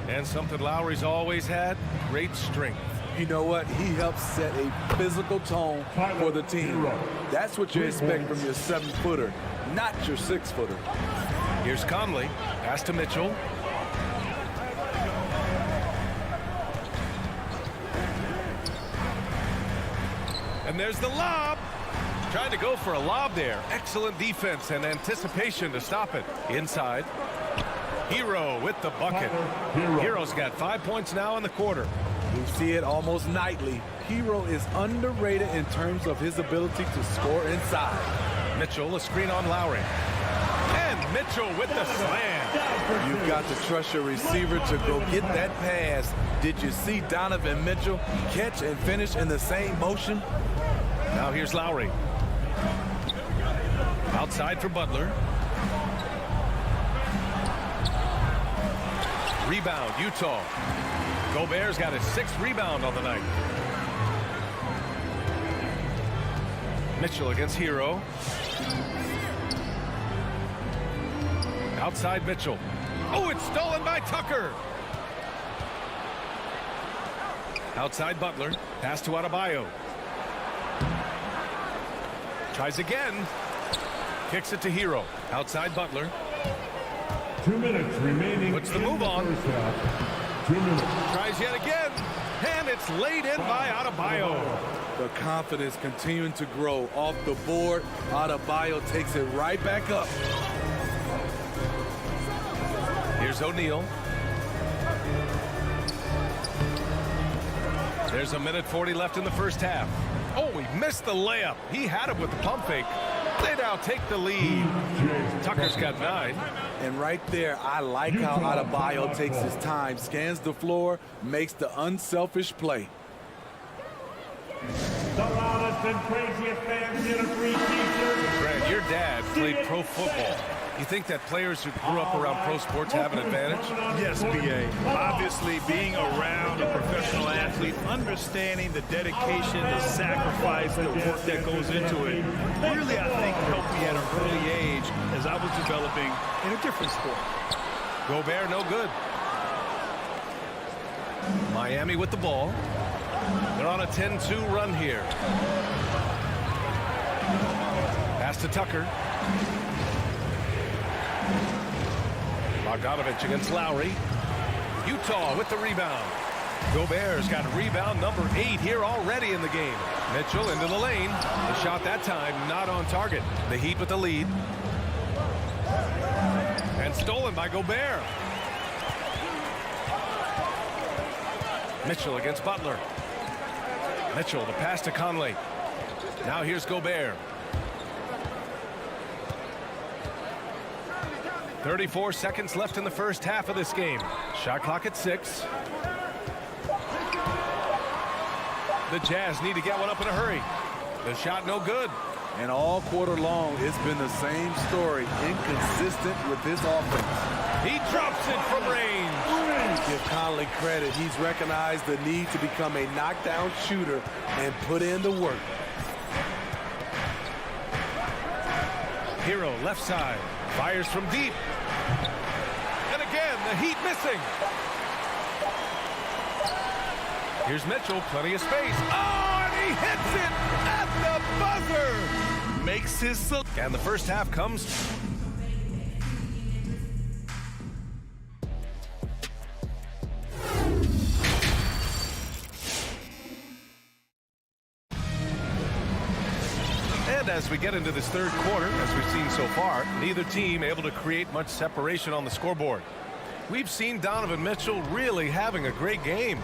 [SPEAKER 1] And something Lowry's always had, great strength.
[SPEAKER 9] You know what? He helps set a physical tone for the team. That's what you expect from your 7-footer, not your 6-footer.
[SPEAKER 1] Here's Conley. Pass to Mitchell. And there's the lob. Trying to go for a lob there. Excellent defense and anticipation to stop it. Inside. Hero with the bucket. Hero's got 5 points now in the quarter.
[SPEAKER 9] We see it almost nightly. Hero is underrated in terms of his ability to score inside.
[SPEAKER 1] Mitchell, a screen on Lowry. And Mitchell with the slam.
[SPEAKER 9] You've got to trust your receiver to go get that pass. Did you see Donovan Mitchell catch and finish in the same motion?
[SPEAKER 1] Now here's Lowry. Outside for Butler. Rebound, Utah. Gobert's got his 6th rebound on the night. Mitchell against Hero. Outside Mitchell. Oh, it's stolen by Tucker. Outside Butler. Pass to Adebayo. Tries again. Kicks it to Hero. Outside Butler.
[SPEAKER 2] 2 minutes remaining.
[SPEAKER 1] Puts the move on.
[SPEAKER 2] 2 minutes.
[SPEAKER 1] Tries yet again. And it's laid in by Adebayo.
[SPEAKER 9] The confidence continuing to grow off the board. Adebayo takes it right back up.
[SPEAKER 1] Here's O'Neal. There's a minute 40 left in the first half. Oh, he missed the layup. He had it with the pump fake. They now take the lead. Tucker's got 9.
[SPEAKER 9] And right there, I like how Adebayo takes his time, scans the floor, makes the unselfish play.
[SPEAKER 12] The loudest and craziest fans in a free t-shirt.
[SPEAKER 1] Brad, your dad played pro football. You think that players who grew up around pro sports have an advantage?
[SPEAKER 3] Yes, B.A. Obviously, being around a professional athlete, understanding the dedication, the sacrifice, the work that goes into it, really, I think, helped me at an early age as I was developing in a different sport.
[SPEAKER 1] Gobert, no good. Miami with the ball. They're on a 10-2 run here. Pass to Tucker. Bogdanovich against Lowry. Utah with the rebound. Gobert's got rebound number 8 here already in the game. Mitchell into the lane. The shot that time not on target. The Heat with the lead. And stolen by Gobert. Mitchell against Butler. Mitchell, the pass to Conley. Now here's Gobert. 34 seconds left in the first half of this game. Shot clock at 6. The Jazz need to get one up in a hurry. The shot no good.
[SPEAKER 9] And all quarter long, it's been the same story. Inconsistent with his offense.
[SPEAKER 1] He drops it from range.
[SPEAKER 9] Give Conley credit. He's recognized the need to become a knockdown shooter and put in the work.
[SPEAKER 1] Hero left side. Fires from deep. And again, the Heat missing. Here's Mitchell, plenty of space. Oh, and he hits it at the buzzer. Makes his... And the first half comes... And as we get into this third quarter, as we've seen so far, neither team able to create much separation on the scoreboard. We've seen Donovan Mitchell really having a great game.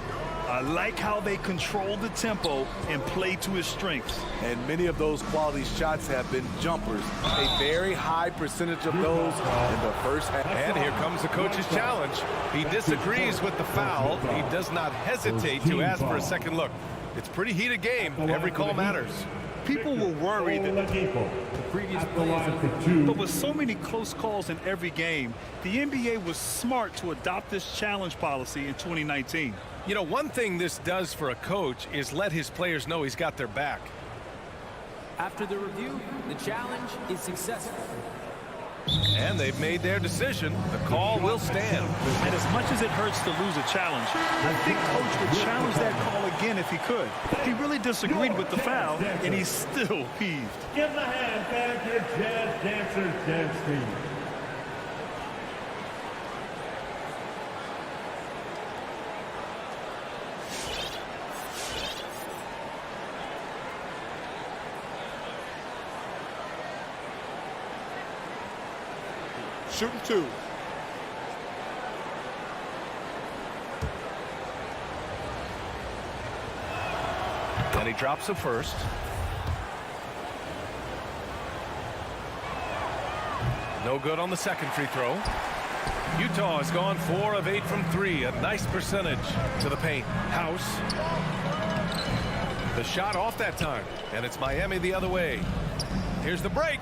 [SPEAKER 3] I like how they control the tempo and play to his strengths.
[SPEAKER 9] And many of those quality shots have been jumpers. A very high percentage of those in the first half.
[SPEAKER 1] And here comes the coach's challenge. He disagrees with the foul. He does not hesitate to ask for a second look. It's a pretty heated game. Every call matters.
[SPEAKER 3] People were worried that
[SPEAKER 2] the previous play,
[SPEAKER 3] but with so many close calls in every game, the NBA was smart to adopt this challenge policy in 2019.
[SPEAKER 1] You know, one thing this does for a coach is let his players know he's got their back.
[SPEAKER 13] After the review, the challenge is successful.
[SPEAKER 1] And they've made their decision. The call will stand.
[SPEAKER 3] And as much as it hurts to lose a challenge, I think Coach would challenge that call again if he could. He really disagreed with the foul, and he's still peeved.
[SPEAKER 2] Give the hand back to Jazz Dancers Dance Team.
[SPEAKER 9] Shooting 2.
[SPEAKER 1] And he drops the first. No good on the second free throw. Utah has gone 4 of 8 from 3. A nice percentage to the paint. House. The shot off that time. And it's Miami the other way. Here's the break.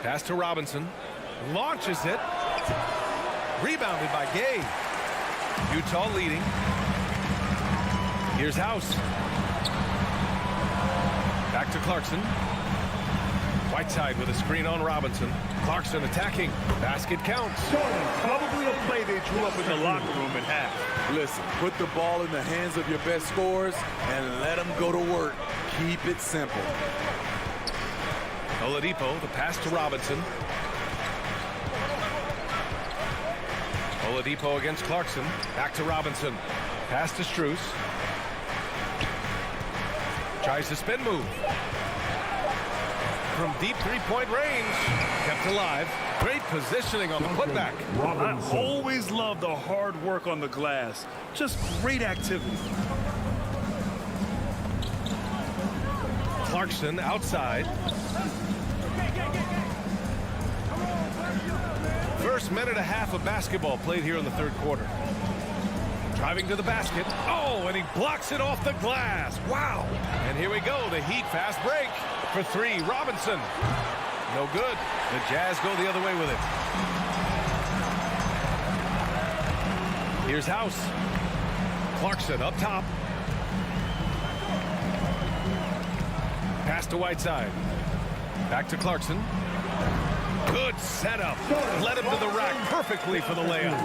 [SPEAKER 1] Pass to Robinson. Launches it. Rebounded by Gay. Utah leading. Here's House. Back to Clarkson. Whiteside with a screen on Robinson. Clarkson attacking. Basket counts.
[SPEAKER 3] Probably a play they drew up in the locker room at half.
[SPEAKER 9] Listen, put the ball in the hands of your best scorers and let them go to work. Keep it simple.
[SPEAKER 1] Oladipo, the pass to Robinson. Oladipo against Clarkson. Back to Robinson. Pass to Strus. Tries the spin move. From deep three-point range. Kept alive. Great positioning on the putback.
[SPEAKER 3] I always love the hard work on the glass. Just great activity.
[SPEAKER 1] Clarkson outside. First minute and a half of basketball played here in the third quarter. Driving to the basket. Oh, and he blocks it off the glass. Wow. And here we go. The Heat fast break for 3. Robinson. No good. The Jazz go the other way with it. Here's House. Clarkson up top. Pass to Whiteside. Back to Clarkson. Good setup. Led him to the rack perfectly for the layup.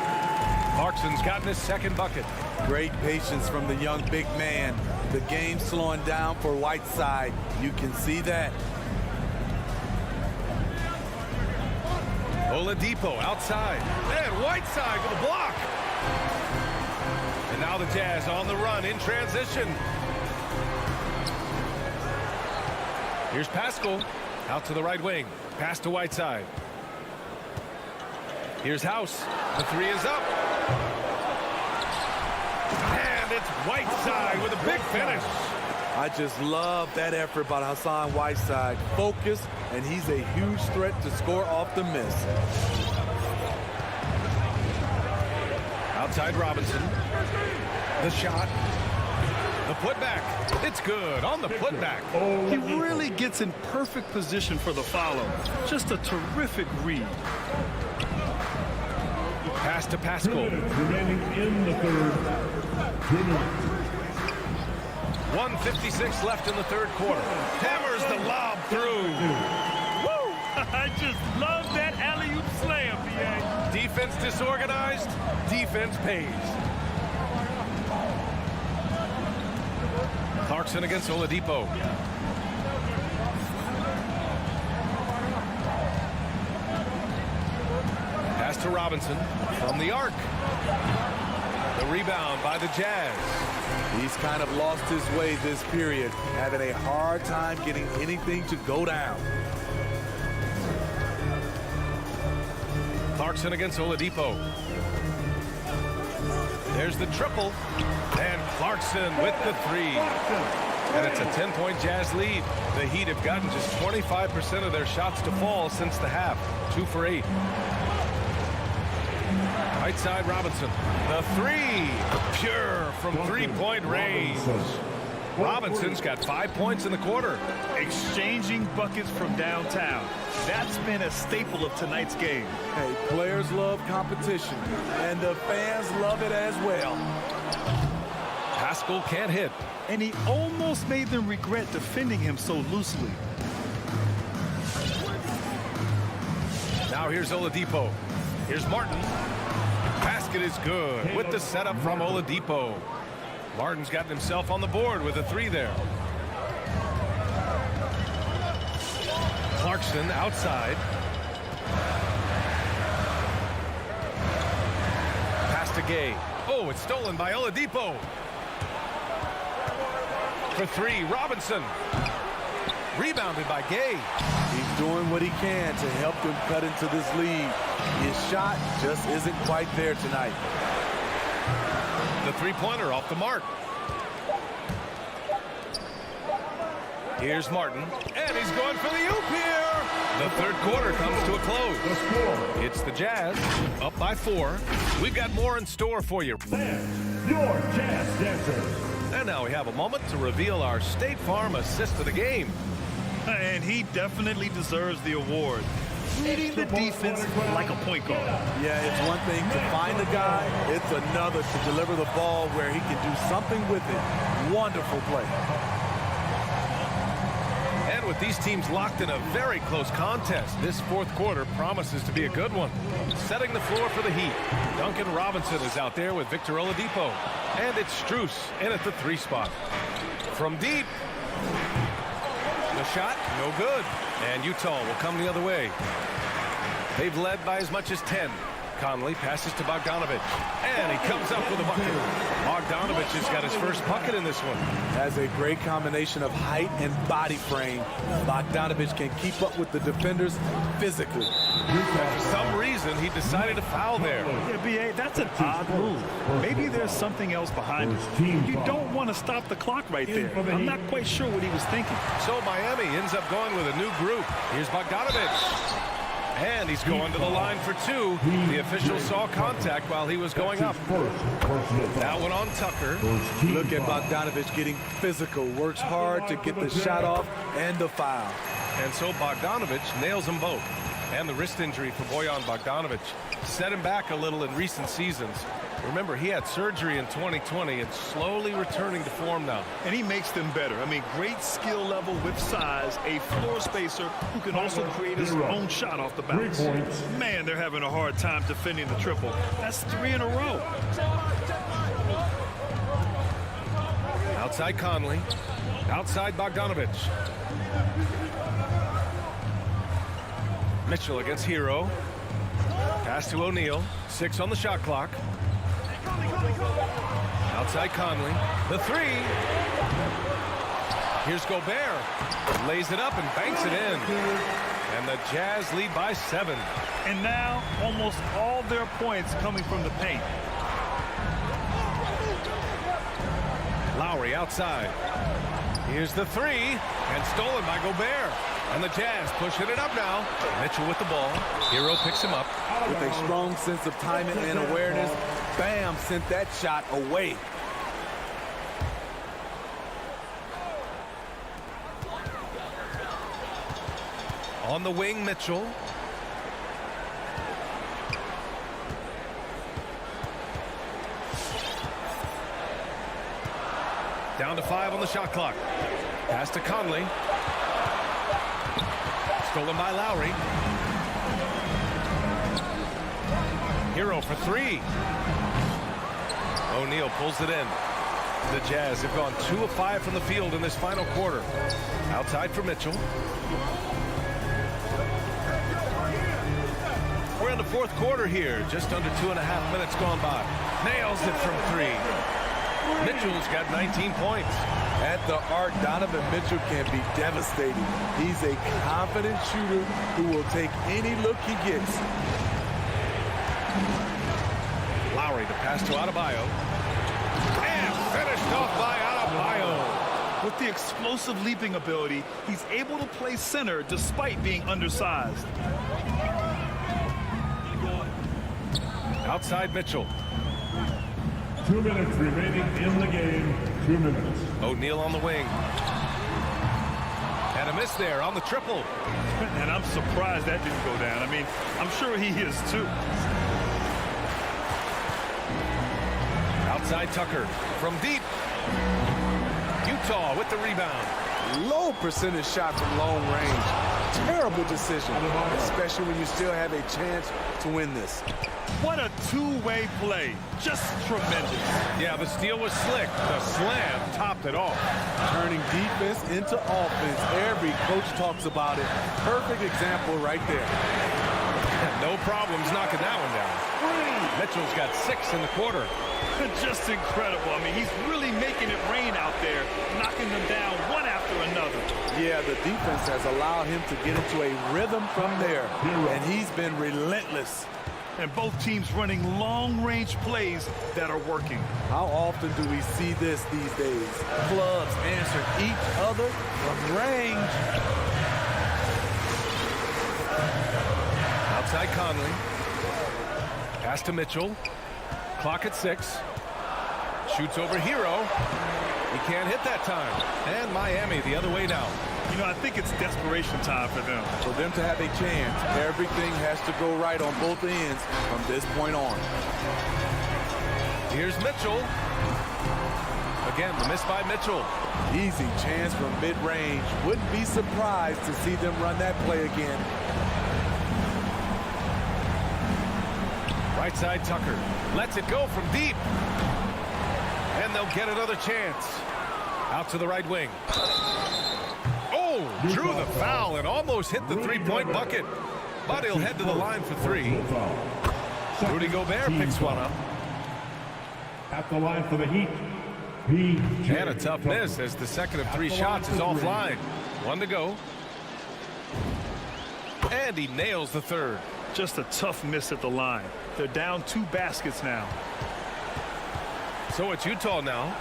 [SPEAKER 1] Clarkson's gotten his second bucket.
[SPEAKER 9] Great patience from the young big man. The game slowing down for Whiteside. You can see that.
[SPEAKER 1] Oladipo outside. And Whiteside with a block. Now the Jazz on the run in transition. Here's Pascal out to the right wing. Pass to Whiteside. Here's House. The three is up. And it's Whiteside with a big finish.
[SPEAKER 9] I just love that effort by Hassan Whiteside. Focus, and he's a huge threat to score off the miss.
[SPEAKER 1] Outside Robinson. The shot. The putback. It's good on the putback.
[SPEAKER 3] He really gets in perfect position for the follow. Just a terrific read.
[SPEAKER 1] Pass to Pascal.
[SPEAKER 2] Remaining in the third. 2 minutes.
[SPEAKER 1] 1:56 left in the third quarter. Hammers the lob through.
[SPEAKER 3] Woo! I just love that alley-oop slam, BA.
[SPEAKER 1] Defense disorganized. Defense pays. Clarkson against Oladipo. Pass to Robinson from the arc. The rebound by the Jazz.
[SPEAKER 9] He's kind of lost his way this period, having a hard time getting anything to go down.
[SPEAKER 1] Clarkson against Oladipo. There's the triple. And Clarkson with the three. And it's a 10-point Jazz lead. The Heat have gotten just 25% of their shots to fall since the half. 2 for 8. Right side Robinson. The three. Pure from three-point range. Robinson's got 5 points in the quarter.
[SPEAKER 3] Exchanging buckets from downtown. That's been a staple of tonight's game.
[SPEAKER 9] Hey, players love competition, and the fans love it as well.
[SPEAKER 1] Pascal can't hit.
[SPEAKER 3] And he almost made them regret defending him so loosely.
[SPEAKER 1] Now here's Oladipo. Here's Martin. Basket is good with the setup from Oladipo. Martin's gotten himself on the board with a three there. Clarkson outside. Pass to Gay. Oh, it's stolen by Oladipo. For three, Robinson. Rebounded by Gay.
[SPEAKER 9] He's doing what he can to help them cut into this lead. His shot just isn't quite there tonight.
[SPEAKER 1] The three-pointer off the mark. Here's Martin, and he's going for the oop here. The third quarter comes to a close. It's the Jazz, up by 4. We've got more in store for you.
[SPEAKER 2] Your Jazz Dancers.
[SPEAKER 1] And now we have a moment to reveal our State Farm assist of the game.
[SPEAKER 3] And he definitely deserves the award. Leading the defense like a point guard.
[SPEAKER 9] Yeah, it's one thing to find a guy. It's another to deliver the ball where he can do something with it. Wonderful play.
[SPEAKER 1] And with these teams locked in a very close contest, this fourth quarter promises to be a good one. Setting the floor for the Heat. Duncan Robinson is out there with Victor Oladipo. And it's Strus in at the 3 spot. From deep. The shot, no good. And Utah will come the other way. They've led by as much as 10. Conley passes to Bogdanovich. And he comes up with a bucket. Bogdanovich has got his first bucket in this one.
[SPEAKER 9] Has a great combination of height and body frame. Bogdanovich can keep up with the defenders physically.
[SPEAKER 1] For some reason, he decided to foul there.
[SPEAKER 3] Yeah, B.A., that's an odd move. Maybe there's something else behind it. You don't want to stop the clock right there. I'm not quite sure what he was thinking.
[SPEAKER 1] So Miami ends up going with a new group. Here's Bogdanovich. And he's going to the line for 2. The official saw contact while he was going up. That one on Tucker.
[SPEAKER 9] Look at Bogdanovich getting physical. Works hard to get the shot off and the foul.
[SPEAKER 1] And so Bogdanovich nails them both. And the wrist injury for Bojan Bogdanovich set him back a little in recent seasons. Remember, he had surgery in 2020 and slowly returning to form now.
[SPEAKER 3] And he makes them better. I mean, great skill level with size, a floor spacer who can also create his own shot off the bounce. Man, they're having a hard time defending the triple. That's 3 in a row.
[SPEAKER 1] Outside Conley. Outside Bogdanovich. Mitchell against Hero. Pass to O'Neal. 6 on the shot clock. Outside Conley. The three. Here's Gobert. Lays it up and banks it in. And the Jazz lead by 7.
[SPEAKER 3] And now almost all their points coming from the paint.
[SPEAKER 1] Lowry outside. Here's the three. And stolen by Gobert. And the Jazz pushing it up now. Mitchell with the ball. Hero picks him up.
[SPEAKER 9] With a strong sense of timing and awareness, Bam sent that shot away.
[SPEAKER 1] On the wing, Mitchell. Down to 5 on the shot clock. Pass to Conley. Stolen by Lowry. Hero for 3. O'Neal pulls it in. The Jazz have gone 2 of 5 from the field in this final quarter. Outside for Mitchell. We're in the fourth quarter here. Just under 2.5 minutes gone by. Nails it from 3. Mitchell's got 19 points.
[SPEAKER 9] At the arc, Donovan Mitchell can be devastating. He's a confident shooter who will take any look he gets.
[SPEAKER 1] Lowry, the pass to Adebayo. And finished off by Adebayo.
[SPEAKER 3] With the explosive leaping ability, he's able to play center despite being undersized.
[SPEAKER 1] Outside Mitchell.
[SPEAKER 2] 2 minutes remaining in the game. 2 minutes.
[SPEAKER 1] O'Neal on the wing. And a miss there on the triple.
[SPEAKER 3] And I'm surprised that didn't go down. I mean, I'm sure he is too.
[SPEAKER 1] Outside Tucker from deep. Utah with the rebound.
[SPEAKER 9] Low percentage shot from long range. Terrible decision, especially when you still have a chance to win this.
[SPEAKER 3] What a two-way play. Just tremendous.
[SPEAKER 1] Yeah, the steal was slick. The slam topped it off.
[SPEAKER 9] Turning defense into offense. Every coach talks about it. Perfect example right there.
[SPEAKER 1] No problems knocking that one down. Mitchell's got 6 in the quarter.
[SPEAKER 3] Just incredible. I mean, he's really making it rain out there, knocking them down one after another.
[SPEAKER 9] Yeah, the defense has allowed him to get into a rhythm from there, and he's been relentless.
[SPEAKER 3] And both teams running long-range plays that are working.
[SPEAKER 9] How often do we see this these days? Clubs answer each other from range.
[SPEAKER 1] Outside Conley. Pass to Mitchell. Clock at 6. Shoots over Hero. He can't hit that time. And Miami the other way now.
[SPEAKER 3] You know, I think it's desperation time for them.
[SPEAKER 9] For them to have a chance, everything has to go right on both ends from this point on.
[SPEAKER 1] Here's Mitchell. Again, the miss by Mitchell.
[SPEAKER 9] Easy chance from mid-range. Wouldn't be surprised to see them run that play again.
[SPEAKER 1] Right side Tucker. Lets it go from deep. And they'll get another chance. Out to the right wing. Oh, drew the foul and almost hit the three-point bucket. But he'll head to the line for 3. Rudy Gobert picks one up.
[SPEAKER 2] At the line for the Heat, PJ
[SPEAKER 1] And a tough miss as the second of 3 shots is offline. 1 to go. And he nails the third.
[SPEAKER 3] Just a tough miss at the line. They're down 2 baskets now.
[SPEAKER 1] So it's Utah now.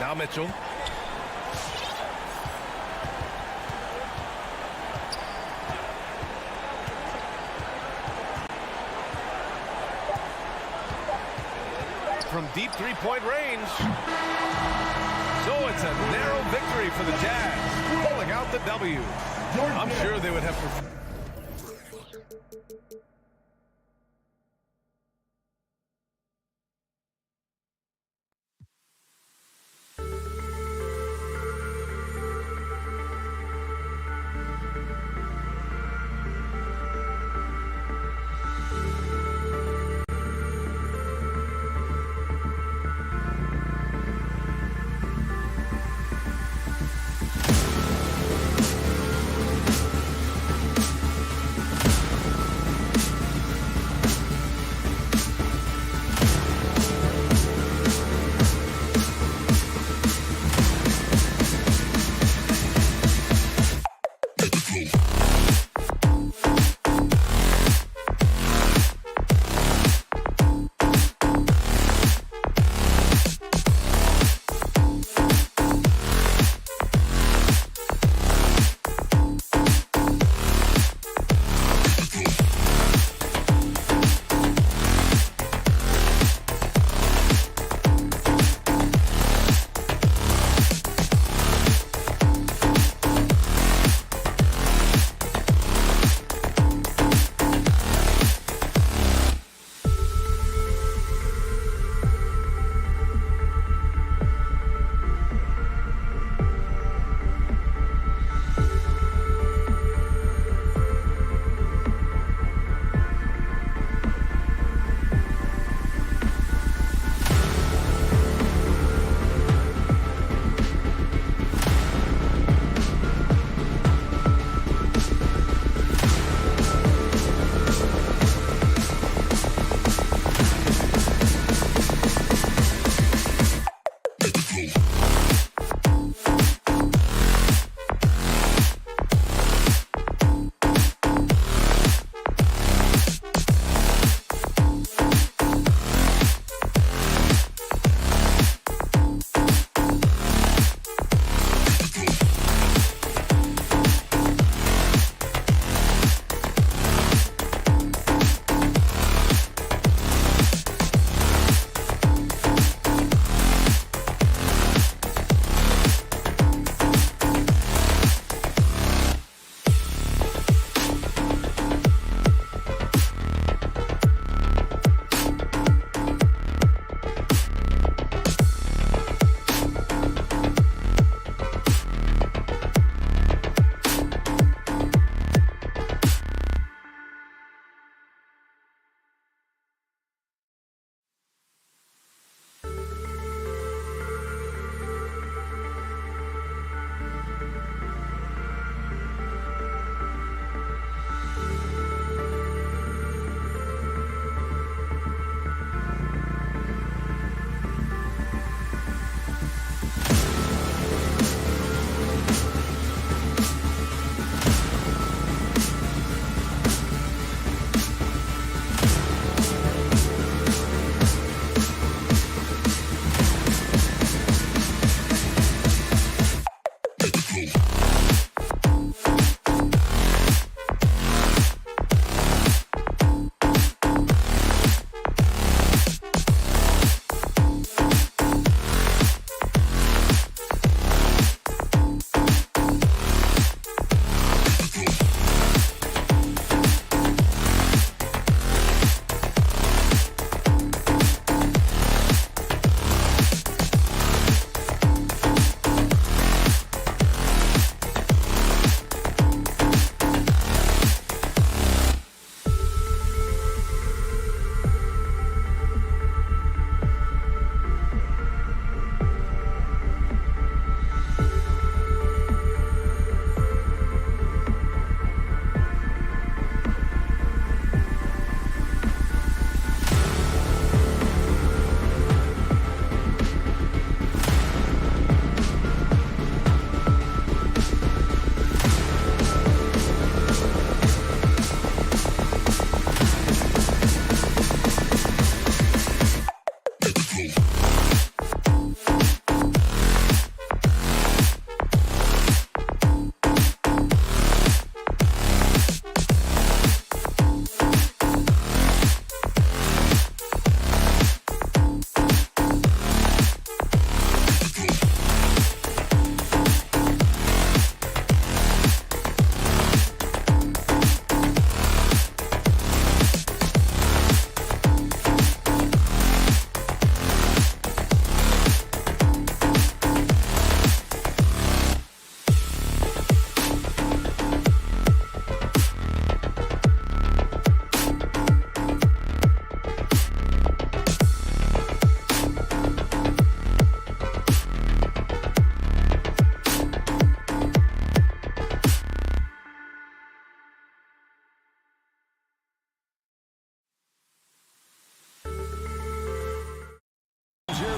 [SPEAKER 1] Now Mitchell. From deep three-point range. So it's a narrow victory for the Jazz, pulling out the W. I'm sure they would have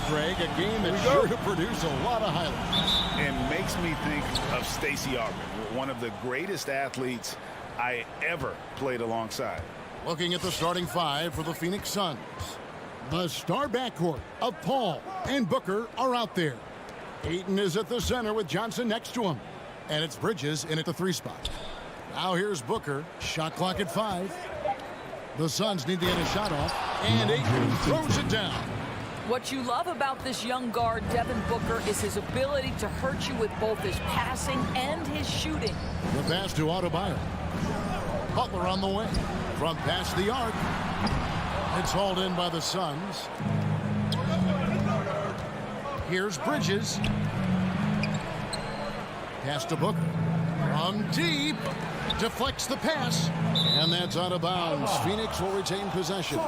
[SPEAKER 7] Craig, a game that's sure to produce a lot of highlights.
[SPEAKER 8] And makes me think of Stacey Augmon, one of the greatest athletes I ever played alongside.
[SPEAKER 7] Looking at the starting five for the Phoenix Suns. The star backcourt of Paul and Booker are out there. Ayton is at the center with Johnson next to him. And it's Bridges in at the 3 spot. Now here's Booker. Shot clock at 5. The Suns need to get a shot off. And Ayton throws it down.
[SPEAKER 11] What you love about this young guard, Devin Booker, is his ability to hurt you with both his passing and his shooting.
[SPEAKER 7] The pass to Adebayo. Butler on the way. From past the arc. It's hauled in by the Suns. Here's Bridges. Pass to Booker. From deep. Deflects the pass. And that's out of bounds. Phoenix will retain possession.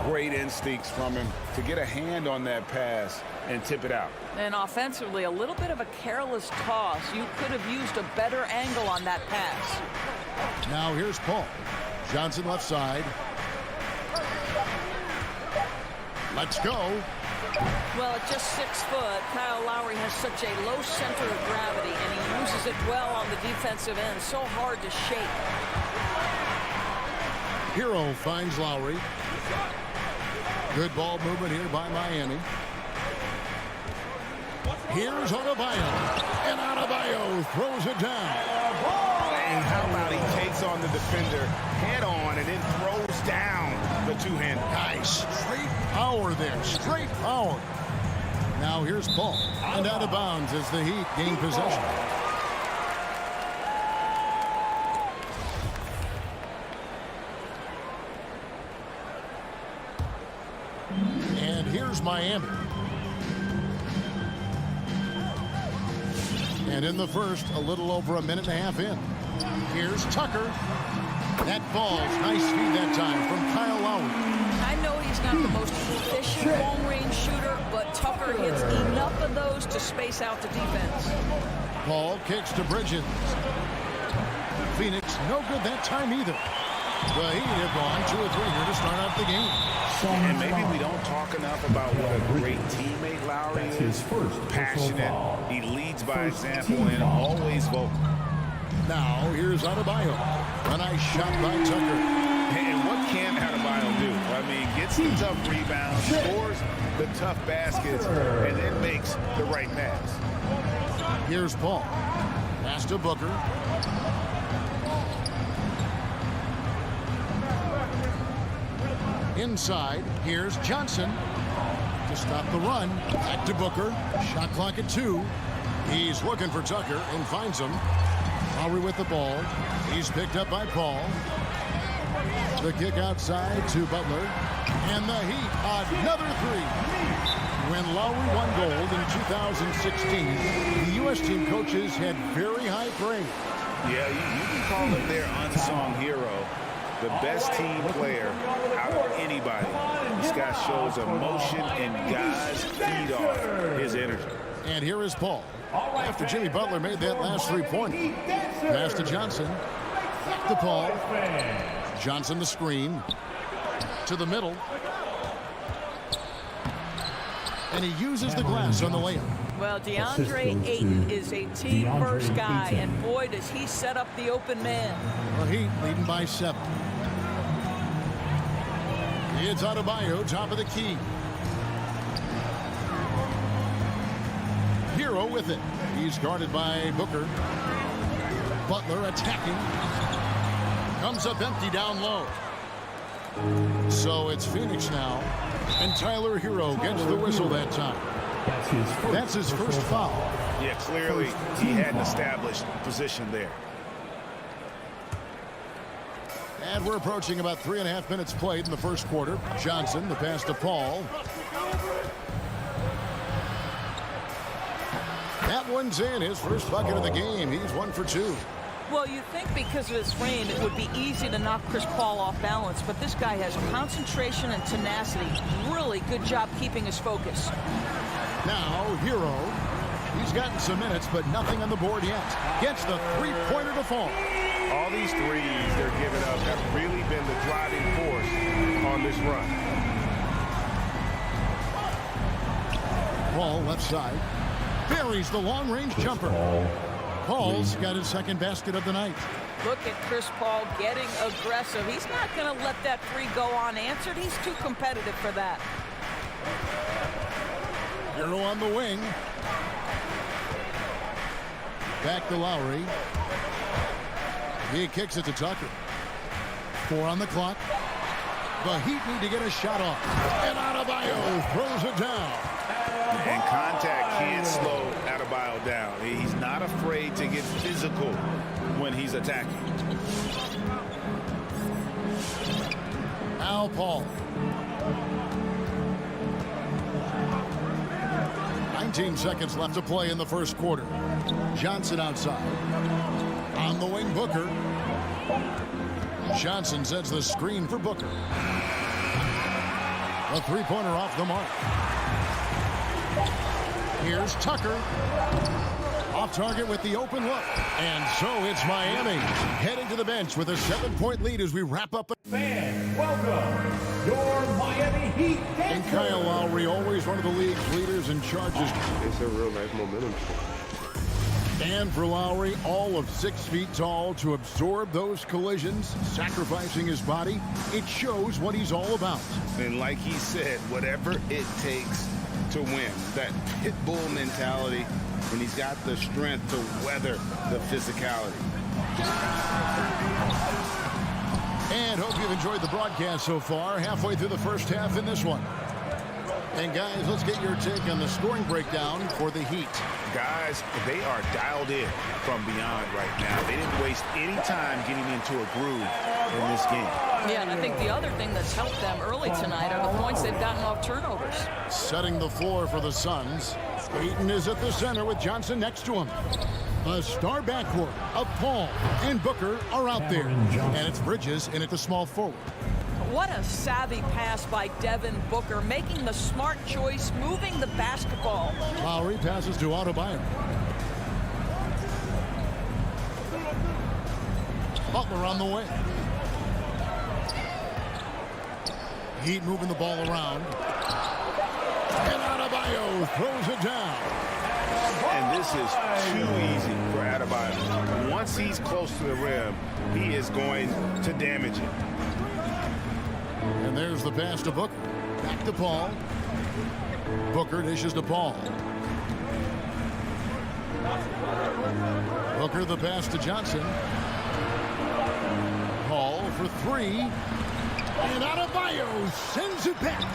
[SPEAKER 8] Great instincts from him to get a hand on that pass and tip it out.
[SPEAKER 11] And offensively, a little bit of a careless toss. You could have used a better angle on that pass.
[SPEAKER 7] Now here's Paul. Johnson left side. Let's go.
[SPEAKER 11] Well, at just 6 foot, Kyle Lowry has such a low center of gravity, and he uses it well on the defensive end. So hard to shake.
[SPEAKER 7] Hero finds Lowry. Good ball movement here by Miami. Here's Adebayo. And Adebayo throws it down.
[SPEAKER 8] And how about he takes on the defender head on and then throws down the two-hand.
[SPEAKER 7] Nice. Straight power there. Straight power. Now here's Paul. And out of bounds as the Heat gain possession. And here's Miami. And in the first, a little over a minute and a half in. Here's Tucker. That falls. Nice feed that time from Kyle Lowry.
[SPEAKER 11] I know he's not the most efficient long-range shooter, but Tucker hits enough of those to space out the defense.
[SPEAKER 7] Paul kicks to Bridges. Phoenix, no good that time either. The Heat have gone 2 or 3 here to start out the game.
[SPEAKER 8] And maybe we don't talk enough about what a great teammate Lowry is. Passionate, he leads by example, and always vocal.
[SPEAKER 7] Now, here's Adebayo. A nice shot by Tucker.
[SPEAKER 8] And what can Adebayo do? I mean, gets the tough rebounds, scores the tough baskets, and then makes the right pass.
[SPEAKER 7] Here's Paul. Pass to Booker. Inside, here's Johnson to stop the run. Back to Booker. Shot clock at 2. He's looking for Tucker and finds him. Lowry with the ball. He's picked up by Paul. The kick outside to Butler. And the Heat, another 3. When Lowry won gold in 2016, the U.S. team coaches had very high praise.
[SPEAKER 8] Yeah, you can call him their unsung hero. The best team player out of anybody. This guy shows emotion and guys feed off his energy.
[SPEAKER 7] And here is Paul. After Jimmy Butler made that last 3-pointer. Pass to Johnson. Back to Paul. Johnson the screen. To the middle. And he uses the glass on the layup.
[SPEAKER 11] Well, DeAndre Ayton is a team-first guy, and boy, does he set up the open man.
[SPEAKER 7] The Heat leading by 7. It's Adebayo, top of the key. Hero with it. He's guarded by Booker. Butler attacking. Comes up empty down low. So it's Phoenix now. And Tyler Hero gets the whistle that time. That's his first foul.
[SPEAKER 8] Yeah, clearly he hadn't established position there.
[SPEAKER 7] And we're approaching about 3.5 minutes played in the first quarter. Johnson, the pass to Paul. That one's in, his first bucket of the game. He's 1 for 2.
[SPEAKER 11] Well, you think because of his frame, it would be easy to knock Chris Paul off balance, but this guy has concentration and tenacity. Really good job keeping his focus.
[SPEAKER 7] Now, Hero. He's gotten some minutes, but nothing on the board yet. Gets the 3-pointer to fall.
[SPEAKER 8] All these threes they're giving up have really been the driving force on this run.
[SPEAKER 7] Paul, left side. Buries the long-range jumper. Paul's got his second basket of the night.
[SPEAKER 11] Look at Chris Paul getting aggressive. He's not going to let that three go unanswered. He's too competitive for that.
[SPEAKER 7] Hero on the wing. Back to Lowry. He kicks it to Tucker. 4 on the clock. The Heat need to get a shot off. And Adebayo throws it down.
[SPEAKER 8] And contact can't slow Adebayo down. He's not afraid to get physical when he's attacking.
[SPEAKER 7] Now Paul. 19 seconds left to play in the first quarter. Johnson outside. On the wing, Booker. Johnson sets the screen for Booker. A three-pointer off the mark. Here's Tucker. Off target with the open look. And so it's Miami heading to the bench with a 7-point lead as we wrap up.
[SPEAKER 12] Fans, welcome your Miami Heat
[SPEAKER 7] And Kyle Lowry, always one of the league's leaders in charges.
[SPEAKER 5] It's a real life momentum.
[SPEAKER 7] And for Lowry, all of 6 feet tall to absorb those collisions, sacrificing his body, it shows what he's all about.
[SPEAKER 8] And like he said, whatever it takes to win, that pit bull mentality, and he's got the strength to weather the physicality.
[SPEAKER 7] And hope you've enjoyed the broadcast so far, halfway through the first half in this one. And guys, let's get your take on the scoring breakdown for the Heat.
[SPEAKER 8] Guys, they are dialed in from beyond right now. They didn't waste any time getting into a groove in this game.
[SPEAKER 11] Yeah, and I think the other thing that's helped them early tonight are the points they've gotten off turnovers.
[SPEAKER 7] Setting the floor for the Suns. Ayton is at the center with Johnson next to him. A star backcourt of Paul and Booker are out there. And it's Bridges in at the small forward.
[SPEAKER 11] What a savvy pass by Devin Booker, making the smart choice, moving the basketball.
[SPEAKER 7] Lowry passes to Adebayo. Butler on the way. Heat moving the ball around. And Adebayo throws it down.
[SPEAKER 8] And this is too easy for Adebayo. Once he's close to the rim, he is going to damage it.
[SPEAKER 7] And there's the pass to Booker. Back to Paul. Booker dishes to Paul. Booker the pass to Johnson. Paul for 3. And Adebayo sends it back.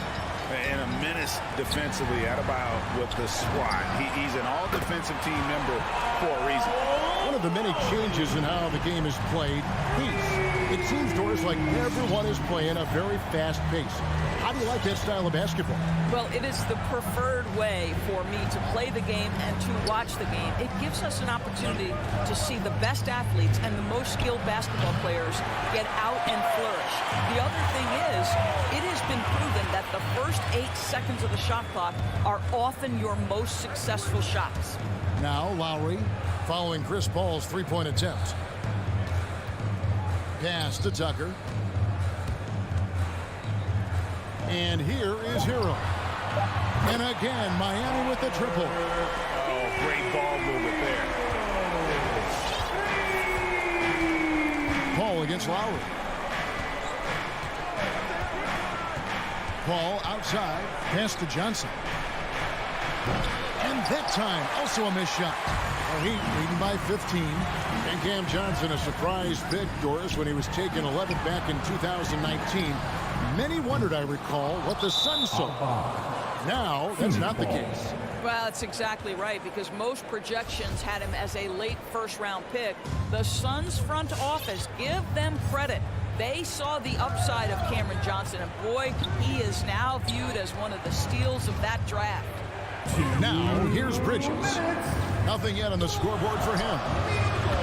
[SPEAKER 8] And a menace defensively. Adebayo with the swat. He's an all-defensive team member for a reason.
[SPEAKER 7] One of the many changes in how the game is played, pace. It seems, Doris, like everyone is playing a very fast pace. How do you like that style of basketball?
[SPEAKER 11] Well, it is the preferred way for me to play the game and to watch the game. It gives us an opportunity to see the best athletes and the most skilled basketball players get out and flourish. The other thing is, it has been proven that the first 8 seconds of the shot clock are often your most successful shots.
[SPEAKER 7] Now Lowry following Chris Paul's three-point attempt. Pass to Tucker. And here is Hero. And again, Miami with the triple.
[SPEAKER 8] Oh, great ball movement there.
[SPEAKER 7] Paul against Lowry. Paul outside. Pass to Johnson. And that time, also a missed shot. Heat leading by 15. And Cam Johnson, a surprise pick, Doris, when he was taken 11 back in 2019. Many wondered, I recall, what the Suns saw. Now, that's not the case.
[SPEAKER 11] Well, that's exactly right, because most projections had him as a late first-round pick. The Suns front office, give them credit. They saw the upside of Cameron Johnson, and boy, he is now viewed as one of the steals of that draft.
[SPEAKER 7] Now, here's Bridges. Nothing yet on the scoreboard for him.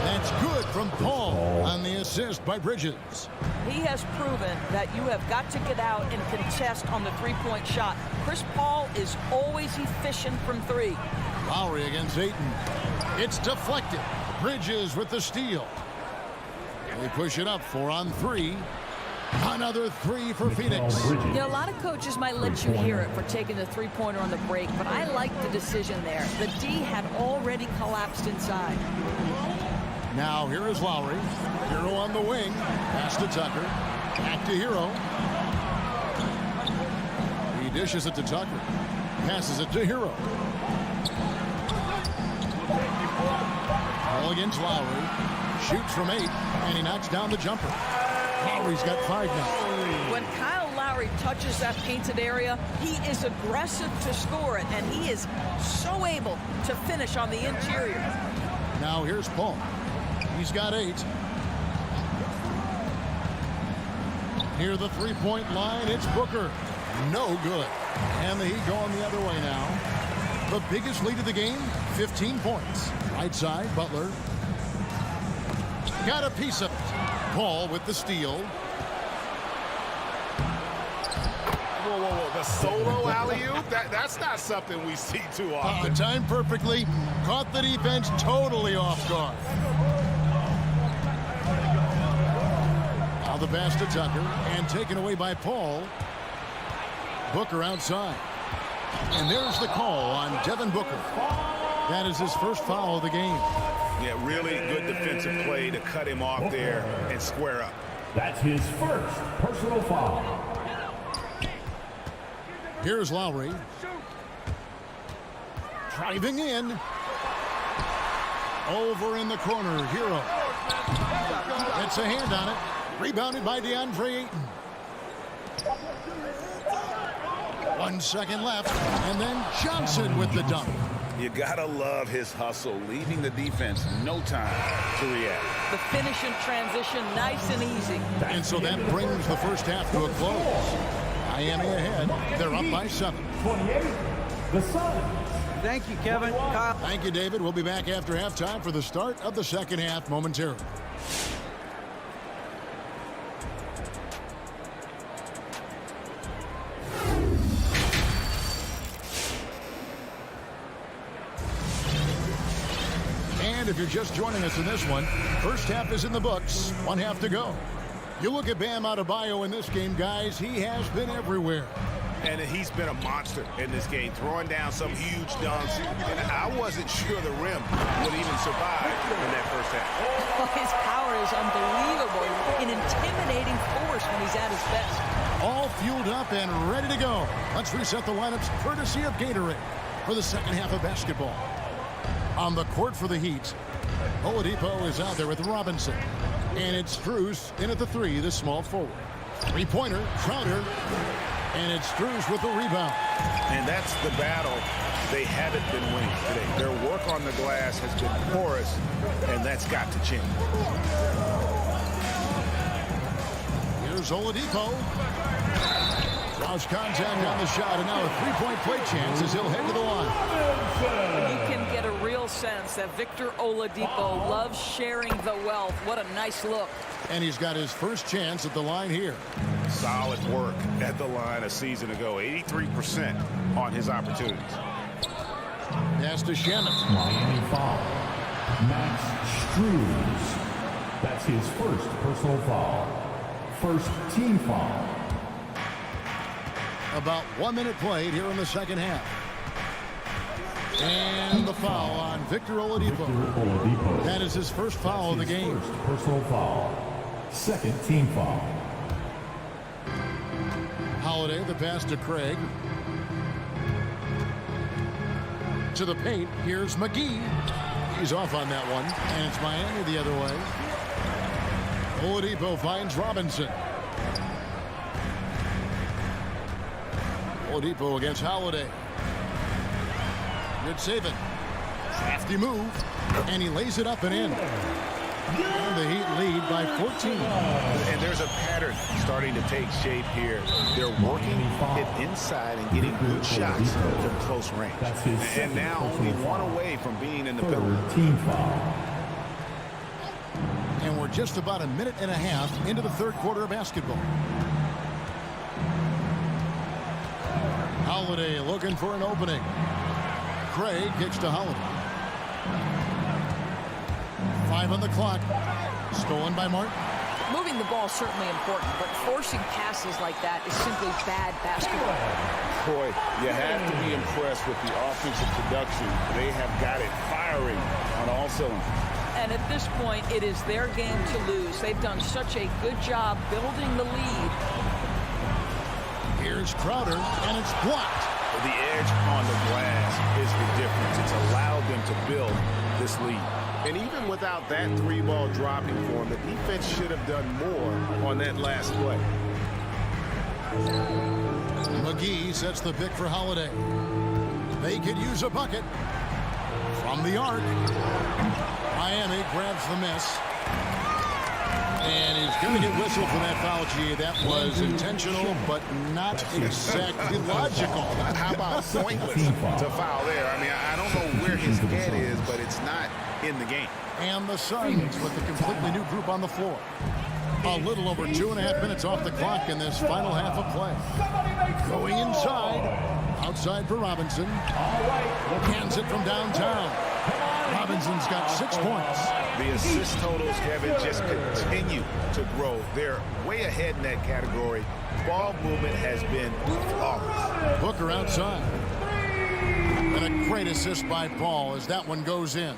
[SPEAKER 7] That's good from Paul on the assist by Bridges.
[SPEAKER 11] He has proven that you have got to get out and contest on the three-point shot. Chris Paul is always efficient from 3.
[SPEAKER 7] Lowry against Ayton. It's deflected. Bridges with the steal. They push it up 4 on 3. Another three for Phoenix.
[SPEAKER 11] You know, a lot of coaches might let you hear it for taking the three-pointer on the break, but I like the decision there. The D had already collapsed inside.
[SPEAKER 7] Now here is Lowry. Hero on the wing. Pass to Tucker. Back to Hero. He dishes it to Tucker. Passes it to Hero. Ball against Lowry. Shoots from 8, and he knocks down the jumper. Lowry's got 5 now.
[SPEAKER 11] When Kyle Lowry touches that painted area, he is aggressive to score it, and he is so able to finish on the interior.
[SPEAKER 7] Now here's Paul. He's got 8. Near the three-point line, it's Booker. No good. And the Heat going the other way now. The biggest lead of the game, 15 points. Right side, Butler. Got a piece of it. Paul with the steal.
[SPEAKER 8] Whoa, whoa, whoa. The solo alley-oop? That's not something we see too often.
[SPEAKER 7] Timed perfectly. Caught the defense totally off guard. Now the pass to Tucker. And taken away by Paul. Booker outside. And there's the call on Devin Booker. That is his first foul of the game.
[SPEAKER 8] Yeah, really good defensive play to cut him off there and square up.
[SPEAKER 2] That's his first personal foul.
[SPEAKER 7] Here's Lowry. Driving in. Over in the corner, Hero. Gets a hand on it. Rebounded by DeAndre Ayton. 1 second left. And then Johnson with the dunk.
[SPEAKER 8] You gotta love his hustle, leaving the defense no time to react.
[SPEAKER 11] The finish in transition, nice and easy.
[SPEAKER 7] And so that brings the first half to a close. Miami ahead. They're up by 7.
[SPEAKER 2] 28, the Suns.
[SPEAKER 10] Thank you, Kevin. Kyle.
[SPEAKER 7] Thank you, David. We'll be back after halftime for the start of the second half momentarily. And if you're just joining us in this one, first half is in the books. 1 half to go. You look at Bam Adebayo in this game, guys. He has been everywhere.
[SPEAKER 8] And he's been a monster in this game, throwing down some huge dunks. And I wasn't sure the rim would even survive in that first half.
[SPEAKER 11] His power is unbelievable. An intimidating force when he's at his best.
[SPEAKER 7] All fueled up and ready to go. Let's reset the lineups courtesy of Gatorade for the second half of basketball. On the court for the Heat, Oladipo is out there with Robinson. And it's Strus in at the 3, the small forward. Three-pointer, Crowder. And it's Strus with the rebound.
[SPEAKER 8] And that's the battle they haven't been winning today. Their work on the glass has been porous, and that's got to change.
[SPEAKER 7] Here's Oladipo. Draws contact on the shot, and now a three-point play chance as he'll head to the line.
[SPEAKER 11] You can get a real sense that Victor Oladipo loves sharing the wealth. What a nice look.
[SPEAKER 7] And he's got his first chance at the line here.
[SPEAKER 8] Solid work at the line a season ago. 83% on his opportunities.
[SPEAKER 7] Pass to Shamet.
[SPEAKER 2] Miami foul. Max Strus. That's his first personal foul. First team foul.
[SPEAKER 7] About 1 minute played here in the second half. And the foul on Victor Oladipo. That is his first foul of the game.
[SPEAKER 2] First personal foul. Second team foul.
[SPEAKER 7] Holiday, the pass to Craig. To the paint, here's McGee. He's off on that one, and it's Miami the other way. Oladipo finds Robinson. Oladipo against Holiday. Good save it. Crafty move, and he lays it up and in. And the Heat lead by 14.
[SPEAKER 8] And there's a pattern starting to take shape here. They're working it inside and getting good shots from close range. And now only one away from being in the middle.
[SPEAKER 2] Team foul.
[SPEAKER 7] And we're just about a minute and a half into the third quarter of basketball. Holiday looking for an opening. Craig kicks to Holiday. 5 on the clock. Stolen by Martin.
[SPEAKER 11] Moving the ball is certainly important, but forcing passes like that is simply bad basketball.
[SPEAKER 8] Boy, you have to be impressed with the offensive production. They have got it firing on all cylinders.
[SPEAKER 11] And at this point, it is their game to lose. They've done such a good job building the lead.
[SPEAKER 7] Here's Crowder, and it's blocked.
[SPEAKER 8] The edge on the glass is the difference. It's allowed them to build this lead. And even without that three-ball dropping for them, the defense should have done more on that last play.
[SPEAKER 7] McGee sets the pick for Holiday. They could use a bucket. From the arc, Miami grabs the miss. And he's going to get whistled for that foul, G. That was intentional, but not exactly logical.
[SPEAKER 8] How about pointless to foul there? I mean, I don't know where his head is, but it's not in the game.
[SPEAKER 7] And the Suns with a completely new group on the floor. A little over 2.5 minutes off the clock in this final half of play. Going inside, outside for Robinson. Hands it from downtown. Robinson's got 6 points.
[SPEAKER 8] The assist totals, Kevin, just continue to grow. They're way ahead in that category. Ball movement has been flawless.
[SPEAKER 7] Booker outside. And a great assist by Paul as that one goes in.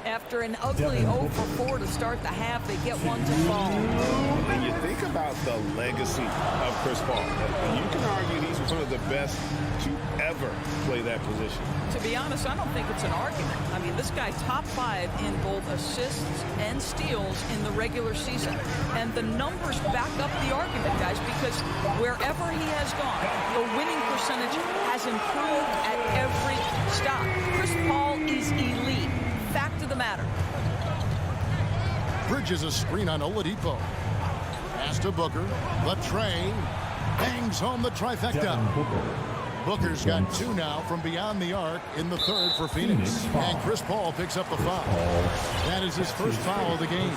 [SPEAKER 11] After an ugly 0 for 4 to start the half, they get one to fall.
[SPEAKER 8] When you think about the legacy of Chris Paul, you can argue he's one of the best to ever play that position.
[SPEAKER 11] To be honest, I don't think it's an argument. I mean, this guy top 5 in both assists and steals in the regular season. And the numbers back up the argument, guys, because wherever he has gone, the winning percentage has improved at every stop. Chris Paul is elite. Fact of the matter.
[SPEAKER 7] Bridges a screen on Oladipo. Pass to Booker. The tray. Bangs home the trifecta. Booker's got 2 now from beyond the arc in the third for Phoenix. And Chris Paul picks up the foul. That is his first foul of the game.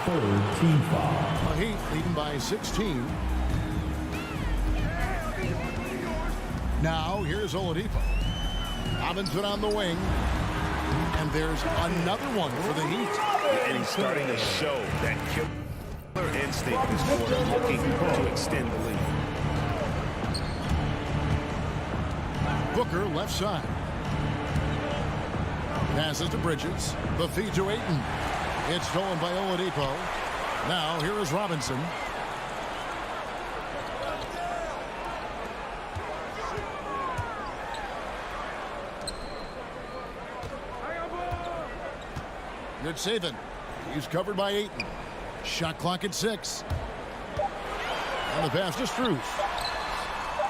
[SPEAKER 2] Third team foul.
[SPEAKER 7] The Heat leading by 16. Now here's Oladipo. Robinson on the wing. And there's another one for the Heat.
[SPEAKER 8] And he's starting to show that killer instinct this quarter, looking to extend the lead.
[SPEAKER 7] Booker left side. Passes to Bridges. The feed to Ayton. It's stolen by Oladipo. Now here is Robinson. Good saving. He's covered by Ayton. Shot clock at 6. And the pass to Strus.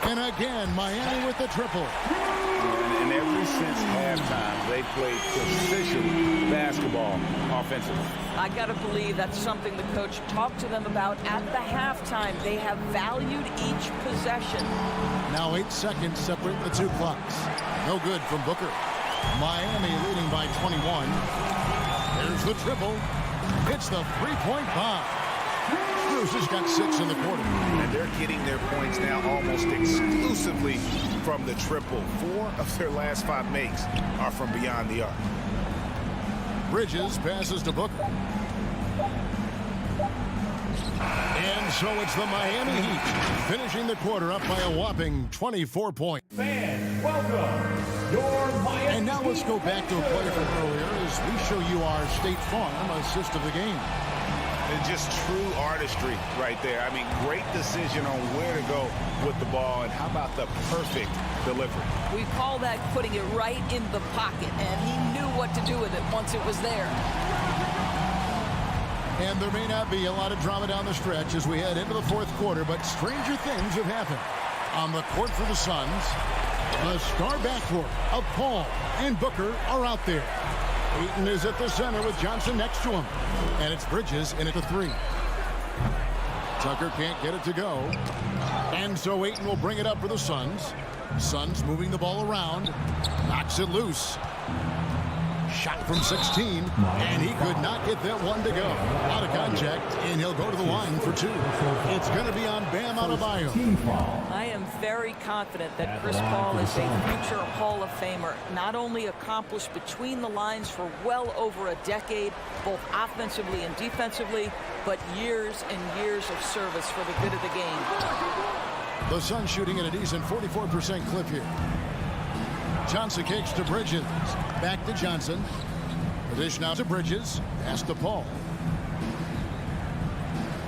[SPEAKER 7] And again, Miami with the triple.
[SPEAKER 8] And ever since halftime, they played precision basketball offensively.
[SPEAKER 11] I got to believe that's something the coach talked to them about at the halftime. They have valued each possession.
[SPEAKER 7] Now 8 seconds separate the 2 clocks. No good from Booker. Miami leading by 21. There's the triple. It's the 3-point bomb. Strus has got 6 in the quarter.
[SPEAKER 8] And they're getting their points now almost exclusively from the triple. 4 of their last 5 makes are from beyond the arc.
[SPEAKER 7] Bridges passes to Booker. And so it's the Miami Heat finishing the quarter up by a whopping 24 points.
[SPEAKER 12] Fans, welcome your Miami.
[SPEAKER 7] And now let's go back to a play from earlier as we show you our State Farm assist of the game.
[SPEAKER 8] And just true artistry right there. I mean, great decision on where to go with the ball, and how about the perfect delivery?
[SPEAKER 11] We call that putting it right in the pocket, and he knew what to do with it once it was there.
[SPEAKER 7] And there may not be a lot of drama down the stretch as we head into the 4th quarter, but stranger things have happened. On the court for the Suns, the star backcourt of Paul and Booker are out there. Ayton is at the center with Johnson next to him. And it's Bridges in at the 3. Tucker can't get it to go. And so Ayton will bring it up for the Suns. Suns moving the ball around. Knocks it loose. Shot from 16, and he could not get that one to go. Out of contact, and he'll go to the line for 2. It's going to be on Bam Adebayo.
[SPEAKER 11] I am very confident that Chris Paul is a future Hall of Famer. Not only accomplished between the lines for well over a decade, both offensively and defensively, but years and years of service for the good of the game.
[SPEAKER 7] The Suns shooting at a decent 44% clip here. Johnson kicks to Bridges. Back to Johnson. The dish now to Bridges. Pass to Paul.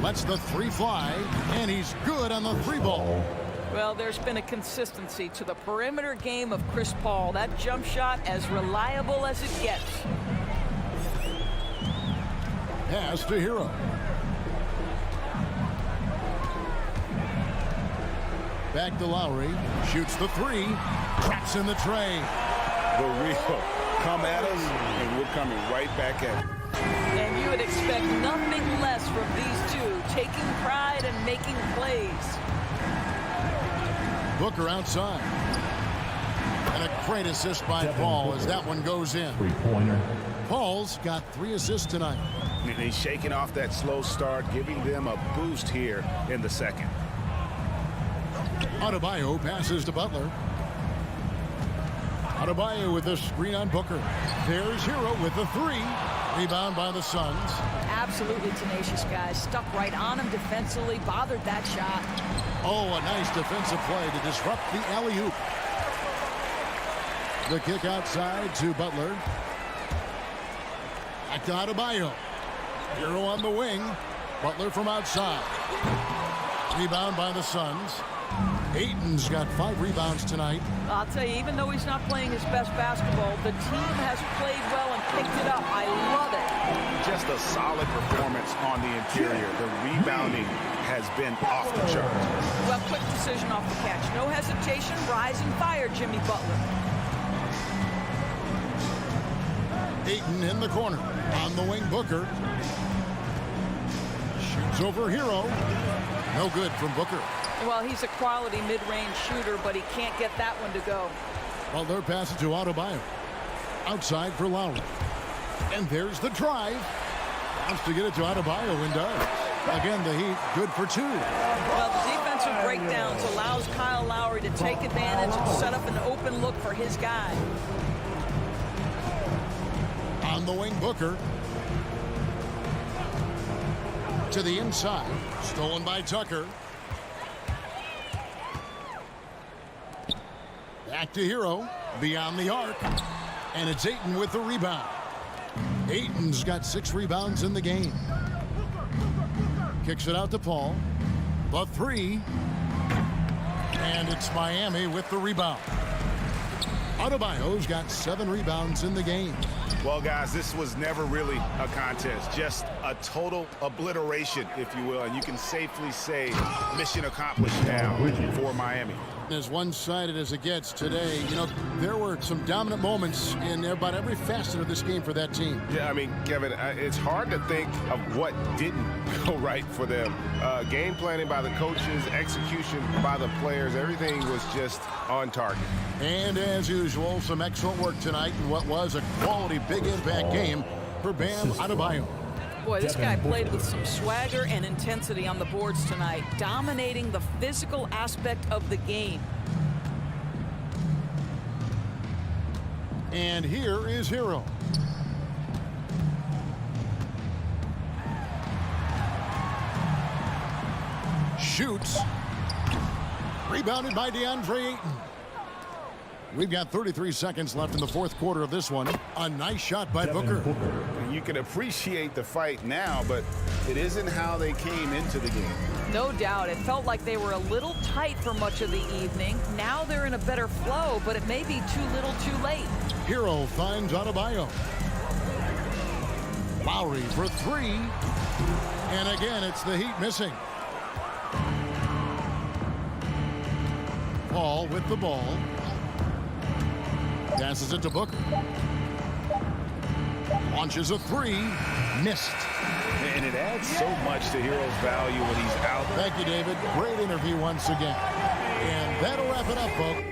[SPEAKER 7] Lets the 3 fly, and he's good on the 3 ball.
[SPEAKER 11] Well, there's been a consistency to the perimeter game of Chris Paul. That jump shot as reliable as it gets.
[SPEAKER 7] Pass to Hero. Back to Lowry. Shoots the 3. Traps in the tray.
[SPEAKER 8] The real. Come at us, and we're coming right back at it.
[SPEAKER 11] And you would expect nothing less from these two, taking pride and making plays.
[SPEAKER 7] Booker outside. And a great assist by Paul as that one goes in.
[SPEAKER 2] Three-pointer.
[SPEAKER 7] Paul's got 3 assists tonight.
[SPEAKER 8] And he's shaking off that slow start, giving them a boost here in the second.
[SPEAKER 7] Adebayo passes to Butler. Adebayo with a screen on Booker. There's Hero with the 3. Rebound by the Suns.
[SPEAKER 11] Absolutely tenacious guys. Stuck right on him defensively. Bothered that shot.
[SPEAKER 7] Oh, a nice defensive play to disrupt the alley-oop. The kick outside to Butler. Back to Adebayo. Hero on the wing. Butler from outside. Rebound by the Suns. Ayton's got 5 rebounds tonight.
[SPEAKER 11] I'll tell you, even though he's not playing his best basketball, the team has played well and picked it up. I love it.
[SPEAKER 8] Just a solid performance on the interior. The rebounding has been off the charts.
[SPEAKER 11] Well, quick decision off the catch. No hesitation. Rise and fire, Jimmy Butler.
[SPEAKER 7] Ayton in the corner. On the wing, Booker. Shoots over Hero. No good from Booker.
[SPEAKER 11] Well, he's a quality mid-range shooter, but he can't get that one to go.
[SPEAKER 7] Well, they're passing to Adebayo. Outside for Lowry. And there's the drive. Wants to get it to Adebayo and does. Again, the Heat good for 2.
[SPEAKER 11] Well, the defensive breakdowns allows Kyle Lowry to take advantage and set up an open look for his guy.
[SPEAKER 7] On the wing, Booker. To the inside. Stolen by Tucker. Back to Hero. Beyond the arc. And it's Ayton with the rebound. Ayton's got 6 rebounds in the game. Kicks it out to Paul. The 3. And it's Miami with the rebound. Adebayo's got 7 rebounds in the game.
[SPEAKER 8] Well, guys, this was never really a contest. Just a total obliteration, if you will. And you can safely say mission accomplished now for Miami.
[SPEAKER 7] As one-sided as it gets today, you know, there were some dominant moments in about every facet of this game for that team.
[SPEAKER 8] Yeah, I mean, Kevin, it's hard to think of what didn't go right for them. Game planning by the coaches, execution by the players, everything was just on target.
[SPEAKER 7] And as usual, some excellent work tonight in what was a quality big impact game for Bam Adebayo.
[SPEAKER 11] Boy, this guy played with some swagger and intensity on the boards tonight, dominating the physical aspect of the game.
[SPEAKER 7] And here is Hero. Shoots. Rebounded by DeAndre Ayton. We've got 33 seconds left in the 4th quarter of this one. A nice shot by Booker.
[SPEAKER 8] You can appreciate the fight now, but it isn't how they came into the game.
[SPEAKER 11] No doubt. It felt like they were a little tight for much of the evening. Now they're in a better flow, but it may be too little too late.
[SPEAKER 7] Hero finds Adebayo. Lowry for 3. And again, it's the Heat missing. Paul with the ball. Passes it to Booker. Launches a 3. Missed.
[SPEAKER 8] And it adds so much to Hero's value when he's out.
[SPEAKER 7] Thank you, David. Great interview once again. And that'll wrap it up, folks.